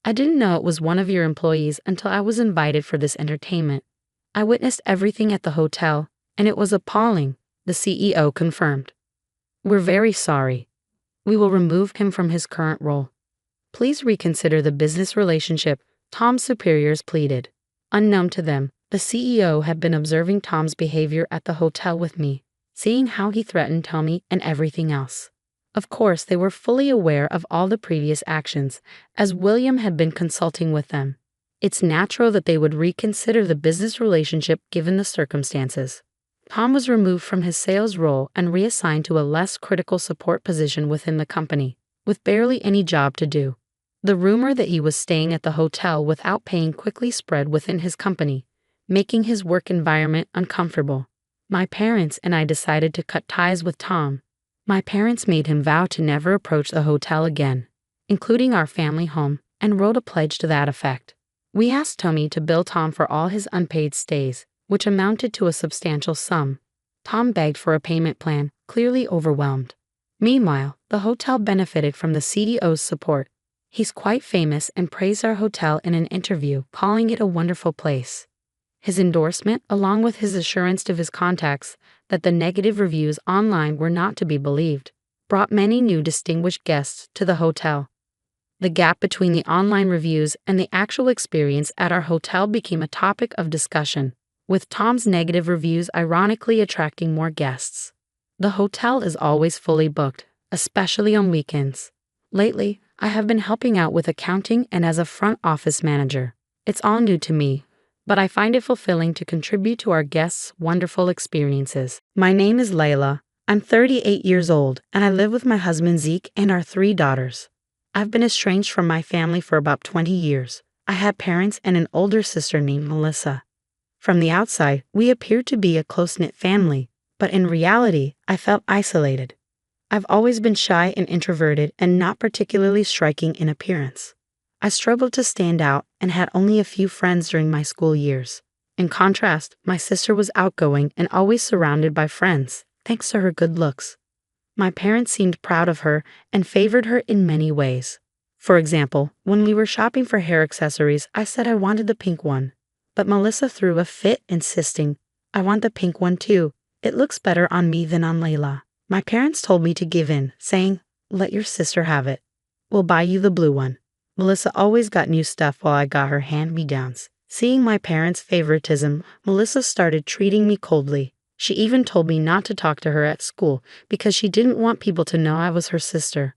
I didn't know it was one of your employees until I was invited for this entertainment. I witnessed everything at the hotel, and it was appalling," the CEO confirmed. "We're very sorry. We will remove him from his current role. Please reconsider the business relationship," Tom's superiors pleaded. Unknown to them, the CEO had been observing Tom's behavior at the hotel with me, seeing how he threatened Tommy and everything else. Of course, they were fully aware of all the previous actions, as William had been consulting with them. It's natural that they would reconsider the business relationship given the circumstances. Tom was removed from his sales role and reassigned to a less critical support position within the company, with barely any job to do. The rumor that he was staying at the hotel without paying quickly spread within his company, making his work environment uncomfortable. My parents and I decided to cut ties with Tom. My parents made him vow to never approach the hotel again, including our family home, and wrote a pledge to that effect. We asked Tommy to bill Tom for all his unpaid stays, which amounted to a substantial sum. Tom begged for a payment plan, clearly overwhelmed. Meanwhile, the hotel benefited from the CEO's support. He's quite famous and praised our hotel in an interview, calling it a wonderful place. His endorsement, along with his assurance to his contacts that the negative reviews online were not to be believed, brought many new distinguished guests to the hotel. The gap between the online reviews and the actual experience at our hotel became a topic of discussion, with Tom's negative reviews ironically attracting more guests. The hotel is always fully booked, especially on weekends. Lately, I have been helping out with accounting and as a front office manager. It's all new to me, but I find it fulfilling to contribute to our guests' wonderful experiences. My name is Layla. I'm 38 years old, and I live with my husband Zeke and our 3 daughters. I've been estranged from my family for about 20 years. I had parents and an older sister named Melissa. From the outside, we appeared to be a close-knit family, but in reality, I felt isolated. I've always been shy and introverted and not particularly striking in appearance. I struggled to stand out and had only a few friends during my school years. In contrast, my sister was outgoing and always surrounded by friends, thanks to her good looks. My parents seemed proud of her and favored her in many ways. For example, when we were shopping for hair accessories, I said I wanted the pink one. But Melissa threw a fit, insisting, I want the pink one too. It looks better on me than on Layla. My parents told me to give in, saying, let your sister have it. We'll buy you the blue one. Melissa always got new stuff while I got her hand-me-downs. Seeing my parents' favoritism, Melissa started treating me coldly. She even told me not to talk to her at school because she didn't want people to know I was her sister.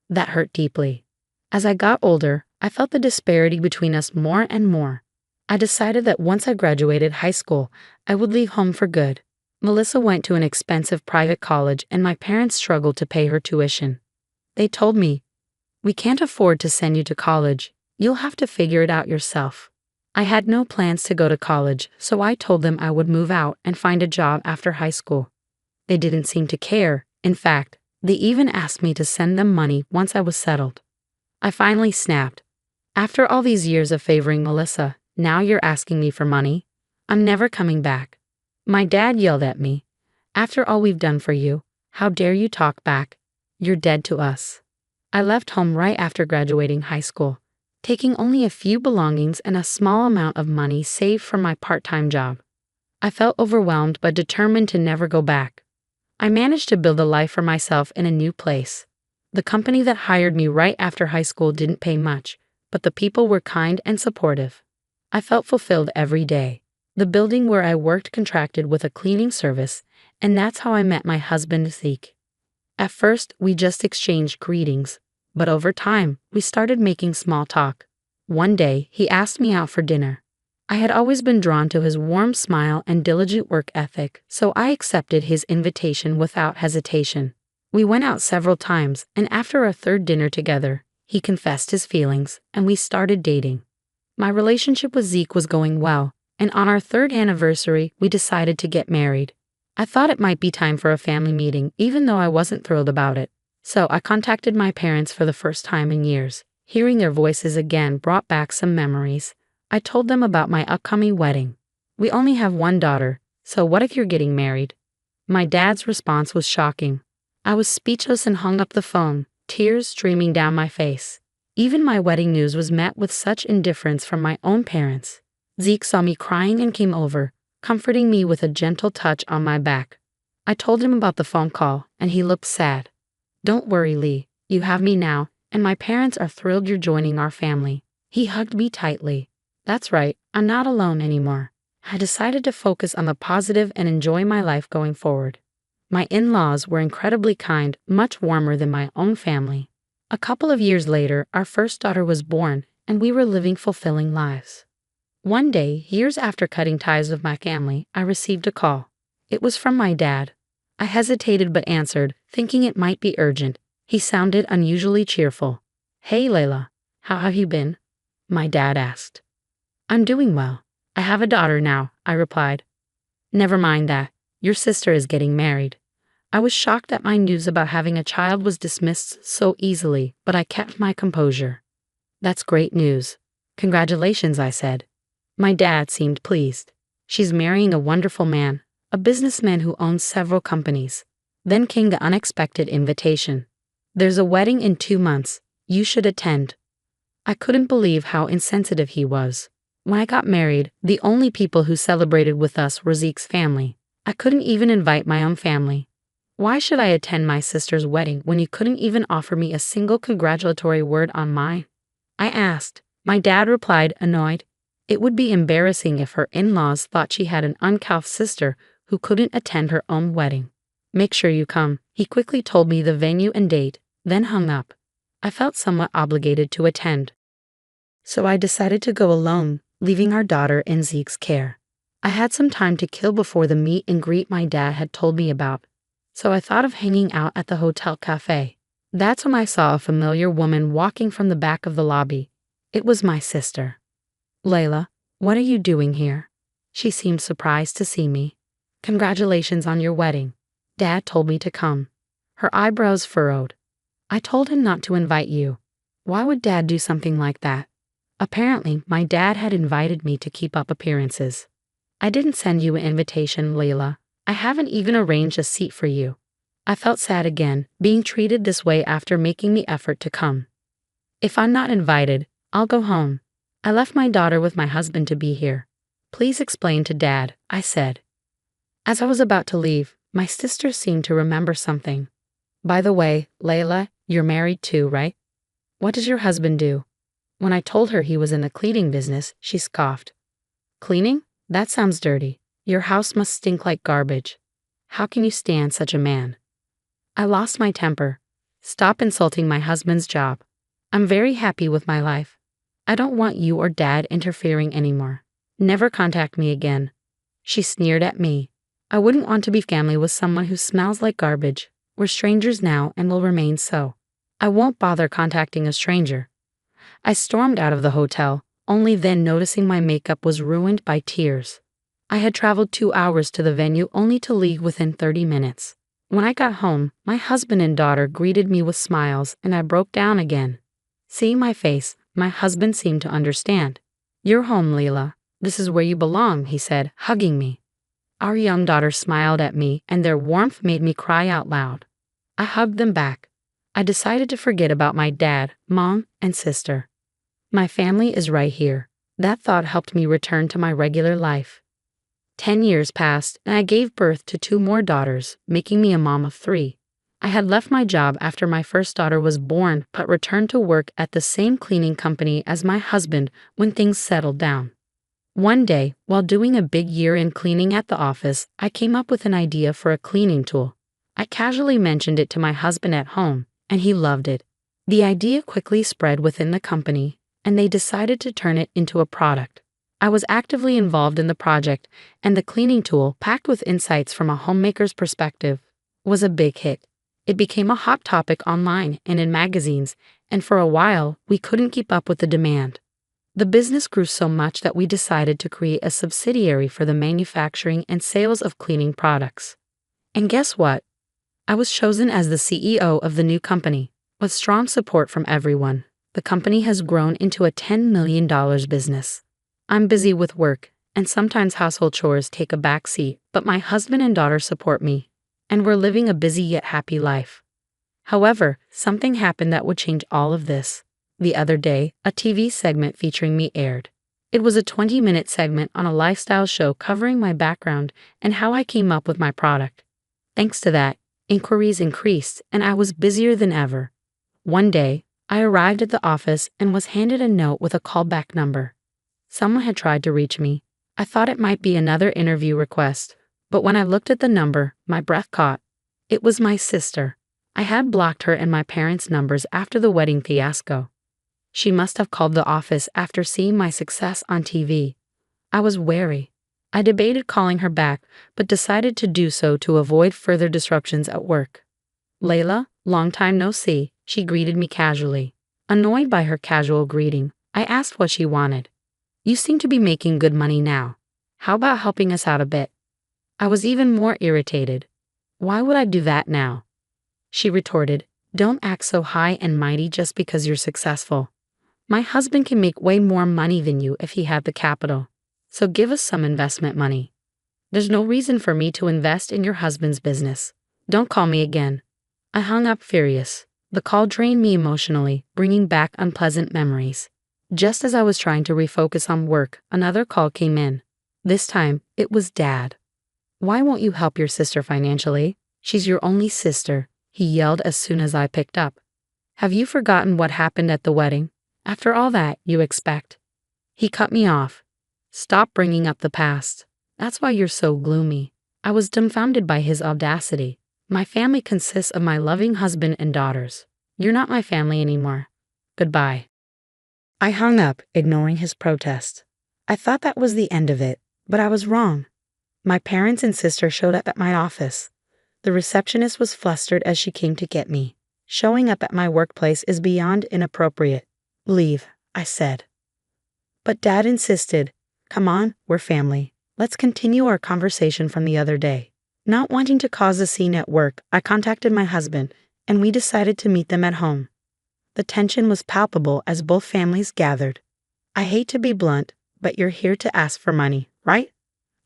That hurt deeply. As I got older, I felt the disparity between us more and more. I decided that once I graduated high school, I would leave home for good. Melissa went to an expensive private college and my parents struggled to pay her tuition. They told me, we can't afford to send you to college. You'll have to figure it out yourself. I had no plans to go to college, so I told them I would move out and find a job after high school. They didn't seem to care. In fact, they even asked me to send them money once I was settled. I finally snapped. After all these years of favoring Melissa, now you're asking me for money? I'm never coming back. My dad yelled at me. After all we've done for you, how dare you talk back? You're dead to us. I left home right after graduating high school, taking only a few belongings and a small amount of money saved from my part-time job. I felt overwhelmed but determined to never go back. I managed to build a life for myself in a new place. The company that hired me right after high school didn't pay much, but the people were kind and supportive. I felt fulfilled every day. The building where I worked contracted with a cleaning service, and that's how I met my husband, Zeke. At first, we just exchanged greetings, but over time, we started making small talk. One day, he asked me out for dinner. I had always been drawn to his warm smile and diligent work ethic, so I accepted his invitation without hesitation. We went out several times, and after our third dinner together, he confessed his feelings, and we started dating. My relationship with Zeke was going well, and on our third anniversary, we decided to get married. I thought it might be time for a family meeting, even though I wasn't thrilled about it. So I contacted my parents for the first time in years. Hearing their voices again brought back some memories. I told them about my upcoming wedding. We only have one daughter, so what if you're getting married? My dad's response was shocking. I was speechless and hung up the phone, tears streaming down my face. Even my wedding news was met with such indifference from my own parents. Zeke saw me crying and came over, comforting me with a gentle touch on my back. I told him about the phone call, and he looked sad. Don't worry, Lee, you have me now, and my parents are thrilled you're joining our family. He hugged me tightly. That's right, I'm not alone anymore. I decided to focus on the positive and enjoy my life going forward. My in-laws were incredibly kind, much warmer than my own family. A couple of years later, our first daughter was born, and we were living fulfilling lives. One day, years after cutting ties with my family, I received a call. It was from my dad. I hesitated but answered, thinking it might be urgent. He sounded unusually cheerful. Hey, Layla, how have you been? My dad asked. I'm doing well. I have a daughter now, I replied. Never mind that. Your sister is getting married. I was shocked that my news about having a child was dismissed so easily, but I kept my composure. That's great news. Congratulations, I said. My dad seemed pleased. She's marrying a wonderful man, a businessman who owns several companies. Then came the unexpected invitation. There's a wedding in 2 months. You should attend. I couldn't believe how insensitive he was. When I got married, the only people who celebrated with us were Zeke's family. I couldn't even invite my own family. Why should I attend my sister's wedding when you couldn't even offer me a single congratulatory word on mine? I asked. My dad replied, annoyed. It would be embarrassing if her in-laws thought she had an uncouth sister who couldn't attend her own wedding. Make sure you come. He quickly told me the venue and date, then hung up. I felt somewhat obligated to attend. So I decided to go alone, leaving our daughter in Zeke's care. I had some time to kill before the meet and greet my dad had told me about, so I thought of hanging out at the hotel cafe. That's when I saw a familiar woman walking from the back of the lobby. It was my sister. Layla, what are you doing here? She seemed surprised to see me. Congratulations on your wedding. Dad told me to come. Her eyebrows furrowed. I told him not to invite you. Why would Dad do something like that? Apparently, my dad had invited me to keep up appearances. I didn't send you an invitation, Layla. I haven't even arranged a seat for you. I felt sad again, being treated this way after making the effort to come. If I'm not invited, I'll go home. I left my daughter with my husband to be here. Please explain to Dad, I said. As I was about to leave, my sister seemed to remember something. By the way, Layla, you're married too, right? What does your husband do? When I told her he was in the cleaning business, she scoffed. Cleaning? That sounds dirty. Your house must stink like garbage. How can you stand such a man? I lost my temper. Stop insulting my husband's job. I'm very happy with my life. I don't want you or Dad interfering anymore. Never contact me again. She sneered at me. I wouldn't want to be family with someone who smells like garbage. We're strangers now and will remain so. I won't bother contacting a stranger. I stormed out of the hotel, only then noticing my makeup was ruined by tears. I had traveled 2 hours to the venue only to leave within 30 minutes. When I got home, my husband and daughter greeted me with smiles and I broke down again. Seeing my face, my husband seemed to understand. You're home, Leela. This is where you belong, he said, hugging me. Our young daughter smiled at me and their warmth made me cry out loud. I hugged them back. I decided to forget about my dad, mom, and sister. My family is right here. That thought helped me return to my regular life. 10 years passed and I gave birth to 2 more daughters, making me a mom of 3. I had left my job after my first daughter was born but returned to work at the same cleaning company as my husband when things settled down. One day, while doing a big year-end cleaning at the office, I came up with an idea for a cleaning tool. I casually mentioned it to my husband at home, and he loved it. The idea quickly spread within the company, and they decided to turn it into a product. I was actively involved in the project, and the cleaning tool, packed with insights from a homemaker's perspective, was a big hit. It became a hot topic online and in magazines, and for a while, we couldn't keep up with the demand. The business grew so much that we decided to create a subsidiary for the manufacturing and sales of cleaning products. And guess what? I was chosen as the CEO of the new company. With strong support from everyone, the company has grown into a $10 million business. I'm busy with work, and sometimes household chores take a back seat, but my husband and daughter support me, and we're living a busy yet happy life. However, something happened that would change all of this. The other day, a TV segment featuring me aired. It was a 20-minute segment on a lifestyle show covering my background and how I came up with my product. Thanks to that, inquiries increased, and I was busier than ever. One day, I arrived at the office and was handed a note with a callback number. Someone had tried to reach me. I thought it might be another interview request, but when I looked at the number, my breath caught. It was my sister. I had blocked her and my parents' numbers after the wedding fiasco. She must have called the office after seeing my success on TV. I was wary. I debated calling her back, but decided to do so to avoid further disruptions at work. Layla, long time no see, she greeted me casually. Annoyed by her casual greeting, I asked what she wanted. You seem to be making good money now. How about helping us out a bit? I was even more irritated. Why would I do that now? She retorted, don't act so high and mighty just because you're successful. My husband can make way more money than you if he had the capital. So give us some investment money. There's no reason for me to invest in your husband's business. Don't call me again. I hung up furious. The call drained me emotionally, bringing back unpleasant memories. Just as I was trying to refocus on work, another call came in. This time, it was Dad. Why won't you help your sister financially? She's your only sister, he yelled as soon as I picked up. Have you forgotten what happened at the wedding? After all that, you expect. He cut me off. Stop bringing up the past. That's why you're so gloomy. I was dumbfounded by his audacity. My family consists of my loving husband and daughters. You're not my family anymore. Goodbye. I hung up, ignoring his protest. I thought that was the end of it, but I was wrong. My parents and sister showed up at my office. The receptionist was flustered as she came to get me. Showing up at my workplace is beyond inappropriate. Leave, I said. But Dad insisted. Come on, we're family. Let's continue our conversation from the other day. Not wanting to cause a scene at work, I contacted my husband, and we decided to meet them at home. The tension was palpable as both families gathered. I hate to be blunt, but you're here to ask for money, right?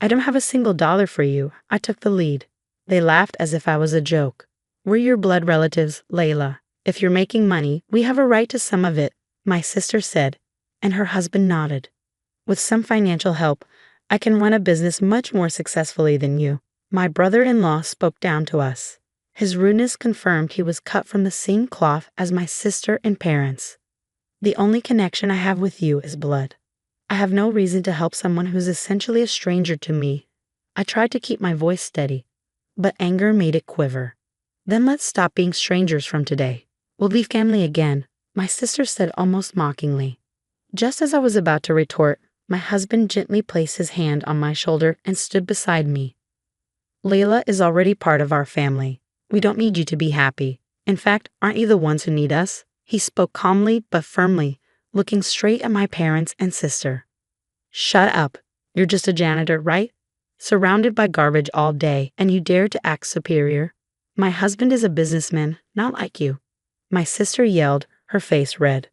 I don't have a single dollar for you. I took the lead. They laughed as if I was a joke. We're your blood relatives, Layla. If you're making money, we have a right to some of it. my sister said, and her husband nodded. With some financial help, I can run a business much more successfully than you. My brother-in-law spoke down to us. His rudeness confirmed he was cut from the same cloth as my sister and parents. The only connection I have with you is blood. I have no reason to help someone who's essentially a stranger to me. I tried to keep my voice steady, but anger made it quiver. Then let's stop being strangers from today. We'll be family again, my sister said almost mockingly. Just as I was about to retort, my husband gently placed his hand on my shoulder and stood beside me. Layla is already part of our family. We don't need you to be happy. In fact, aren't you the ones who need us? He spoke calmly but firmly, looking straight at my parents and sister. Shut up. You're just a janitor, right? Surrounded by garbage all day, and you dare to act superior? My husband is a businessman, not like you. My sister yelled, her face red.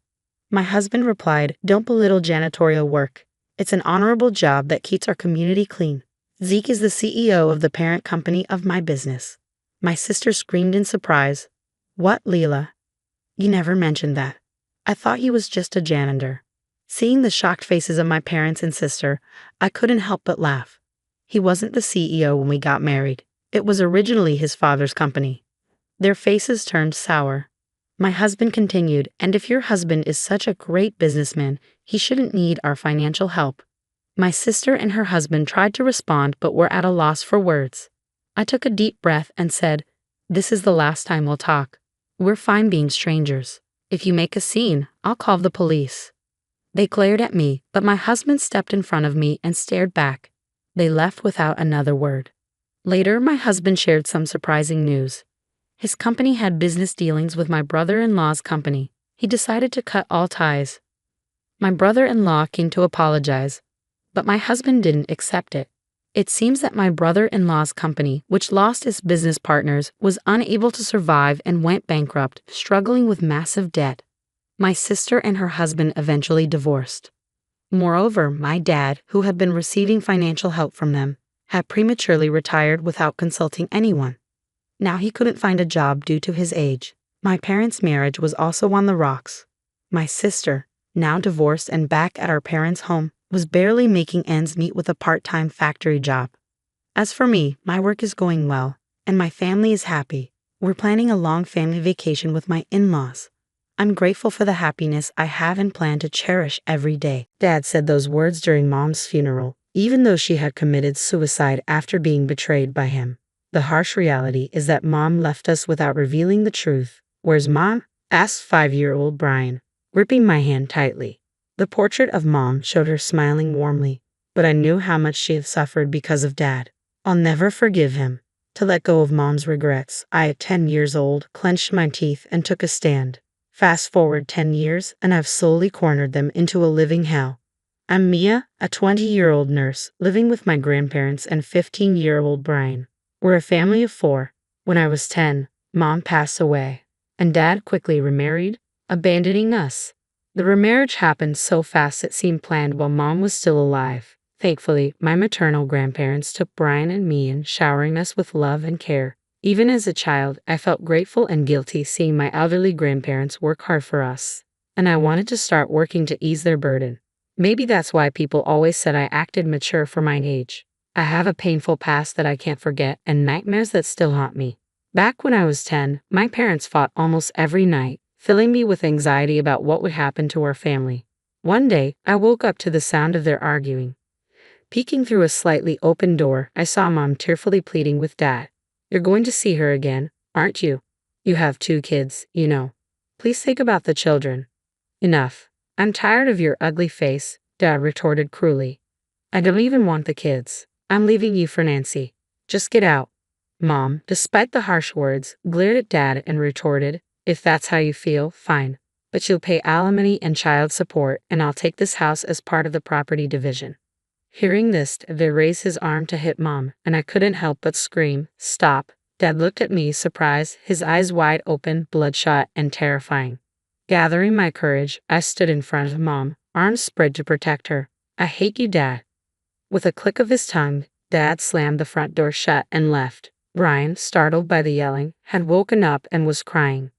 My husband replied, don't belittle janitorial work. It's an honorable job that keeps our community clean. Zeke is the CEO of the parent company of my business. My sister screamed in surprise. What, Leela? You never mentioned that. I thought he was just a janitor. Seeing the shocked faces of my parents and sister, I couldn't help but laugh. He wasn't the CEO when we got married. It was originally his father's company. Their faces turned sour. My husband continued, and if your husband is such a great businessman, he shouldn't need our financial help. My sister and her husband tried to respond but were at a loss for words. I took a deep breath and said, this is the last time we'll talk. We're fine being strangers. If you make a scene, I'll call the police. They glared at me, but my husband stepped in front of me and stared back. They left without another word. Later, my husband shared some surprising news. His company had business dealings with my brother-in-law's company. He decided to cut all ties. My brother-in-law came to apologize, but my husband didn't accept it. It seems that my brother-in-law's company, which lost its business partners, was unable to survive and went bankrupt, struggling with massive debt. My sister and her husband eventually divorced. Moreover, my dad, who had been receiving financial help from them, had prematurely retired without consulting anyone. Now he couldn't find a job due to his age. My parents' marriage was also on the rocks. My sister, now divorced and back at our parents' home, was barely making ends meet with a part-time factory job. As for me, my work is going well, and my family is happy. We're planning a long family vacation with my in-laws. I'm grateful for the happiness I have and plan to cherish every day. Dad said those words during Mom's funeral, even though she had committed suicide after being betrayed by him. The harsh reality is that Mom left us without revealing the truth. Where's Mom? Asked 5-year-old Brian, gripping my hand tightly. The portrait of Mom showed her smiling warmly, but I knew how much she had suffered because of Dad. I'll never forgive him. To let go of Mom's regrets, I, at 10 years old, clenched my teeth and took a stand. Fast forward 10 years, and I've slowly cornered them into a living hell. I'm Mia, a 20-year-old nurse, living with my grandparents and 15-year-old Brian. We're a family of 4. When I was 10, Mom passed away, and Dad quickly remarried, abandoning us. The remarriage happened so fast it seemed planned while Mom was still alive. Thankfully, my maternal grandparents took Brian and me in, showering us with love and care. Even as a child, I felt grateful and guilty seeing my elderly grandparents work hard for us, and I wanted to start working to ease their burden. Maybe that's why people always said I acted mature for my age. I have a painful past that I can't forget and nightmares that still haunt me. Back when I was 10, my parents fought almost every night, filling me with anxiety about what would happen to our family. One day, I woke up to the sound of their arguing. Peeking through a slightly open door, I saw Mom tearfully pleading with Dad. You're going to see her again, aren't you? You have 2 kids, you know. Please think about the children. Enough. I'm tired of your ugly face, Dad retorted cruelly. I don't even want the kids. I'm leaving you for Nancy. Just get out. Mom, despite the harsh words, glared at Dad and retorted, if that's how you feel, fine. But you'll pay alimony and child support, and I'll take this house as part of the property division. Hearing this, Dad raised his arm to hit Mom, and I couldn't help but scream, stop. Dad looked at me, surprised, his eyes wide open, bloodshot, and terrifying. Gathering my courage, I stood in front of Mom, arms spread to protect her. I hate you, Dad. With a click of his tongue, Dad slammed the front door shut and left. Brian, startled by the yelling, had woken up and was crying.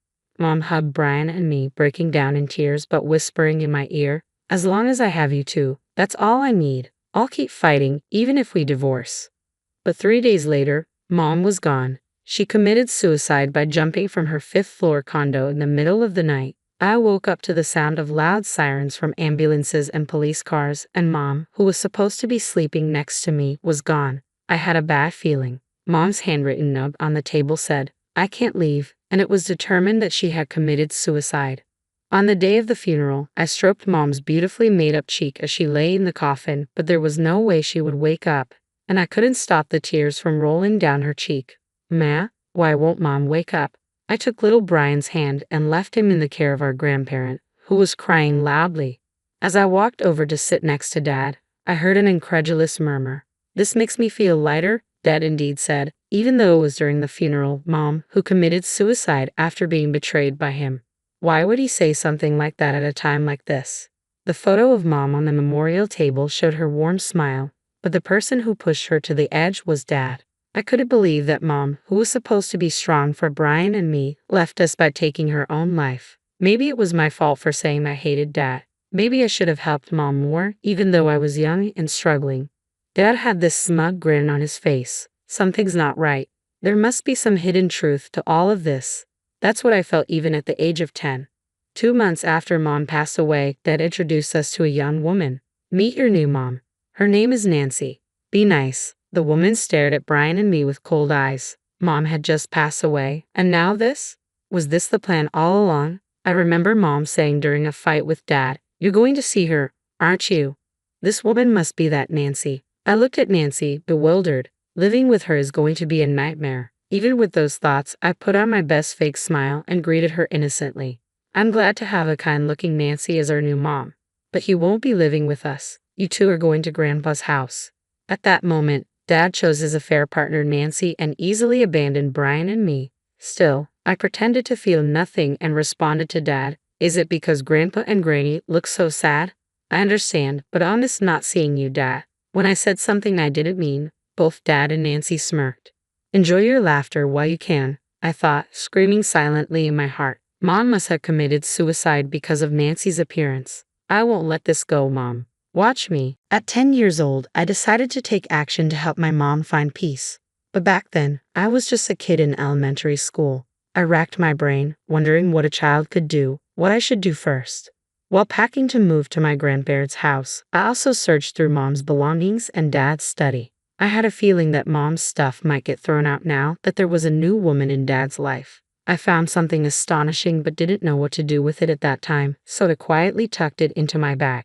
Mom hugged Brian and me, breaking down in tears but whispering in my ear, "As long as I have you two, that's all I need. I'll keep fighting, even if we divorce." But 3 days later, Mom was gone. She committed suicide by jumping from her fifth-floor condo in the middle of the night. I woke up to the sound of loud sirens from ambulances and police cars, and Mom, who was supposed to be sleeping next to me, was gone. I had a bad feeling. Mom's handwritten note on the table said, "I can't leave," and it was determined that she had committed suicide. On the day of the funeral, I stroked Mom's beautifully made-up cheek as she lay in the coffin, but there was no way she would wake up, and I couldn't stop the tears from rolling down her cheek. "Ma, why won't Mom wake up?" I took little Brian's hand and left him in the care of our grandparent, who was crying loudly. As I walked over to sit next to Dad, I heard an incredulous murmur. "This makes me feel lighter," Dad indeed said, even though it was during the funeral Mom who committed suicide after being betrayed by him. Why would he say something like that at a time like this? The photo of Mom on the memorial table showed her warm smile, but the person who pushed her to the edge was Dad. I couldn't believe that Mom, who was supposed to be strong for Brian and me, left us by taking her own life. Maybe it was my fault for saying I hated Dad. Maybe I should have helped Mom more, even though I was young and struggling. Dad had this smug grin on his face. Something's not right. There must be some hidden truth to all of this. That's what I felt even at the age of 10. 2 months after Mom passed away, Dad introduced us to a young woman. "Meet your new mom. Her name is Nancy. Be nice." The woman stared at Brian and me with cold eyes. Mom had just passed away, and now this? Was this the plan all along? I remember Mom saying during a fight with Dad, "You're going to see her, aren't you? This woman must be that Nancy." I looked at Nancy, bewildered. Living with her is going to be a nightmare. Even with those thoughts, I put on my best fake smile and greeted her innocently. "I'm glad to have a kind-looking Nancy as our new mom. But he won't be living with us. You two are going to Grandpa's house." At that moment, Dad chose his affair partner Nancy and easily abandoned Brian and me. Still, I pretended to feel nothing and responded to Dad, "Is it because Grandpa and Granny look so sad?" "I understand, but I'm just not seeing you, Dad." When I said something I didn't mean, both Dad and Nancy smirked. "Enjoy your laughter while you can," I thought, screaming silently in my heart. Mom must have committed suicide because of Nancy's appearance. I won't let this go, Mom. Watch me. At 10 years old, I decided to take action to help my mom find peace. But back then, I was just a kid in elementary school. I racked my brain, wondering what a child could do, what I should do first. While packing to move to my grandparents' house, I also searched through Mom's belongings and Dad's study. I had a feeling that Mom's stuff might get thrown out now that there was a new woman in Dad's life. I found something astonishing but didn't know what to do with it at that time, so I quietly tucked it into my bag.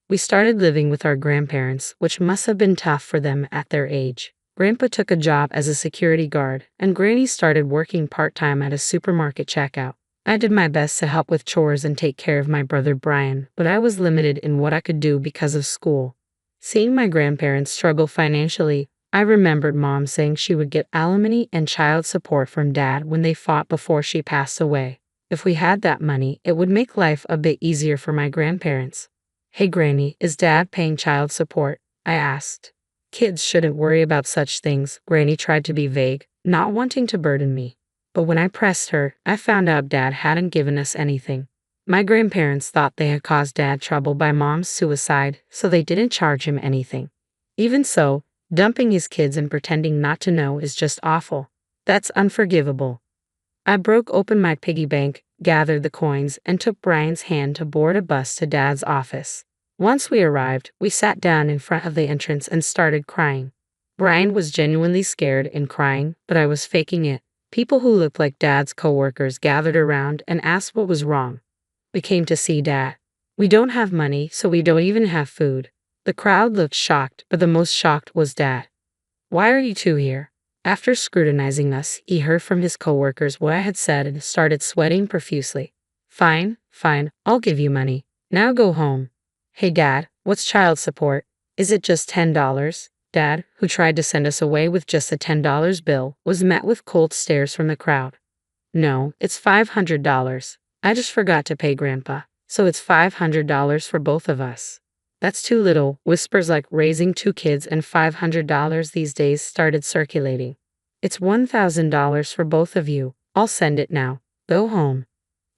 We started living with our grandparents, which must have been tough for them at their age. Grandpa took a job as a security guard, and Granny started working part-time at a supermarket checkout. I did my best to help with chores and take care of my brother Brian, but I was limited in what I could do because of school. Seeing my grandparents struggle financially, I remembered Mom saying she would get alimony and child support from Dad when they fought before she passed away. If we had that money, it would make life a bit easier for my grandparents. "Hey Granny, is Dad paying child support?" I asked. "Kids shouldn't worry about such things," Granny tried to be vague, not wanting to burden me. But when I pressed her, I found out Dad hadn't given us anything. My grandparents thought they had caused Dad trouble by Mom's suicide, so they didn't charge him anything. Even so, dumping his kids and pretending not to know is just awful. That's unforgivable. I broke open my piggy bank, gathered the coins, and took Brian's hand to board a bus to Dad's office. Once we arrived, we sat down in front of the entrance and started crying. Brian was genuinely scared and crying, but I was faking it. People who looked like Dad's coworkers gathered around and asked what was wrong. "We came to see Dad. We don't have money, so we don't even have food." The crowd looked shocked, but the most shocked was Dad. "Why are you two here?" After scrutinizing us, he heard from his coworkers what I had said and started sweating profusely. Fine, I'll give you money. Now go home." "Hey Dad, what's child support? Is it just $10? Dad, who tried to send us away with just a $10 bill, was met with cold stares from the crowd. "No, it's $500. I just forgot to pay Grandpa, so it's $500 for both of us." "That's too little." Whispers like raising 2 kids and $500 these days started circulating. "It's $1,000 for both of you. I'll send it now. Go home."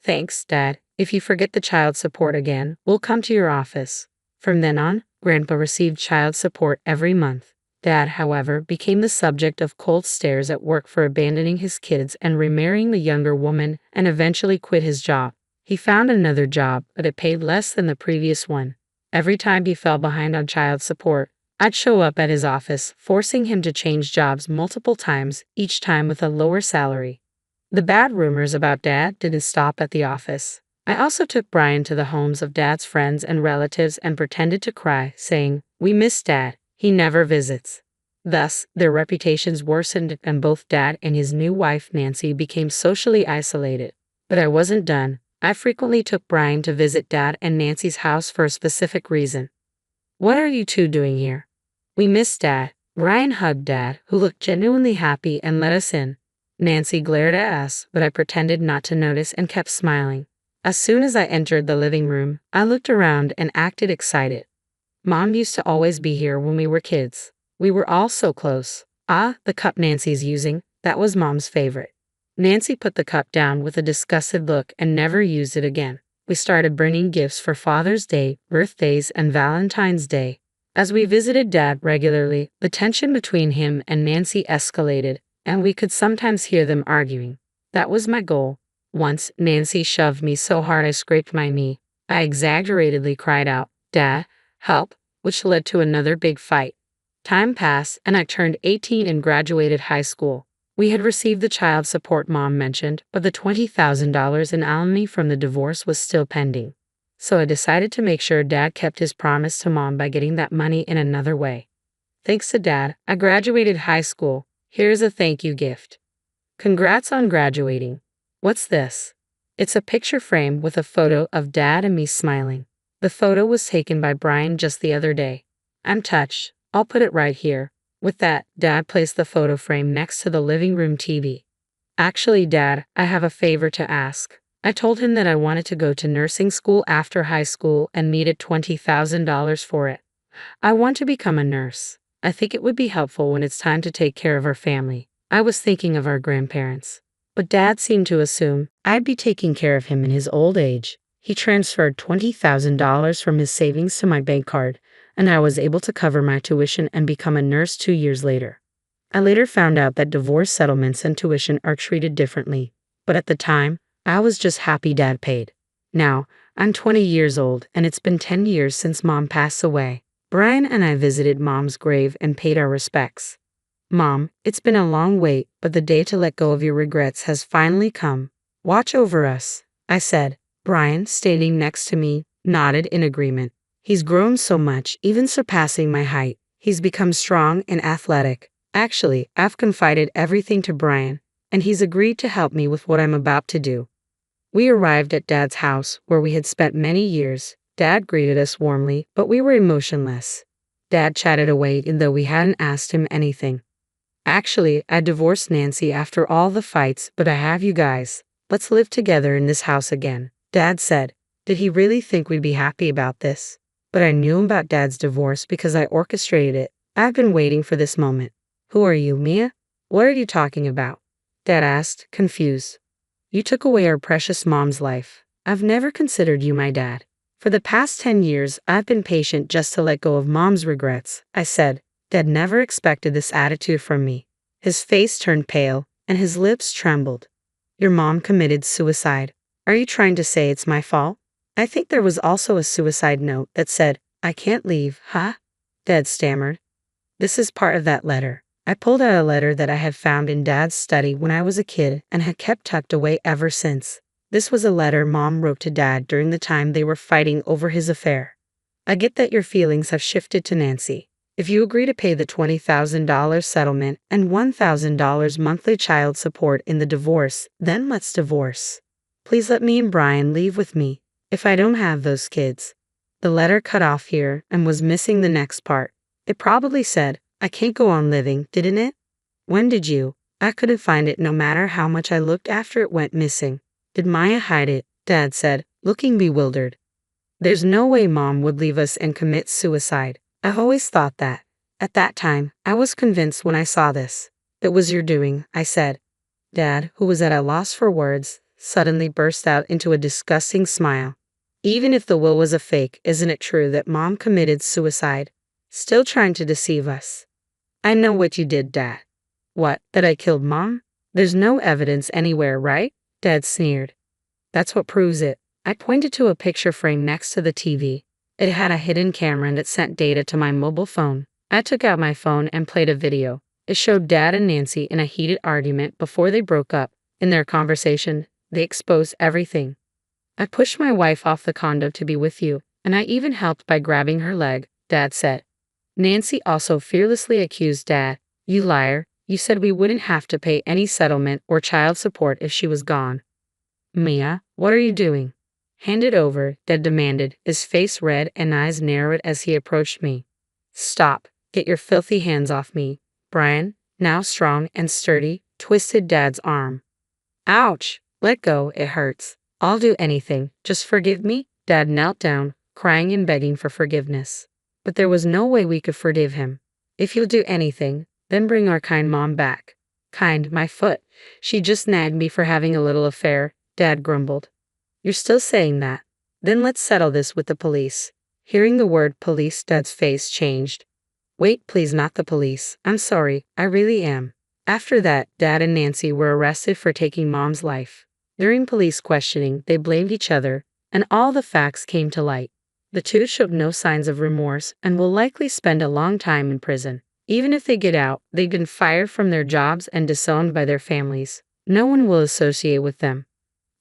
Thanks, Dad. If you forget the child support again, we'll come to your office. From then on, Grandpa received child support every month. Dad, however, became the subject of cold stares at work for abandoning his kids and remarrying the younger woman, and eventually quit his job. He found another job, but it paid less than the previous one. Every time he fell behind on child support, I'd show up at his office, forcing him to change jobs multiple times, each time with a lower salary. The bad rumors about Dad didn't stop at the office. I also took Brian to the homes of Dad's friends and relatives and pretended to cry, saying, "We miss Dad. He never visits." Thus, their reputations worsened and both Dad and his new wife Nancy became socially isolated. But I wasn't done. I frequently took Brian to visit Dad and Nancy's house for a specific reason. "What are you two doing here?" "We miss Dad." Brian hugged Dad, who looked genuinely happy, and let us in. Nancy glared at us, but I pretended not to notice and kept smiling. As soon as I entered the living room, I looked around and acted excited. Mom used to always be here when we were kids. We were all so close. Ah, the cup Nancy's using, that was Mom's favorite. Nancy put the cup down with a disgusted look and never used it again. We started bringing gifts for Father's Day, birthdays, and Valentine's Day. As we visited Dad regularly, the tension between him and Nancy escalated, and we could sometimes hear them arguing. That was my goal. Once, Nancy shoved me so hard I scraped my knee. I exaggeratedly cried out, "Dad, help," which led to another big fight. Time passed, and I turned 18 and graduated high school. We had received the child support Mom mentioned, but the $20,000 in alimony from the divorce was still pending. So I decided to make sure Dad kept his promise to Mom by getting that money in another way. Thanks to Dad, I graduated high school. Here's a thank you gift. Congrats on graduating. What's this? It's a picture frame with a photo of Dad and me smiling. The photo was taken by Brian just the other day. I'm touched. I'll put it right here. With that, Dad placed the photo frame next to the living room TV. Actually, Dad, I have a favor to ask. I told him that I wanted to go to nursing school after high school and needed $20,000 for it. I want to become a nurse. I think it would be helpful when it's time to take care of our family. I was thinking of our grandparents. But Dad seemed to assume I'd be taking care of him in his old age. He transferred $20,000 from his savings to my bank card, and I was able to cover my tuition and become a nurse 2 years later. I later found out that divorce settlements and tuition are treated differently, but at the time, I was just happy Dad paid. Now, I'm 20 years old, and it's been 10 years since Mom passed away. Brian and I visited Mom's grave and paid our respects. Mom, it's been a long wait, but the day to let go of your regrets has finally come. Watch over us, I said. Brian, standing next to me, nodded in agreement. He's grown so much, even surpassing my height. He's become strong and athletic. Actually, I've confided everything to Brian, and he's agreed to help me with what I'm about to do. We arrived at Dad's house, where we had spent many years. Dad greeted us warmly, but we were emotionless. Dad chatted away, and though we hadn't asked him anything. Actually, I divorced Nancy after all the fights, but I have you guys. Let's live together in this house again, Dad said. Did he really think we'd be happy about this? But I knew about Dad's divorce because I orchestrated it. I've been waiting for this moment. Who are you, Mia? What are you talking about? Dad asked, confused. You took away our precious Mom's life. I've never considered you my dad. For the past 10 years, I've been patient just to let go of Mom's regrets, I said. Dad never expected this attitude from me. His face turned pale, and his lips trembled. Your mom committed suicide. Are you trying to say it's my fault? I think there was also a suicide note that said, I can't leave, huh? Dad stammered. This is part of that letter. I pulled out a letter that I had found in Dad's study when I was a kid and had kept tucked away ever since. This was a letter Mom wrote to Dad during the time they were fighting over his affair. I get that your feelings have shifted to Nancy. If you agree to pay the $20,000 settlement and $1,000 monthly child support in the divorce, then let's divorce. Please let me and Brian leave with me, if I don't have those kids. The letter cut off here and was missing the next part. It probably said, I can't go on living, didn't it? When did you? I couldn't find it no matter how much I looked after it went missing. Did Maya hide it? Dad said, looking bewildered. There's no way Mom would leave us and commit suicide. I've always thought that. At that time, I was convinced when I saw this. It was your doing, I said. Dad, who was at a loss for words, suddenly burst out into a disgusting smile. Even if the will was a fake, isn't it true that Mom committed suicide? Still trying to deceive us. I know what you did, Dad. What, that I killed Mom? There's no evidence anywhere, right? Dad sneered. That's what proves it. I pointed to a picture frame next to the TV. It had a hidden camera and it sent data to my mobile phone. I took out my phone and played a video. It showed Dad and Nancy in a heated argument before they broke up. In their conversation, they exposed everything. I pushed my wife off the condo to be with you, and I even helped by grabbing her leg, Dad said. Nancy also fearlessly accused Dad. You liar, you said we wouldn't have to pay any settlement or child support if she was gone. Mia, what are you doing? Hand it over, Dad demanded, his face red and eyes narrowed as he approached me. Stop, get your filthy hands off me. Brian, now strong and sturdy, twisted Dad's arm. Ouch, let go, it hurts. I'll do anything, just forgive me. Dad knelt down, crying and begging for forgiveness. But there was no way we could forgive him. If you'll do anything, then bring our kind Mom back. Kind, my foot. She just nagged me for having a little affair, Dad grumbled. You're still saying that? Then let's settle this with the police. Hearing the word police, Dad's face changed. Wait, please, not the police. I'm sorry, I really am. After that, Dad and Nancy were arrested for taking Mom's life. During police questioning, they blamed each other, and all the facts came to light. The two showed no signs of remorse and will likely spend a long time in prison. Even if they get out, they've been fired from their jobs and disowned by their families. No one will associate with them.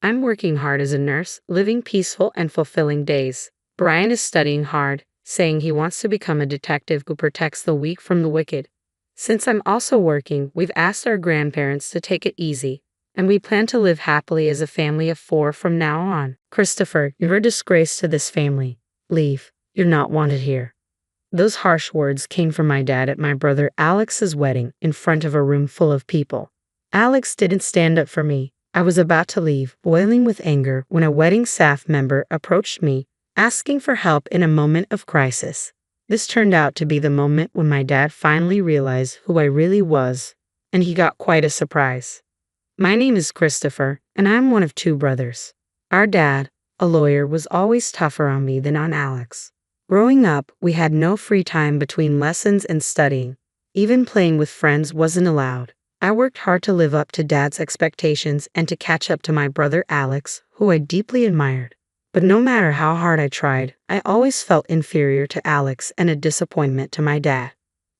I'm working hard as a nurse, living peaceful and fulfilling days. Brian is studying hard, saying he wants to become a detective who protects the weak from the wicked. Since I'm also working, we've asked our grandparents to take it easy, and we plan to live happily as a family of 4 from now on. Christopher, you're a disgrace to this family. Leave. You're not wanted here. Those harsh words came from my dad at my brother Alex's wedding in front of a room full of people. Alex didn't stand up for me. I was about to leave, boiling with anger, when a wedding staff member approached me, asking for help in a moment of crisis. This turned out to be the moment when my dad finally realized who I really was, and he got quite a surprise. My name is Christopher, and I'm one of 2 brothers. Our dad, a lawyer, was always tougher on me than on Alex. Growing up, we had no free time between lessons and studying. Even playing with friends wasn't allowed. I worked hard to live up to Dad's expectations and to catch up to my brother Alex, who I deeply admired. But no matter how hard I tried, I always felt inferior to Alex and a disappointment to my dad.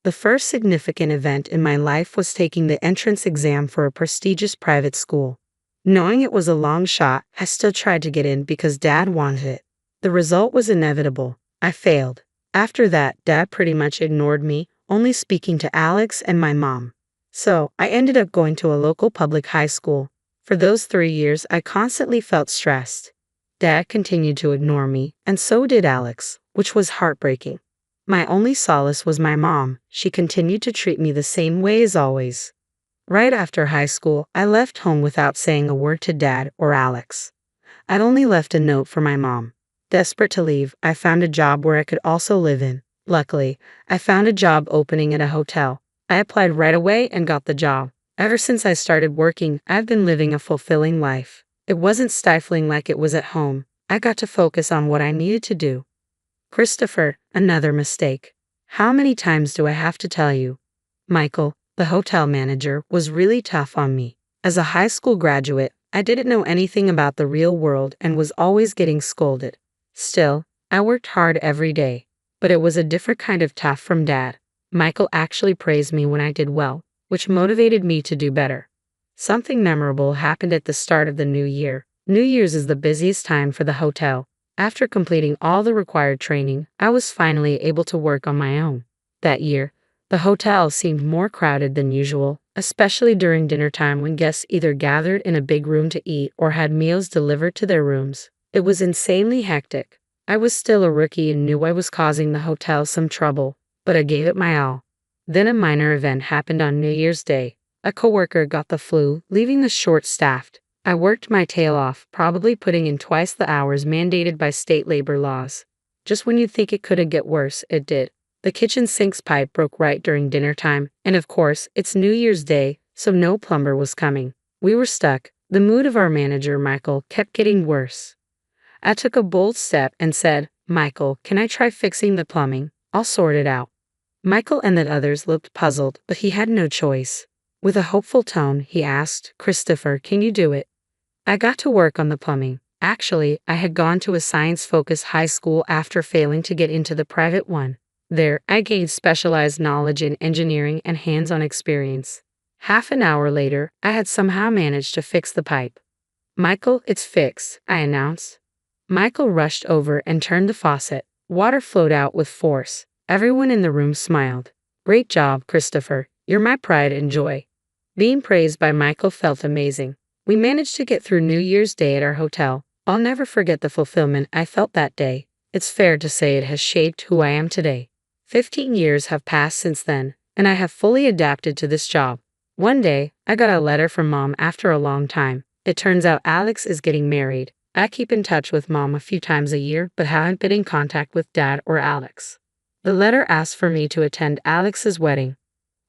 The first significant event in my life was taking the entrance exam for a prestigious private school. Knowing it was a long shot, I still tried to get in because Dad wanted it. The result was inevitable. I failed. After that, Dad pretty much ignored me, only speaking to Alex and my mom. So, I ended up going to a local public high school. For those 3 years, I constantly felt stressed. Dad continued to ignore me, and so did Alex, which was heartbreaking. My only solace was my mom. She continued to treat me the same way as always. Right after high school, I left home without saying a word to Dad or Alex. I'd only left a note for my mom. Desperate to leave, I found a job where I could also live in. Luckily, I found a job opening at a hotel. I applied right away and got the job. Ever since I started working, I've been living a fulfilling life. It wasn't stifling like it was at home. I got to focus on what I needed to do. Christopher, another mistake. How many times do I have to tell you? Michael, the hotel manager, was really tough on me. As a high school graduate, I didn't know anything about the real world and was always getting scolded. Still, I worked hard every day. But it was a different kind of tough from Dad. Michael actually praised me when I did well, which motivated me to do better. Something memorable happened at the start of the new year. New Year's is the busiest time for the hotel. After completing all the required training, I was finally able to work on my own. That year, the hotel seemed more crowded than usual, especially during dinner time when guests either gathered in a big room to eat or had meals delivered to their rooms. It was insanely hectic. I was still a rookie and knew I was causing the hotel some trouble, but I gave it my all. Then a minor event happened on New Year's Day. A coworker got the flu, leaving us short-staffed. I worked my tail off, probably putting in twice the hours mandated by state labor laws. Just when you'd think it couldn't get worse, it did. The kitchen sink's pipe broke right during dinner time, and of course, it's New Year's Day, so no plumber was coming. We were stuck, The mood of our manager, Michael, kept getting worse. I took a bold step and said, "Michael, can I try fixing the plumbing? I'll sort it out." Michael and the others looked puzzled, but he had no choice. With a hopeful tone, he asked, "Christopher, can you do it?" I got to work on the plumbing. Actually, I had gone to a science-focused high school after failing to get into the private one. There, I gained specialized knowledge in engineering and hands-on experience. Half an hour later, I had somehow managed to fix the pipe. "Michael, it's fixed," I announced. Michael rushed over and turned the faucet. Water flowed out with force. Everyone in the room smiled. "Great job, Christopher. You're my pride and joy." Being praised by Michael felt amazing. We managed to get through New Year's Day at our hotel. I'll never forget the fulfillment I felt that day. It's fair to say it has shaped who I am today. 15 years have passed since then, and I have fully adapted to this job. One day, I got a letter from Mom after a long time. It turns out Alex is getting married. I keep in touch with Mom a few times a year, but haven't been in contact with Dad or Alex. The letter asked for me to attend Alex's wedding.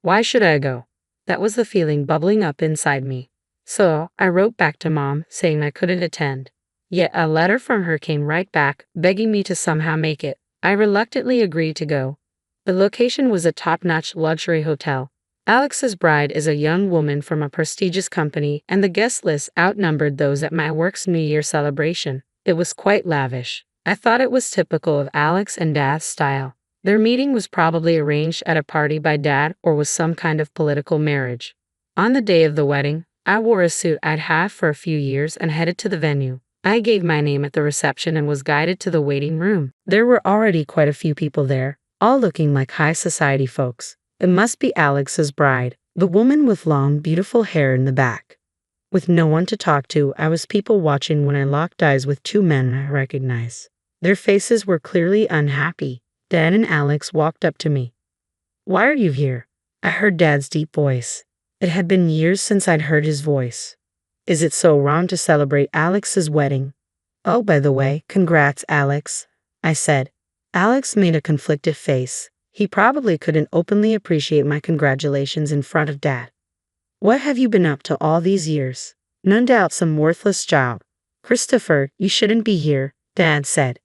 Why should I go? That was the feeling bubbling up inside me. So, I wrote back to Mom, saying I couldn't attend. Yet a letter from her came right back, begging me to somehow make it. I reluctantly agreed to go. The location was a top-notch luxury hotel. Alex's bride is a young woman from a prestigious company, and the guest list outnumbered those at my work's New Year celebration. It was quite lavish. I thought it was typical of Alex and Dad's style. Their meeting was probably arranged at a party by Dad or was some kind of political marriage. On the day of the wedding, I wore a suit I'd had for a few years and headed to the venue. I gave my name at the reception and was guided to the waiting room. There were already quite a few people there, all looking like high society folks. It must be Alex's bride, the woman with long, beautiful hair in the back. With no one to talk to, I was people watching when I locked eyes with two men I recognized. Their faces were clearly unhappy. Dad and Alex walked up to me. "Why are you here?" I heard Dad's deep voice. It had been years since I'd heard his voice. "Is it so wrong to celebrate Alex's wedding?" "Oh, by the way, congrats, Alex," I said. Alex made a conflicted face. He probably couldn't openly appreciate my congratulations in front of Dad. "What have you been up to all these years?" "No doubt some worthless job." "Christopher, you shouldn't be here," Dad said.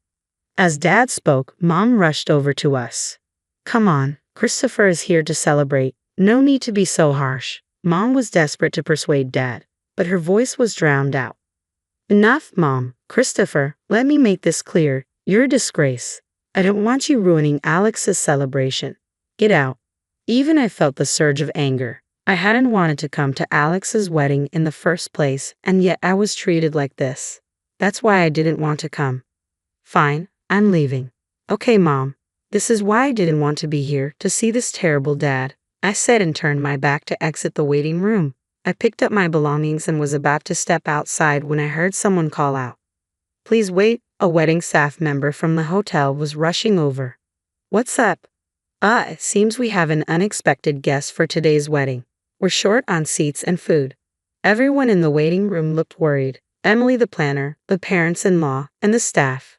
As Dad spoke, Mom rushed over to us. "Come on, Christopher is here to celebrate. No need to be so harsh." Mom was desperate to persuade Dad, but her voice was drowned out. "Enough, Mom. Christopher, let me make this clear. You're a disgrace. I don't want you ruining Alex's celebration. Get out." Even I felt the surge of anger. I hadn't wanted to come to Alex's wedding in the first place, and yet I was treated like this. That's why I didn't want to come. "Fine, I'm leaving." "Okay, Mom. This is why I didn't want to be here, to see this terrible Dad," I said and turned my back to exit the waiting room. I picked up my belongings and was about to step outside when I heard someone call out, "Please wait." A wedding staff member from the hotel was rushing over. "What's up?" It seems we have an unexpected guest for today's wedding. We're short on seats and food." Everyone in the waiting room looked worried. Emily the planner, the parents-in-law, and the staff.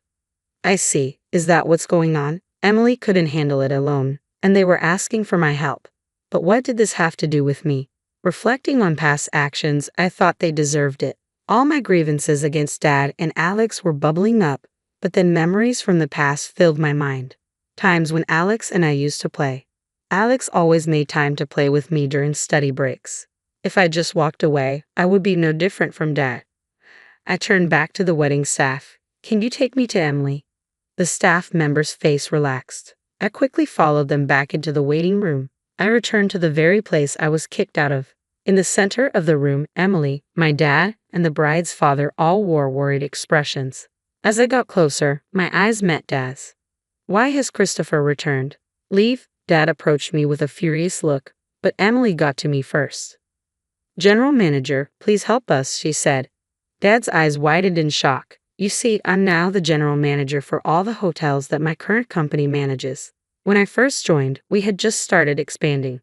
"I see. Is that what's going on?" Emily couldn't handle it alone, and they were asking for my help. But what did this have to do with me? Reflecting on past actions, I thought they deserved it. All my grievances against Dad and Alex were bubbling up, but then memories from the past filled my mind. Times when Alex and I used to play. Alex always made time to play with me during study breaks. If I just walked away, I would be no different from Dad. I turned back to the wedding staff. "Can you take me to Emily?" The staff member's face relaxed. I quickly followed them back into the waiting room. I returned to the very place I was kicked out of. In the center of the room, Emily, my dad, and the bride's father all wore worried expressions. As I got closer, my eyes met Dad's. "Why has Christopher returned?" "Leave." Dad approached me with a furious look, but Emily got to me first. "General Manager, please help us," she said. Dad's eyes widened in shock. "You see, I'm now the general manager for all the hotels that my current company manages. When I first joined, we had just started expanding.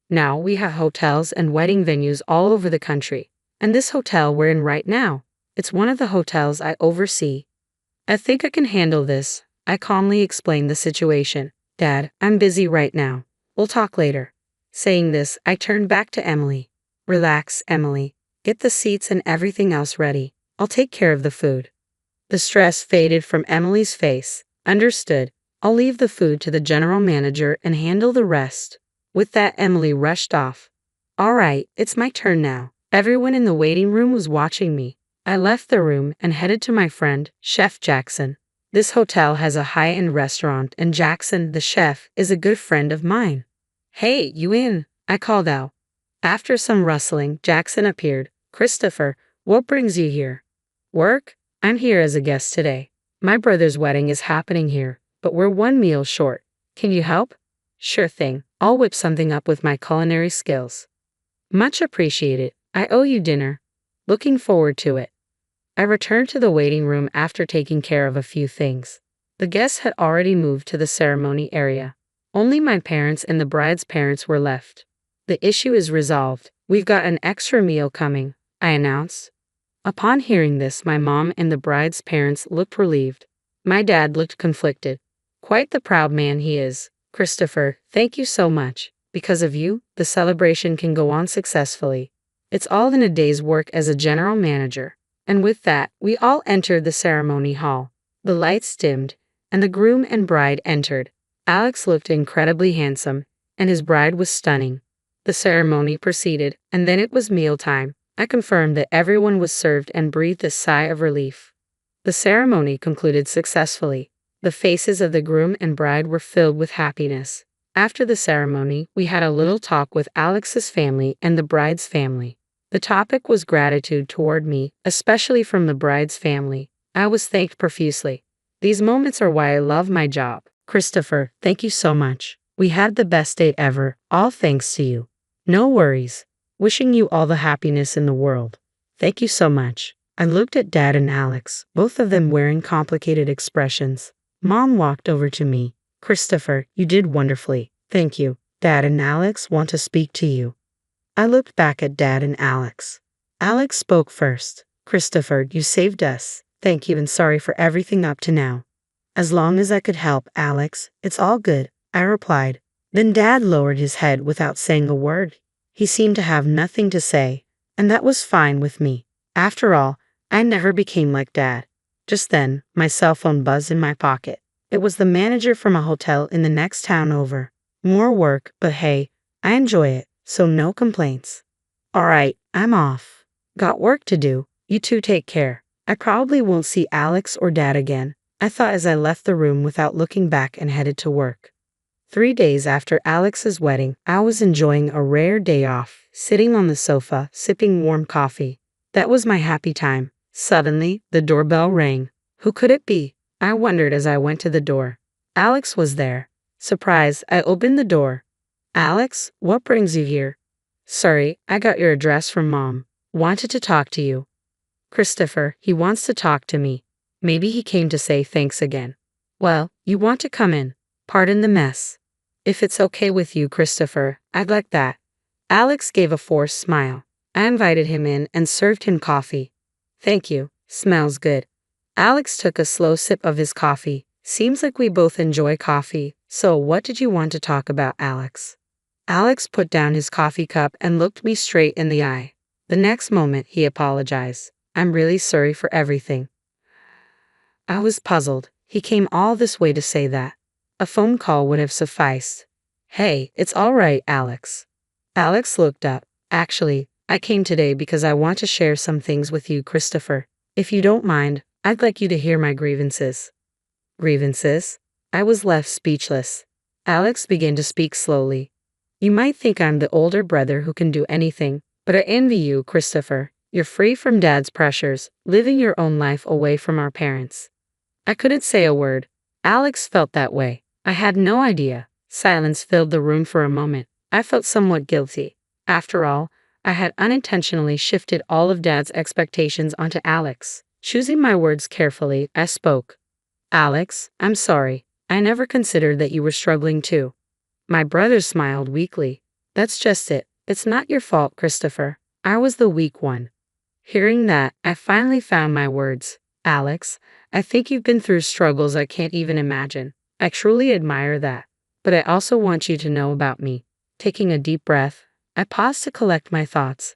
Now we have hotels and wedding venues all over the country. And this hotel we're in right now, it's one of the hotels I oversee. I think I can handle this." I calmly explained the situation. "Dad, I'm busy right now. We'll talk later." Saying this, I turned back to Emily. "Relax, Emily. Get the seats and everything else ready. I'll take care of the food. The stress faded from Emily's face. Understood. I'll leave the food to the general manager and handle the rest. With that, Emily rushed off. All right, it's my turn now. Everyone in the waiting room was watching me. I left the room and headed to my friend, Chef Jackson. This hotel has a high-end restaurant, and Jackson, the chef, is a good friend of mine. Hey, you in? I called out. After some rustling, Jackson appeared. Christopher, what brings you here? Work? I'm here as a guest today. My brother's wedding is happening here, but we're one meal short. Can you help? Sure thing. I'll whip something up with my culinary skills. Much appreciated. I owe you dinner. Looking forward to it. I returned to the waiting room after taking care of a few things. The guests had already moved to the ceremony area. Only my parents and the bride's parents were left. The issue is resolved. We've got an extra meal coming, I announced. Upon hearing this, my mom and the bride's parents looked relieved. My dad looked conflicted. Quite the proud man he is. Christopher, thank you so much. Because of you, the celebration can go on successfully. It's all in a day's work as a general manager. And with that, we all entered the ceremony hall. The lights dimmed, and the groom and bride entered. Alex looked incredibly handsome, and his bride was stunning. The ceremony proceeded, and then it was mealtime. I confirmed that everyone was served and breathed a sigh of relief. The ceremony concluded successfully. The faces of the groom and bride were filled with happiness. After the ceremony, we had a little talk with Alex's family and the bride's family. The topic was gratitude toward me, especially from the bride's family. I was thanked profusely. These moments are why I love my job. Christopher, thank you so much. We had the best date ever, all thanks to you. No worries. Wishing you all the happiness in the world. Thank you so much. I looked at Dad and Alex, both of them wearing complicated expressions. Mom walked over to me. Christopher, you did wonderfully. Thank you. Dad and Alex want to speak to you. I looked back at Dad and Alex. Alex spoke first. Christopher, you saved us. Thank you and sorry for everything up to now. As long as I could help, Alex, it's all good, I replied. Then Dad lowered his head without saying a word. He seemed to have nothing to say, and that was fine with me. After all, I never became like Dad. Just then, my cell phone buzzed in my pocket. It was the manager from a hotel in the next town over. More work, but hey, I enjoy it, so no complaints. All right, I'm off. Got work to do. You two take care. I probably won't see Alex or Dad again, I thought as I left the room without looking back and headed to work. 3 days after Alex's wedding, I was enjoying a rare day off, sitting on the sofa, sipping warm coffee. That was my happy time. Suddenly, the doorbell rang. Who could it be? I wondered as I went to the door. Alex was there. Surprised, I opened the door. Alex, what brings you here? Sorry, I got your address from Mom. Wanted to talk to you. Christopher, he wants to talk to me. Maybe he came to say thanks again. Well, you want to come in. Pardon the mess. If it's okay with you, Christopher, I'd like that. Alex gave a forced smile. I invited him in and served him coffee. Thank you. Smells good. Alex took a slow sip of his coffee. Seems like we both enjoy coffee. So what did you want to talk about, Alex? Alex put down his coffee cup and looked me straight in the eye. The next moment, he apologized. I'm really sorry for everything. I was puzzled. He came all this way to say that. A phone call would have sufficed. Hey, it's all right, Alex. Alex looked up. Actually, I came today because I want to share some things with you, Christopher. If you don't mind, I'd like you to hear my grievances. Grievances? I was left speechless. Alex began to speak slowly. You might think I'm the older brother who can do anything, but I envy you, Christopher. You're free from Dad's pressures, living your own life away from our parents. I couldn't say a word. Alex felt that way. I had no idea. Silence filled the room for a moment. I felt somewhat guilty. After all, I had unintentionally shifted all of Dad's expectations onto Alex. Choosing my words carefully, I spoke. Alex, I'm sorry. I never considered that you were struggling too. My brother smiled weakly. That's just it. It's not your fault, Christopher. I was the weak one. Hearing that, I finally found my words. Alex, I think you've been through struggles I can't even imagine. I truly admire that. But I also want you to know about me. Taking a deep breath, I paused to collect my thoughts.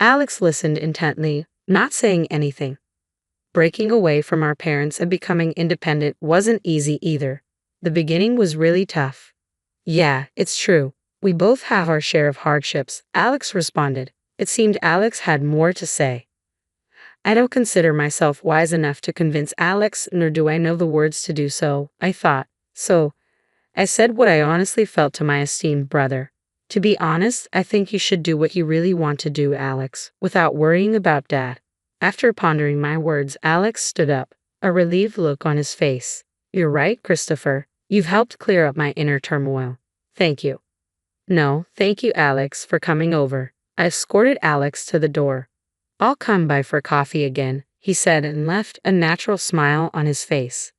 Alex listened intently, not saying anything. Breaking away from our parents and becoming independent wasn't easy either. The beginning was really tough. Yeah, it's true. We both have our share of hardships, Alex responded. It seemed Alex had more to say. I don't consider myself wise enough to convince Alex, nor do I know the words to do so, I thought. So, I said what I honestly felt to my esteemed brother. To be honest, I think you should do what you really want to do, Alex, without worrying about Dad. After pondering my words, Alex stood up, a relieved look on his face. You're right, Christopher. You've helped clear up my inner turmoil. Thank you. No, thank you, Alex, for coming over. I escorted Alex to the door. I'll come by for coffee again, he said and left, a natural smile on his face.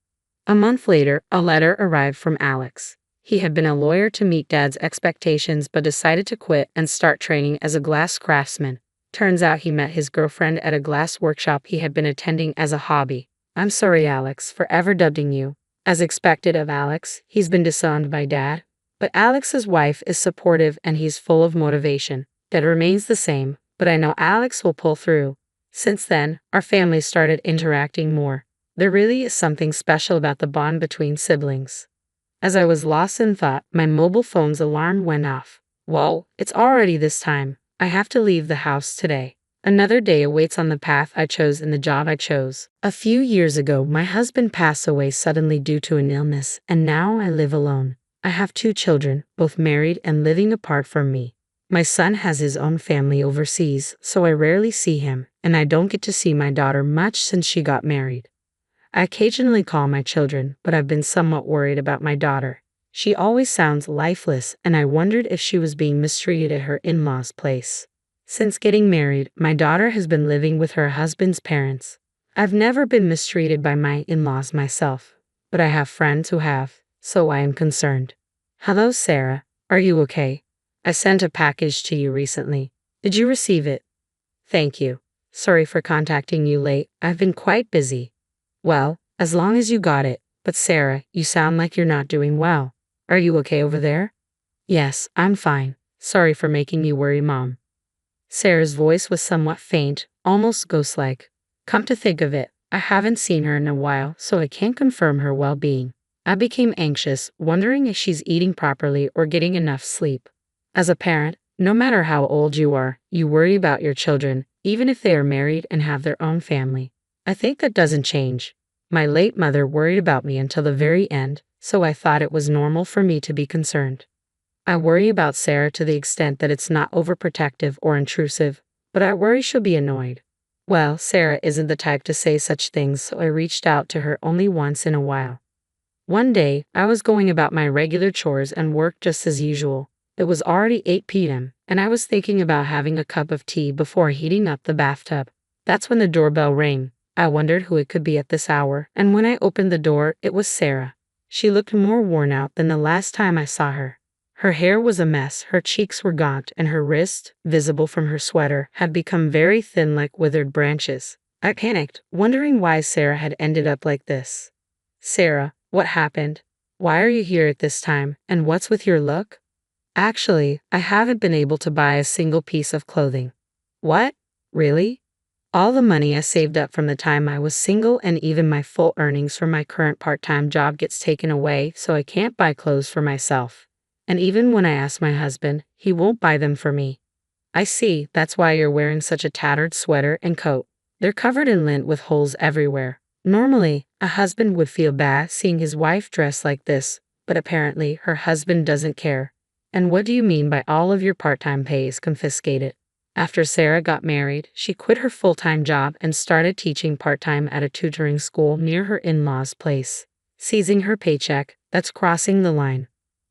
A month later, a letter arrived from Alex. He had been a lawyer to meet Dad's expectations but decided to quit and start training as a glass craftsman. Turns out he met his girlfriend at a glass workshop he had been attending as a hobby. I'm sorry, Alex, for ever doubting you. As expected of Alex, he's been disowned by Dad. But Alex's wife is supportive and he's full of motivation. Dad remains the same, but I know Alex will pull through. Since then, our families started interacting more. There really is something special about the bond between siblings. As I was lost in thought, my mobile phone's alarm went off. Whoa, it's already this time. I have to leave the house today. Another day awaits on the path I chose and the job I chose. A few years ago, my husband passed away suddenly due to an illness, and now I live alone. I have 2 children, both married and living apart from me. My son has his own family overseas, so I rarely see him, and I don't get to see my daughter much since she got married. I occasionally call my children, but I've been somewhat worried about my daughter. She always sounds lifeless, and I wondered if she was being mistreated at her in-laws' place. Since getting married, my daughter has been living with her husband's parents. I've never been mistreated by my in-laws myself, but I have friends who have, so I am concerned. Hello, Sarah. Are you okay? I sent a package to you recently. Did you receive it? Thank you. Sorry for contacting you late. I've been quite busy. Well, as long as you got it. But Sarah, you sound like you're not doing well. Are you okay over there? Yes, I'm fine. Sorry for making you worry, Mom. Sarah's voice was somewhat faint, almost ghost-like. Come to think of it, I haven't seen her in a while, so I can't confirm her well-being. I became anxious, wondering if she's eating properly or getting enough sleep. As a parent, no matter how old you are, you worry about your children, even if they are married and have their own family. I think that doesn't change. My late mother worried about me until the very end, so I thought it was normal for me to be concerned. I worry about Sarah to the extent that it's not overprotective or intrusive, but I worry she'll be annoyed. Well, Sarah isn't the type to say such things, so I reached out to her only once in a while. One day, I was going about my regular chores and work just as usual. It was already 8 p.m., and I was thinking about having a cup of tea before heating up the bathtub. That's when the doorbell rang. I wondered who it could be at this hour, and when I opened the door, it was Sarah. She looked more worn out than the last time I saw her. Her hair was a mess, her cheeks were gaunt, and her wrist, visible from her sweater, had become very thin like withered branches. I panicked, wondering why Sarah had ended up like this. Sarah, what happened? Why are you here at this time, and what's with your look? Actually, I haven't been able to buy a single piece of clothing. What? Really? All the money I saved up from the time I was single and even my full earnings from my current part-time job gets taken away, so I can't buy clothes for myself. And even when I ask my husband, he won't buy them for me. I see, that's why you're wearing such a tattered sweater and coat. They're covered in lint with holes everywhere. Normally, a husband would feel bad seeing his wife dressed like this, but apparently her husband doesn't care. And what do you mean by all of your part-time pay is confiscated? After Sarah got married, she quit her full-time job and started teaching part-time at a tutoring school near her in-laws' place. Seizing her paycheck, that's crossing the line.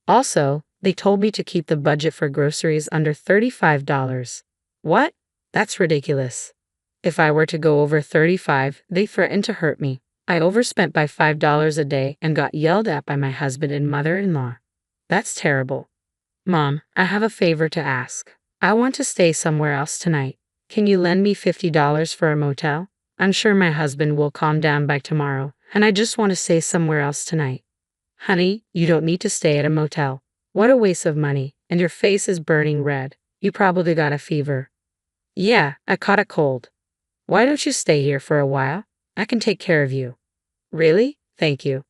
Also, they told me to keep the budget for groceries under $35. What? That's ridiculous. If I were to go over 35, they threatened to hurt me. I overspent by $5 a day and got yelled at by my husband and mother-in-law. That's terrible. Mom, I have a favor to ask. I want to stay somewhere else tonight. Can you lend me $50 for a motel? I'm sure my husband will calm down by tomorrow, and I just want to stay somewhere else tonight. Honey, you don't need to stay at a motel. What a waste of money, and your face is burning red. You probably got a fever. Yeah, I caught a cold. Why don't you stay here for a while? I can take care of you. Really? Thank you.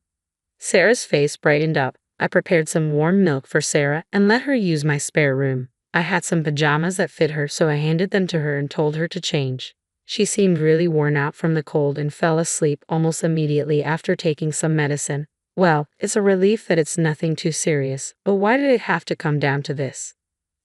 Sarah's face brightened up. I prepared some warm milk for Sarah and let her use my spare room. I had some pajamas that fit her, so I handed them to her and told her to change. She seemed really worn out from the cold and fell asleep almost immediately after taking some medicine. Well, it's a relief that it's nothing too serious, but why did it have to come down to this?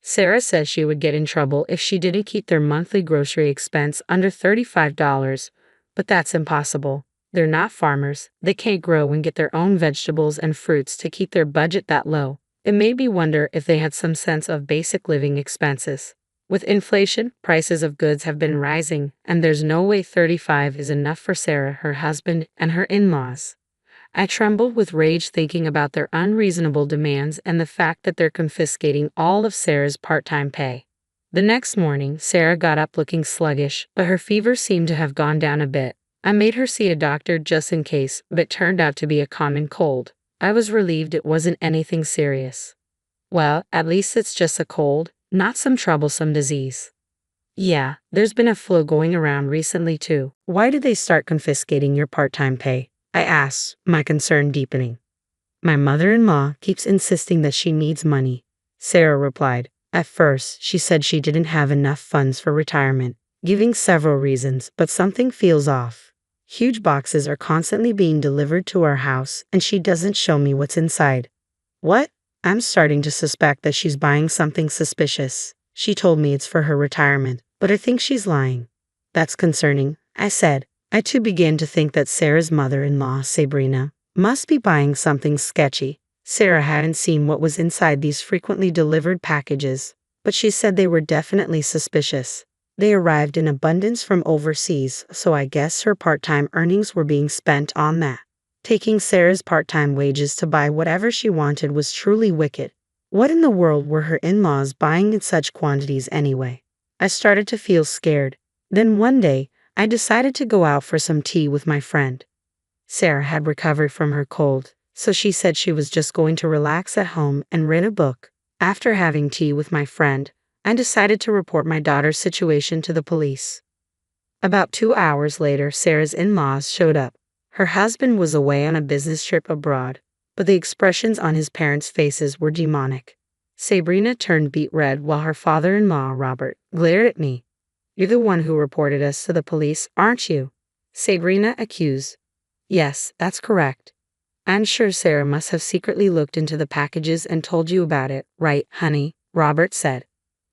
Sarah says she would get in trouble if she didn't keep their monthly grocery expense under $35, but that's impossible. They're not farmers. They can't grow and get their own vegetables and fruits to keep their budget that low. It made me wonder if they had some sense of basic living expenses. With inflation, prices of goods have been rising, and there's no way 35 is enough for Sarah, her husband, and her in-laws. I trembled with rage thinking about their unreasonable demands and the fact that they're confiscating all of Sarah's part-time pay. The next morning, Sarah got up looking sluggish, but her fever seemed to have gone down a bit. I made her see a doctor just in case, but it turned out to be a common cold. I was relieved it wasn't anything serious. Well, at least it's just a cold, not some troublesome disease. Yeah, there's been a flu going around recently too. Why did they start confiscating your part-time pay? I asked, my concern deepening. My mother-in-law keeps insisting that she needs money, Sarah replied. At first, she said she didn't have enough funds for retirement, giving several reasons, but something feels off. Huge boxes are constantly being delivered to our house, and she doesn't show me what's inside. What? I'm starting to suspect that she's buying something suspicious. She told me it's for her retirement, but I think she's lying. That's concerning, I said. I too began to think that Sarah's mother-in-law, Sabrina, must be buying something sketchy. Sarah hadn't seen what was inside these frequently delivered packages, but she said they were definitely suspicious. They arrived in abundance from overseas, so I guess her part-time earnings were being spent on that. Taking Sarah's part-time wages to buy whatever she wanted was truly wicked. What in the world were her in-laws buying in such quantities anyway? I started to feel scared. Then one day, I decided to go out for some tea with my friend. Sarah had recovered from her cold, so she said she was just going to relax at home and read a book. After having tea with my friend, I decided to report my daughter's situation to the police. About 2 hours later, Sarah's in-laws showed up. Her husband was away on a business trip abroad, but the expressions on his parents' faces were demonic. Sabrina turned beet red while her father-in-law, Robert, glared at me. You're the one who reported us to the police, aren't you? Sabrina accused. Yes, that's correct. I'm sure Sarah must have secretly looked into the packages and told you about it, right, honey? Robert said.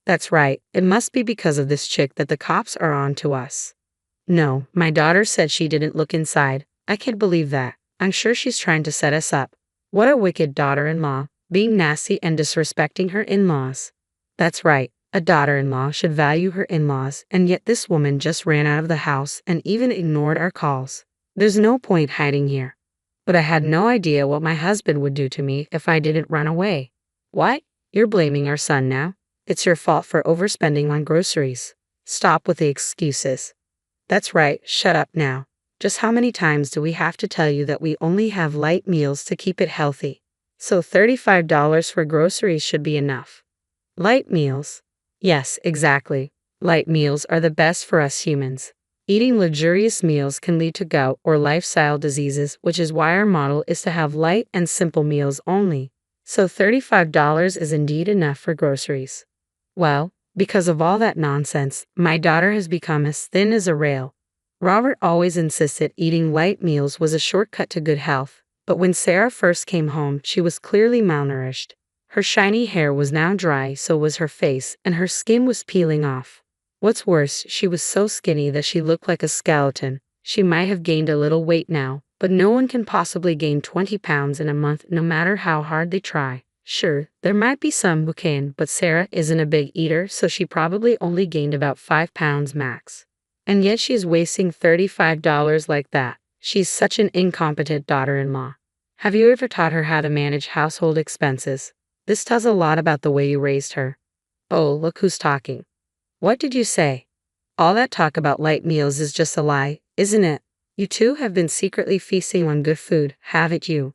That's right, it must be because of this chick that the cops are on to us. No, my daughter said she didn't look inside. I can't believe that. I'm sure she's trying to set us up. What a wicked daughter-in-law, being nasty and disrespecting her in-laws. That's right, a daughter-in-law should value her in-laws, and yet this woman just ran out of the house and even ignored our calls. There's no point hiding here. But I had no idea what my husband would do to me if I didn't run away. What? You're blaming our son now? It's your fault for overspending on groceries. Stop with the excuses. That's right, shut up now. Just how many times do we have to tell you that we only have light meals to keep it healthy? So $35 for groceries should be enough. Light meals? Yes, exactly. Light meals are the best for us humans. Eating luxurious meals can lead to gout or lifestyle diseases, which is why our model is to have light and simple meals only. So $35 is indeed enough for groceries. Well, because of all that nonsense, my daughter has become as thin as a rail. Robert always insisted eating light meals was a shortcut to good health, but when Sarah first came home, she was clearly malnourished. Her shiny hair was now dry, so was her face, and her skin was peeling off. What's worse, she was so skinny that she looked like a skeleton. She might have gained a little weight now, but no one can possibly gain 20 pounds in a month no matter how hard they try. Sure, there might be some who can, but Sarah isn't a big eater, so she probably only gained about 5 pounds max. And yet she's wasting $35 like that. She's such an incompetent daughter-in-law. Have you ever taught her how to manage household expenses? This tells a lot about the way you raised her. Oh, look who's talking. What did you say? All that talk about light meals is just a lie, isn't it? You two have been secretly feasting on good food, haven't you?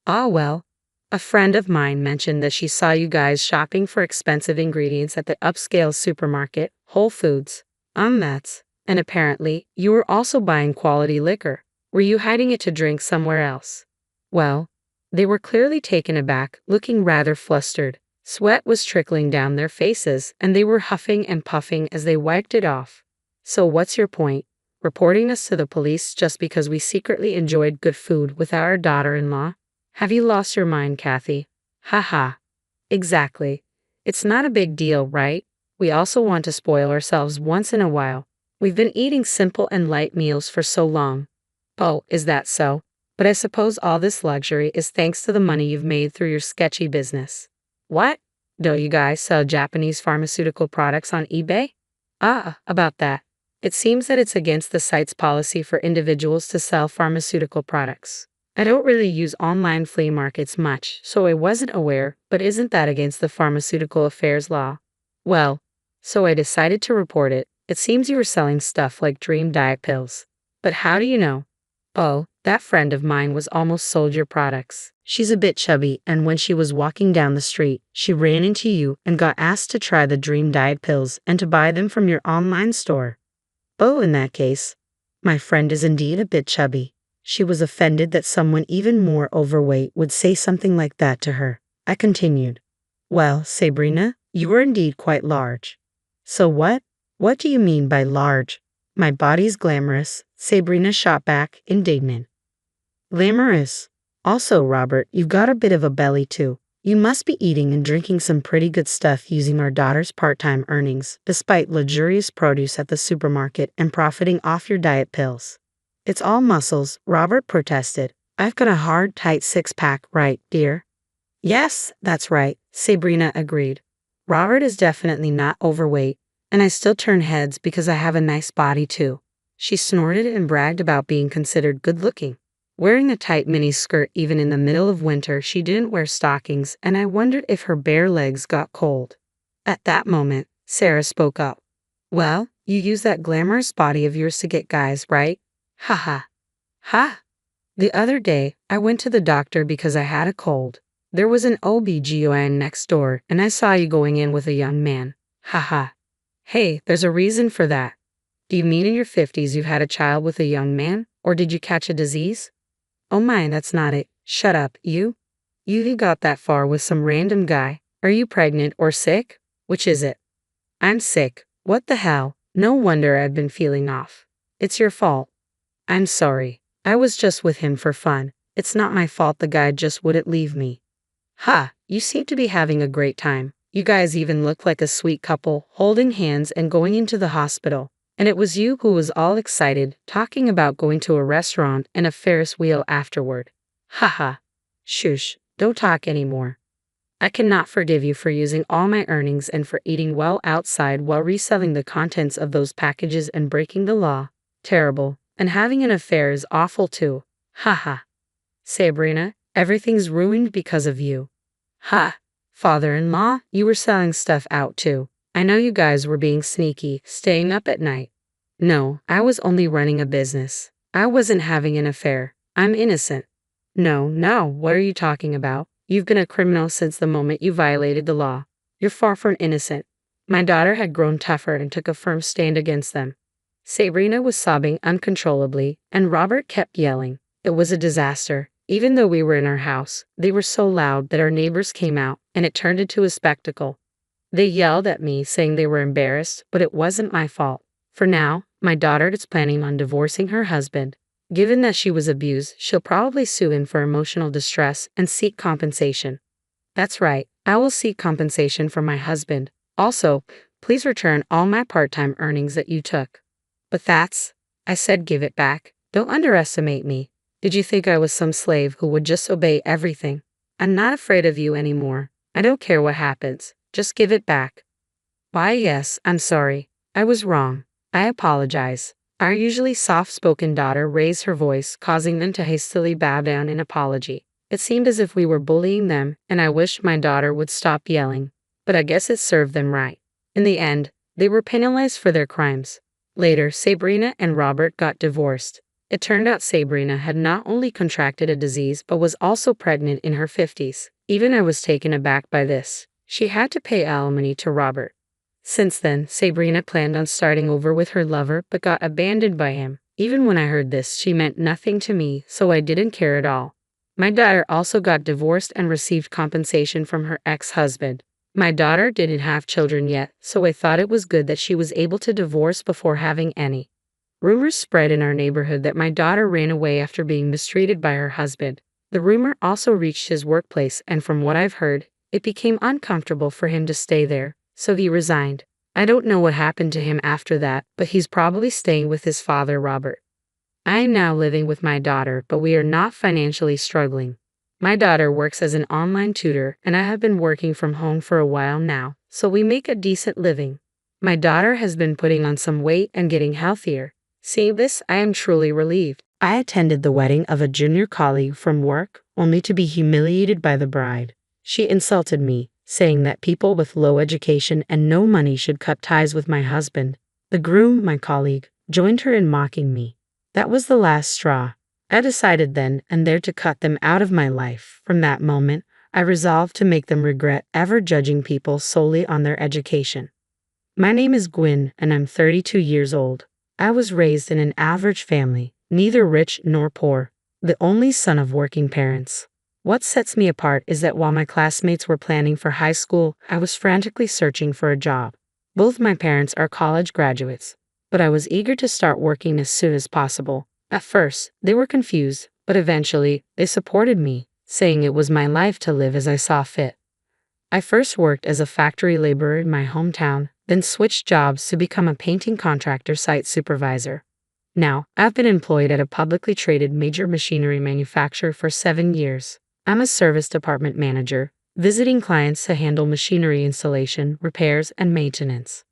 Ah, well. A friend of mine mentioned that she saw you guys shopping for expensive ingredients at the upscale supermarket, Whole Foods. That's. And apparently, you were also buying quality liquor. Were you hiding it to drink somewhere else? Well, they were clearly taken aback, looking rather flustered. Sweat was trickling down their faces, and they were huffing and puffing as they wiped it off. So what's your point? Reporting us to the police just because we secretly enjoyed good food with our daughter-in-law? Have you lost your mind, Kathy? Ha ha. Exactly. It's not a big deal, right? We also want to spoil ourselves once in a while. We've been eating simple and light meals for so long. Oh, is that so? But I suppose all this luxury is thanks to the money you've made through your sketchy business. What? Don't you guys sell Japanese pharmaceutical products on eBay? About that. It seems that it's against the site's policy for individuals to sell pharmaceutical products. I don't really use online flea markets much, so I wasn't aware, but isn't that against the Pharmaceutical Affairs Law? Well, so I decided to report it. It seems you were selling stuff like Dream Diet pills. But how do you know? Oh, that friend of mine was almost sold your products. She's a bit chubby, and when she was walking down the street, she ran into you and got asked to try the Dream Diet pills and to buy them from your online store. Oh, in that case, my friend is indeed a bit chubby. She was offended that someone even more overweight would say something like that to her. I continued. Well, Sabrina, you are indeed quite large. So what? What do you mean by large? My body's glamorous, Sabrina shot back, indignant. Glamorous? Also, Robert, you've got a bit of a belly too. You must be eating and drinking some pretty good stuff using our daughter's part-time earnings, despite luxurious produce at the supermarket and profiting off your diet pills. It's all muscles, Robert protested. I've got a hard, tight six-pack, right, dear? Yes, that's right, Sabrina agreed. Robert is definitely not overweight, and I still turn heads because I have a nice body too. She snorted and bragged about being considered good-looking. Wearing a tight mini skirt even in the middle of winter, she didn't wear stockings, and I wondered if her bare legs got cold. At that moment, Sarah spoke up. Well, you use that glamorous body of yours to get guys, right? Ha ha. Ha! The other day, I went to the doctor because I had a cold. There was an OB/GYN next door, and I saw you going in with a young man. Ha ha. Hey, there's a reason for that. Do you mean in your 50s you've had a child with a young man, or did you catch a disease? Oh my, that's not it. Shut up, you. You got that far with some random guy. Are you pregnant or sick? Which is it? I'm sick. What the hell? No wonder I've been feeling off. It's your fault. I'm sorry. I was just with him for fun. It's not my fault the guy just wouldn't leave me. Ha, you seem to be having a great time. You guys even look like a sweet couple, holding hands and going into the hospital. And it was you who was all excited, talking about going to a restaurant and a Ferris wheel afterward. Ha ha. Shush, don't talk anymore. I cannot forgive you for using all my earnings and for eating well outside while reselling the contents of those packages and breaking the law. Terrible. And having an affair is awful too. Ha ha. Sabrina, everything's ruined because of you. Ha. Father-in-law, you were selling stuff out too. I know you guys were being sneaky, staying up at night. No, I was only running a business. I wasn't having an affair. I'm innocent. No, what are you talking about? You've been a criminal since the moment you violated the law. You're far from innocent. My daughter had grown tougher and took a firm stand against them. Sabrina was sobbing uncontrollably, and Robert kept yelling. It was a disaster. Even though we were in our house, they were so loud that our neighbors came out, and it turned into a spectacle. They yelled at me, saying they were embarrassed, but it wasn't my fault. For now, my daughter is planning on divorcing her husband. Given that she was abused, she'll probably sue him for emotional distress and seek compensation. That's right, I will seek compensation from my husband. Also, please return all my part-time earnings that you took. But I said give it back. Don't underestimate me. Did you think I was some slave who would just obey everything? I'm not afraid of you anymore. I don't care what happens. Just give it back. Why, yes, I'm sorry. I was wrong. I apologize. Our usually soft-spoken daughter raised her voice, causing them to hastily bow down in apology. It seemed as if we were bullying them, and I wished my daughter would stop yelling. But I guess it served them right. In the end, they were penalized for their crimes. Later, Sabrina and Robert got divorced. It turned out Sabrina had not only contracted a disease but was also pregnant in her 50s. Even I was taken aback by this. She had to pay alimony to Robert. Since then, Sabrina planned on starting over with her lover but got abandoned by him. Even when I heard this, she meant nothing to me, so I didn't care at all. My daughter also got divorced and received compensation from her ex-husband. My daughter didn't have children yet, so I thought it was good that she was able to divorce before having any. Rumors spread in our neighborhood that my daughter ran away after being mistreated by her husband. The rumor also reached his workplace, and from what I've heard, it became uncomfortable for him to stay there, so he resigned. I don't know what happened to him after that, but he's probably staying with his father, Robert. I am now living with my daughter, but we are not financially struggling. My daughter works as an online tutor, and I have been working from home for a while now, so we make a decent living. My daughter has been putting on some weight and getting healthier. Seeing this, I am truly relieved. I attended the wedding of a junior colleague from work, only to be humiliated by the bride. She insulted me, saying that people with low education and no money should cut ties with my husband. The groom, my colleague, joined her in mocking me. That was the last straw. I decided then and there to cut them out of my life. From that moment, I resolved to make them regret ever judging people solely on their education. My name is Gwyn, and I'm 32 years old. I was raised in an average family, neither rich nor poor, the only son of working parents. What sets me apart is that while my classmates were planning for high school, I was frantically searching for a job. Both my parents are college graduates, but I was eager to start working as soon as possible. At first, they were confused, but eventually, they supported me, saying it was my life to live as I saw fit. I first worked as a factory laborer in my hometown, then switched jobs to become a painting contractor site supervisor. Now, I've been employed at a publicly traded major machinery manufacturer for 7 years. I'm a service department manager, visiting clients to handle machinery installation, repairs, and maintenance.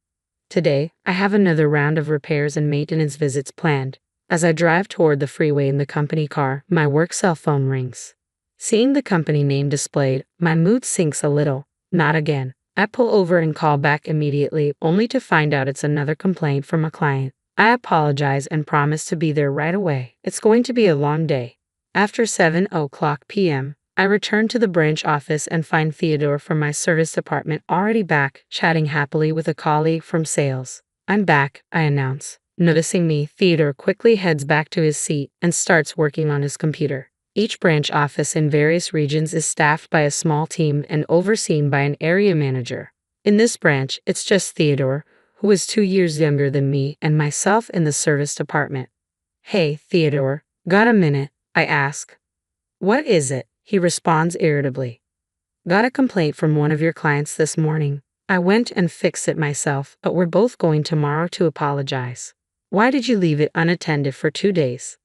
Today, I have another round of repairs and maintenance visits planned. As I drive toward the freeway in the company car, my work cell phone rings. Seeing the company name displayed, my mood sinks a little. Not again. I pull over and call back immediately, only to find out it's another complaint from a client. I apologize and promise to be there right away. It's going to be a long day. After 7:00 p.m., I return to the branch office and find Theodore from my service department already back, chatting happily with a colleague from sales. I'm back, I announce. Noticing me, Theodore quickly heads back to his seat and starts working on his computer. Each branch office in various regions is staffed by a small team and overseen by an area manager. In this branch, it's just Theodore, who is 2 years younger than me, and myself in the service department. Hey, Theodore, got a minute? I ask. What is it? He responds irritably. Got a complaint from one of your clients this morning. I went and fixed it myself, but we're both going tomorrow to apologize. Why did you leave it unattended for 2 days?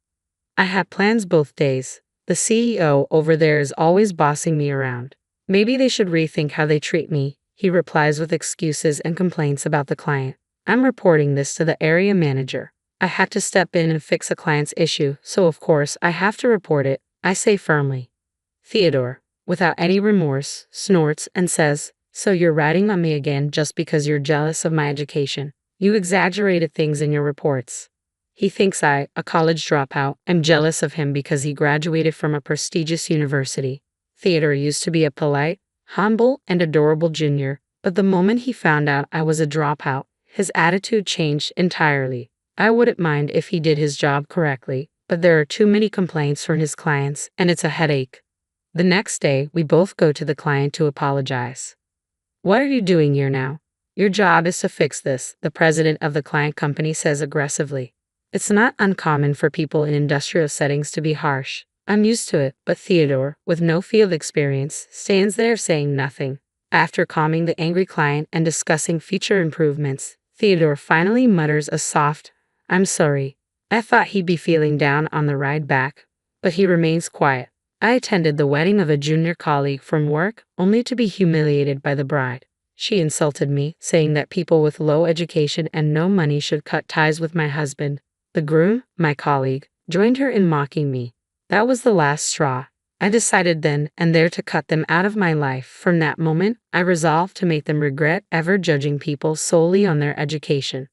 I had plans both days. The CEO over there is always bossing me around. Maybe they should rethink how they treat me, he replies with excuses and complaints about the client. I'm reporting this to the area manager. I had to step in and fix a client's issue, so of course I have to report it, I say firmly. Theodore, without any remorse, snorts and says, So you're ratting on me again just because you're jealous of my education. You exaggerated things in your reports. He thinks I, a college dropout, am jealous of him because he graduated from a prestigious university. Theodore used to be a polite, humble, and adorable junior, but the moment he found out I was a dropout, his attitude changed entirely. I wouldn't mind if he did his job correctly, but there are too many complaints from his clients, and it's a headache. The next day, we both go to the client to apologize. What are you doing here now? Your job is to fix this, the president of the client company says aggressively. It's not uncommon for people in industrial settings to be harsh. I'm used to it, but Theodore, with no field experience, stands there saying nothing. After calming the angry client and discussing future improvements, Theodore finally mutters a soft, I'm sorry. I thought he'd be feeling down on the ride back, but he remains quiet. I attended the wedding of a junior colleague from work, only to be humiliated by the bride. She insulted me, saying that people with low education and no money should cut ties with my husband. The groom, my colleague, joined her in mocking me. That was the last straw. I decided then and there to cut them out of my life. From that moment, I resolved to make them regret ever judging people solely on their education.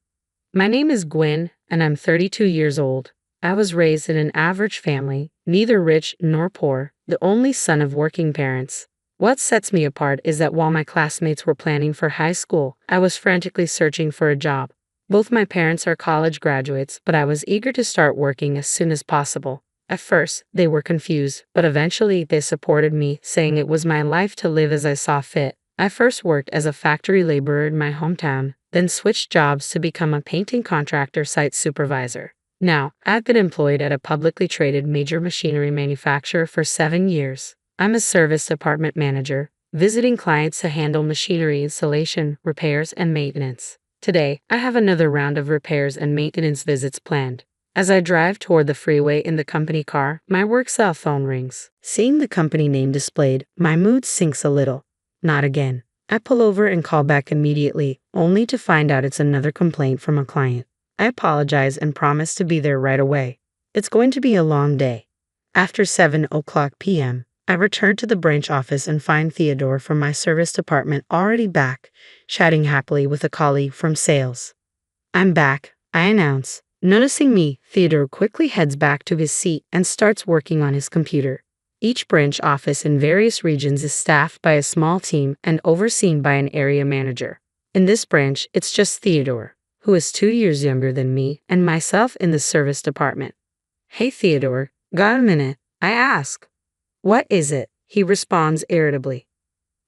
My name is Gwyn, and I'm 32 years old. I was raised in an average family, neither rich nor poor, the only son of working parents. What sets me apart is that while my classmates were planning for high school, I was frantically searching for a job. Both my parents are college graduates, but I was eager to start working as soon as possible. At first, they were confused, but eventually they supported me, saying it was my life to live as I saw fit. I first worked as a factory laborer in my hometown, then switched jobs to become a painting contractor site supervisor. Now, I've been employed at a publicly traded major machinery manufacturer for 7 years. I'm a service department manager, visiting clients to handle machinery installation, repairs, and maintenance. Today, I have another round of repairs and maintenance visits planned. As I drive toward the freeway in the company car, my work cell phone rings. Seeing the company name displayed, my mood sinks a little. Not again. I pull over and call back immediately, only to find out it's another complaint from a client. I apologize and promise to be there right away. It's going to be a long day. After 7:00 p.m., I return to the branch office and find Theodore from my service department already back, chatting happily with a colleague from sales. I'm back, I announce. Noticing me, Theodore quickly heads back to his seat and starts working on his computer. Each branch office in various regions is staffed by a small team and overseen by an area manager. In this branch, it's just Theodore, who is 2 years younger than me, and myself in the service department. Hey Theodore, got a minute? I ask. What is it? He responds irritably.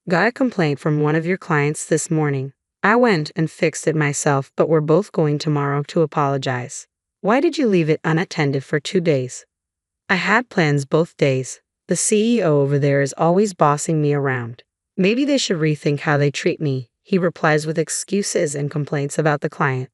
Got a complaint from one of your clients this morning. I went and fixed it myself, but we're both going tomorrow to apologize. Why did you leave it unattended for 2 days? I had plans both days. The CEO over there is always bossing me around. Maybe they should rethink how they treat me, he replies with excuses and complaints about the client.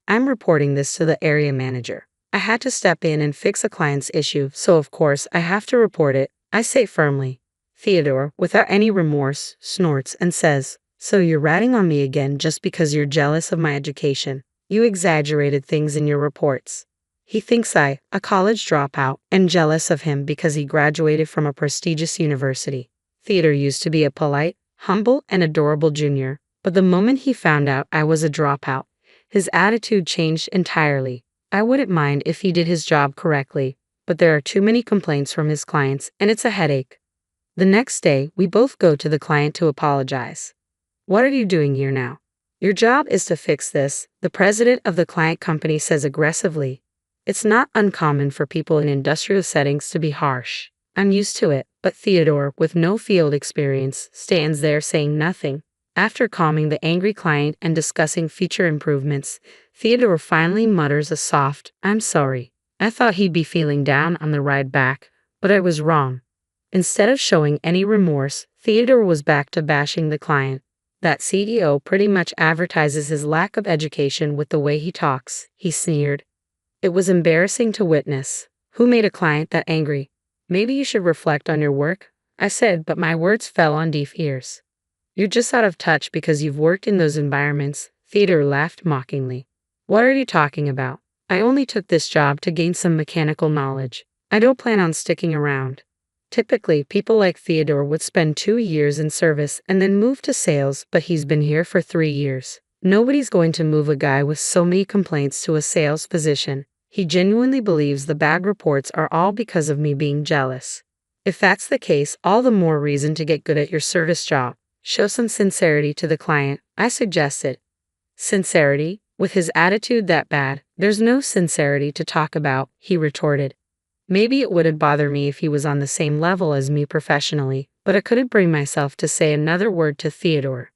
I'm reporting this to the area manager. I had to step in and fix a client's issue, so of course I have to report it, I say firmly. Theodore, without any remorse, snorts and says, So you're ratting on me again just because you're jealous of my education. You exaggerated things in your reports. He thinks I, a college dropout, am jealous of him because he graduated from a prestigious university. Theodore used to be a polite, humble, and adorable junior, but the moment he found out I was a dropout, his attitude changed entirely. I wouldn't mind if he did his job correctly, but there are too many complaints from his clients, and it's a headache. The next day, we both go to the client to apologize. What are you doing here now? Your job is to fix this, the president of the client company says aggressively. It's not uncommon for people in industrial settings to be harsh. I'm used to it, but Theodore, with no field experience, stands there saying nothing. After calming the angry client and discussing future improvements, Theodore finally mutters a soft, I'm sorry. I thought he'd be feeling down on the ride back, but I was wrong. Instead of showing any remorse, Theodore was back to bashing the client. That CEO pretty much advertises his lack of education with the way he talks, he sneered. It was embarrassing to witness. Who made a client that angry? Maybe you should reflect on your work, I said, but my words fell on deaf ears. You're just out of touch because you've worked in those environments, Theodore laughed mockingly. What are you talking about? I only took this job to gain some mechanical knowledge. I don't plan on sticking around. Typically, people like Theodore would spend 2 years in service and then move to sales, but he's been here for 3 years. Nobody's going to move a guy with so many complaints to a sales position. He genuinely believes the bad reports are all because of me being jealous. If that's the case, all the more reason to get good at your service job. Show some sincerity to the client, I suggested. Sincerity? With his attitude that bad, there's no sincerity to talk about, he retorted. Maybe it wouldn't bother me if he was on the same level as me professionally, but I couldn't bring myself to say another word to Theodore.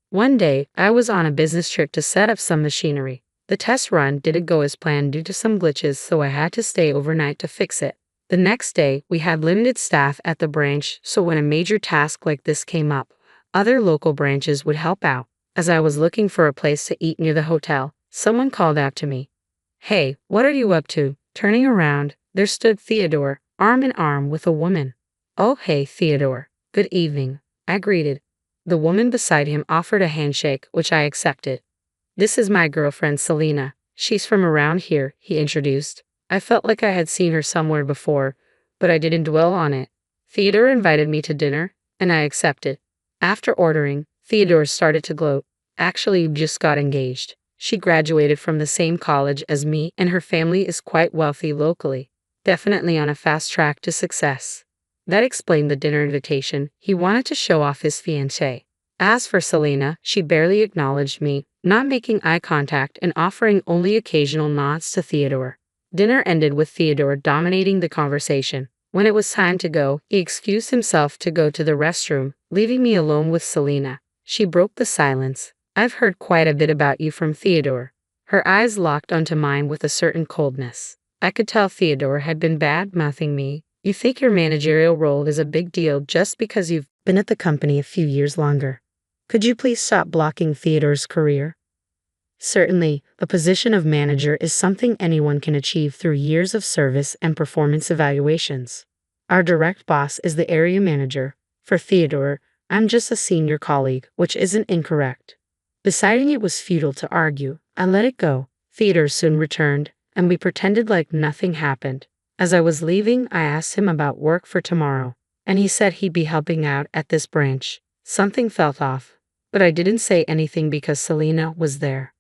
One day, I was on a business trip to set up some machinery. The test run didn't go as planned due to some glitches, so I had to stay overnight to fix it. The next day, we had limited staff at the branch, so when a major task like this came up, other local branches would help out. As I was looking for a place to eat near the hotel, someone called out to me. Hey, what are you up to? Turning around, there stood Theodore, arm in arm with a woman. Oh hey Theodore, good evening, I greeted. The woman beside him offered a handshake, which I accepted. This is my girlfriend Selena. She's from around here, he introduced. I felt like I had seen her somewhere before, but I didn't dwell on it. Theodore invited me to dinner, and I accepted. After ordering, Theodore started to gloat. Actually, just got engaged. She graduated from the same college as me, and her family is quite wealthy locally. Definitely on a fast track to success. That explained the dinner invitation. He wanted to show off his fiancée. As for Selena, she barely acknowledged me, not making eye contact and offering only occasional nods to Theodore. Dinner ended with Theodore dominating the conversation. When it was time to go, he excused himself to go to the restroom, leaving me alone with Selena. She broke the silence. I've heard quite a bit about you from Theodore. Her eyes locked onto mine with a certain coldness. I could tell Theodore had been bad-mouthing me. You think your managerial role is a big deal just because you've been at the company a few years longer. Could you please stop blocking Theodore's career? Certainly, the position of manager is something anyone can achieve through years of service and performance evaluations. Our direct boss is the area manager. For Theodore, I'm just a senior colleague, which isn't incorrect. Deciding it was futile to argue, I let it go. Theodore soon returned, and we pretended like nothing happened. As I was leaving, I asked him about work for tomorrow, and he said he'd be helping out at this branch. Something felt off, but I didn't say anything because Selena was there.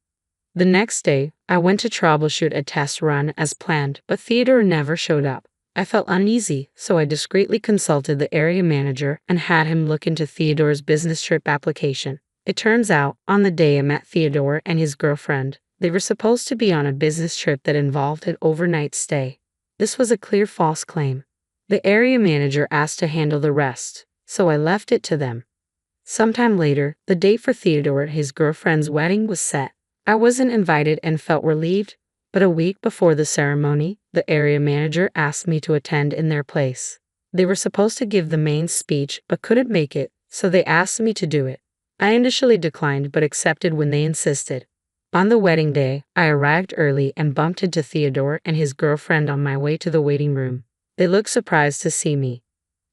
The next day, I went to troubleshoot a test run as planned, but Theodore never showed up. I felt uneasy, so I discreetly consulted the area manager and had him look into Theodore's business trip application. It turns out, on the day I met Theodore and his girlfriend, they were supposed to be on a business trip that involved an overnight stay. This was a clear false claim. The area manager asked to handle the rest, so I left it to them. Sometime later, the date for Theodore and his girlfriend's wedding was set. I wasn't invited and felt relieved, but a week before the ceremony, the area manager asked me to attend in their place. They were supposed to give the main speech but couldn't make it, so they asked me to do it. I initially declined but accepted when they insisted. On the wedding day, I arrived early and bumped into Theodore and his girlfriend on my way to the waiting room. They looked surprised to see me.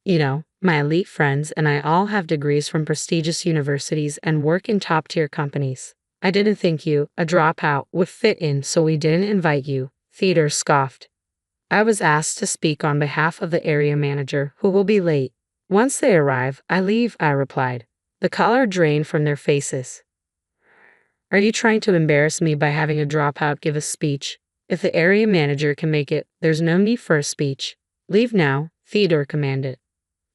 You know, my elite friends and I all have degrees from prestigious universities and work in top-tier companies. I didn't think you, a dropout, would fit in, so we didn't invite you, Theodore scoffed. I was asked to speak on behalf of the area manager, who will be late. Once they arrive, I leave, I replied. The color drained from their faces. Are you trying to embarrass me by having a dropout give a speech? If the area manager can make it, there's no need for a speech. Leave now, Theodore commanded.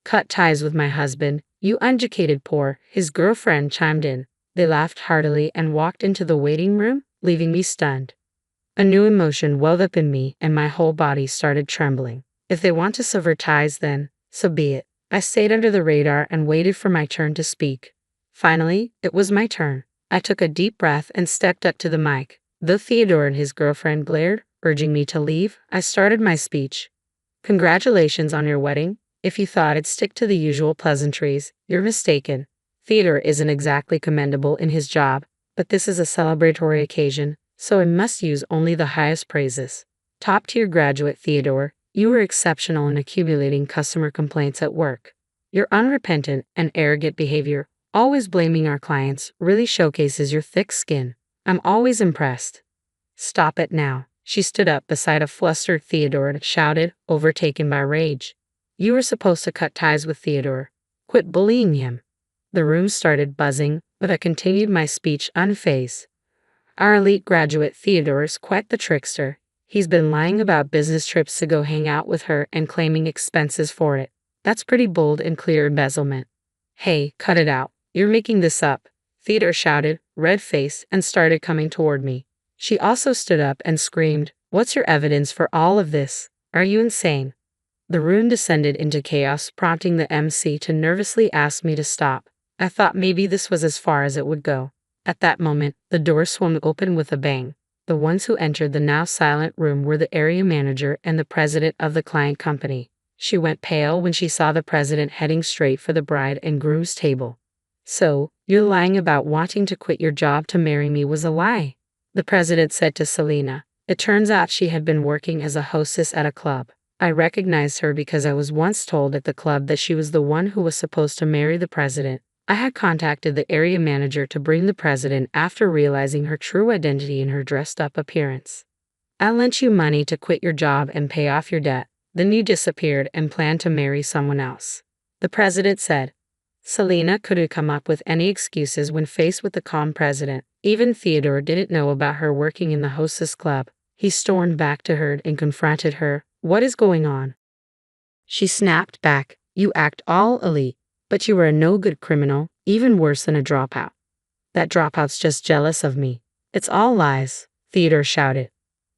Cut ties with my husband, you uneducated poor, his girlfriend chimed in. They laughed heartily and walked into the waiting room, leaving me stunned. A new emotion welled up in me and my whole body started trembling. If they want to sever ties then, so be it. I stayed under the radar and waited for my turn to speak. Finally, it was my turn. I took a deep breath and stepped up to the mic. Though Theodore and his girlfriend glared, urging me to leave, I started my speech. Congratulations on your wedding. If you thought I'd stick to the usual pleasantries, you're mistaken. Theodore isn't exactly commendable in his job, but this is a celebratory occasion, so I must use only the highest praises. Top-tier graduate Theodore, you were exceptional in accumulating customer complaints at work. Your unrepentant and arrogant behavior, always blaming our clients, really showcases your thick skin. I'm always impressed. Stop it now. She stood up beside a flustered Theodore and shouted, overtaken by rage. You were supposed to cut ties with Theodore. Quit bullying him. The room started buzzing, but I continued my speech unfazed. Our elite graduate Theodore is quite the trickster. He's been lying about business trips to go hang out with her and claiming expenses for it. That's pretty bold and clear embezzlement. Hey, cut it out. You're making this up, Theodore shouted, red-faced, and started coming toward me. She also stood up and screamed, What's your evidence for all of this? Are you insane? The room descended into chaos, prompting the MC to nervously ask me to stop. I thought maybe this was as far as it would go. At that moment, the door swung open with a bang. The ones who entered the now silent room were the area manager and the president of the client company. She went pale when she saw the president heading straight for the bride and groom's table. So, you're lying about wanting to quit your job to marry me was a lie, the president said to Selena. It turns out she had been working as a hostess at a club. I recognized her because I was once told at the club that she was the one who was supposed to marry the president. I had contacted the area manager to bring the president after realizing her true identity in her dressed-up appearance. I lent you money to quit your job and pay off your debt. Then you disappeared and planned to marry someone else, the president said. Selena couldn't come up with any excuses when faced with the calm president. Even Theodore didn't know about her working in the hostess club. He stormed back to her and confronted her. What is going on? She snapped back. You act all elite, but you were a no-good criminal, even worse than a dropout. That dropout's just jealous of me. It's all lies, Theodore shouted.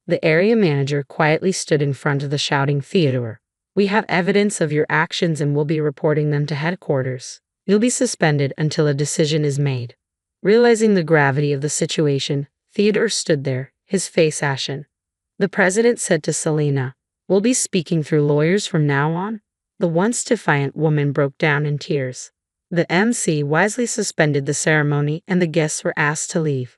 The area manager quietly stood in front of the shouting Theodore. We have evidence of your actions and will be reporting them to headquarters. You'll be suspended until a decision is made. Realizing the gravity of the situation, Theodore stood there, his face ashen. The president said to Selena, "We'll be speaking through lawyers from now on." The once defiant woman broke down in tears. The MC wisely suspended the ceremony and the guests were asked to leave.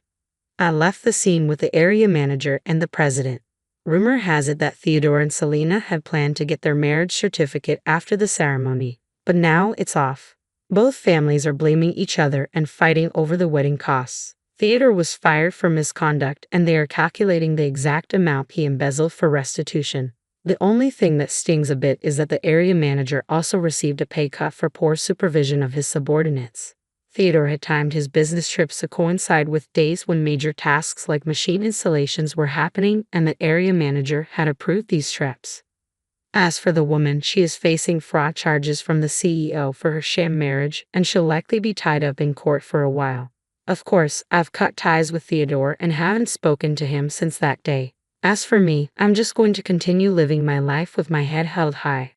I left the scene with the area manager and the president. Rumor has it that Theodore and Selena had planned to get their marriage certificate after the ceremony, but now it's off. Both families are blaming each other and fighting over the wedding costs. Theodore was fired for misconduct and they are calculating the exact amount he embezzled for restitution. The only thing that stings a bit is that the area manager also received a pay cut for poor supervision of his subordinates. Theodore had timed his business trips to coincide with days when major tasks like machine installations were happening, and the area manager had approved these trips. As for the woman, she is facing fraud charges from the CEO for her sham marriage, and she'll likely be tied up in court for a while. Of course, I've cut ties with Theodore and haven't spoken to him since that day. As for me, I'm just going to continue living my life with my head held high.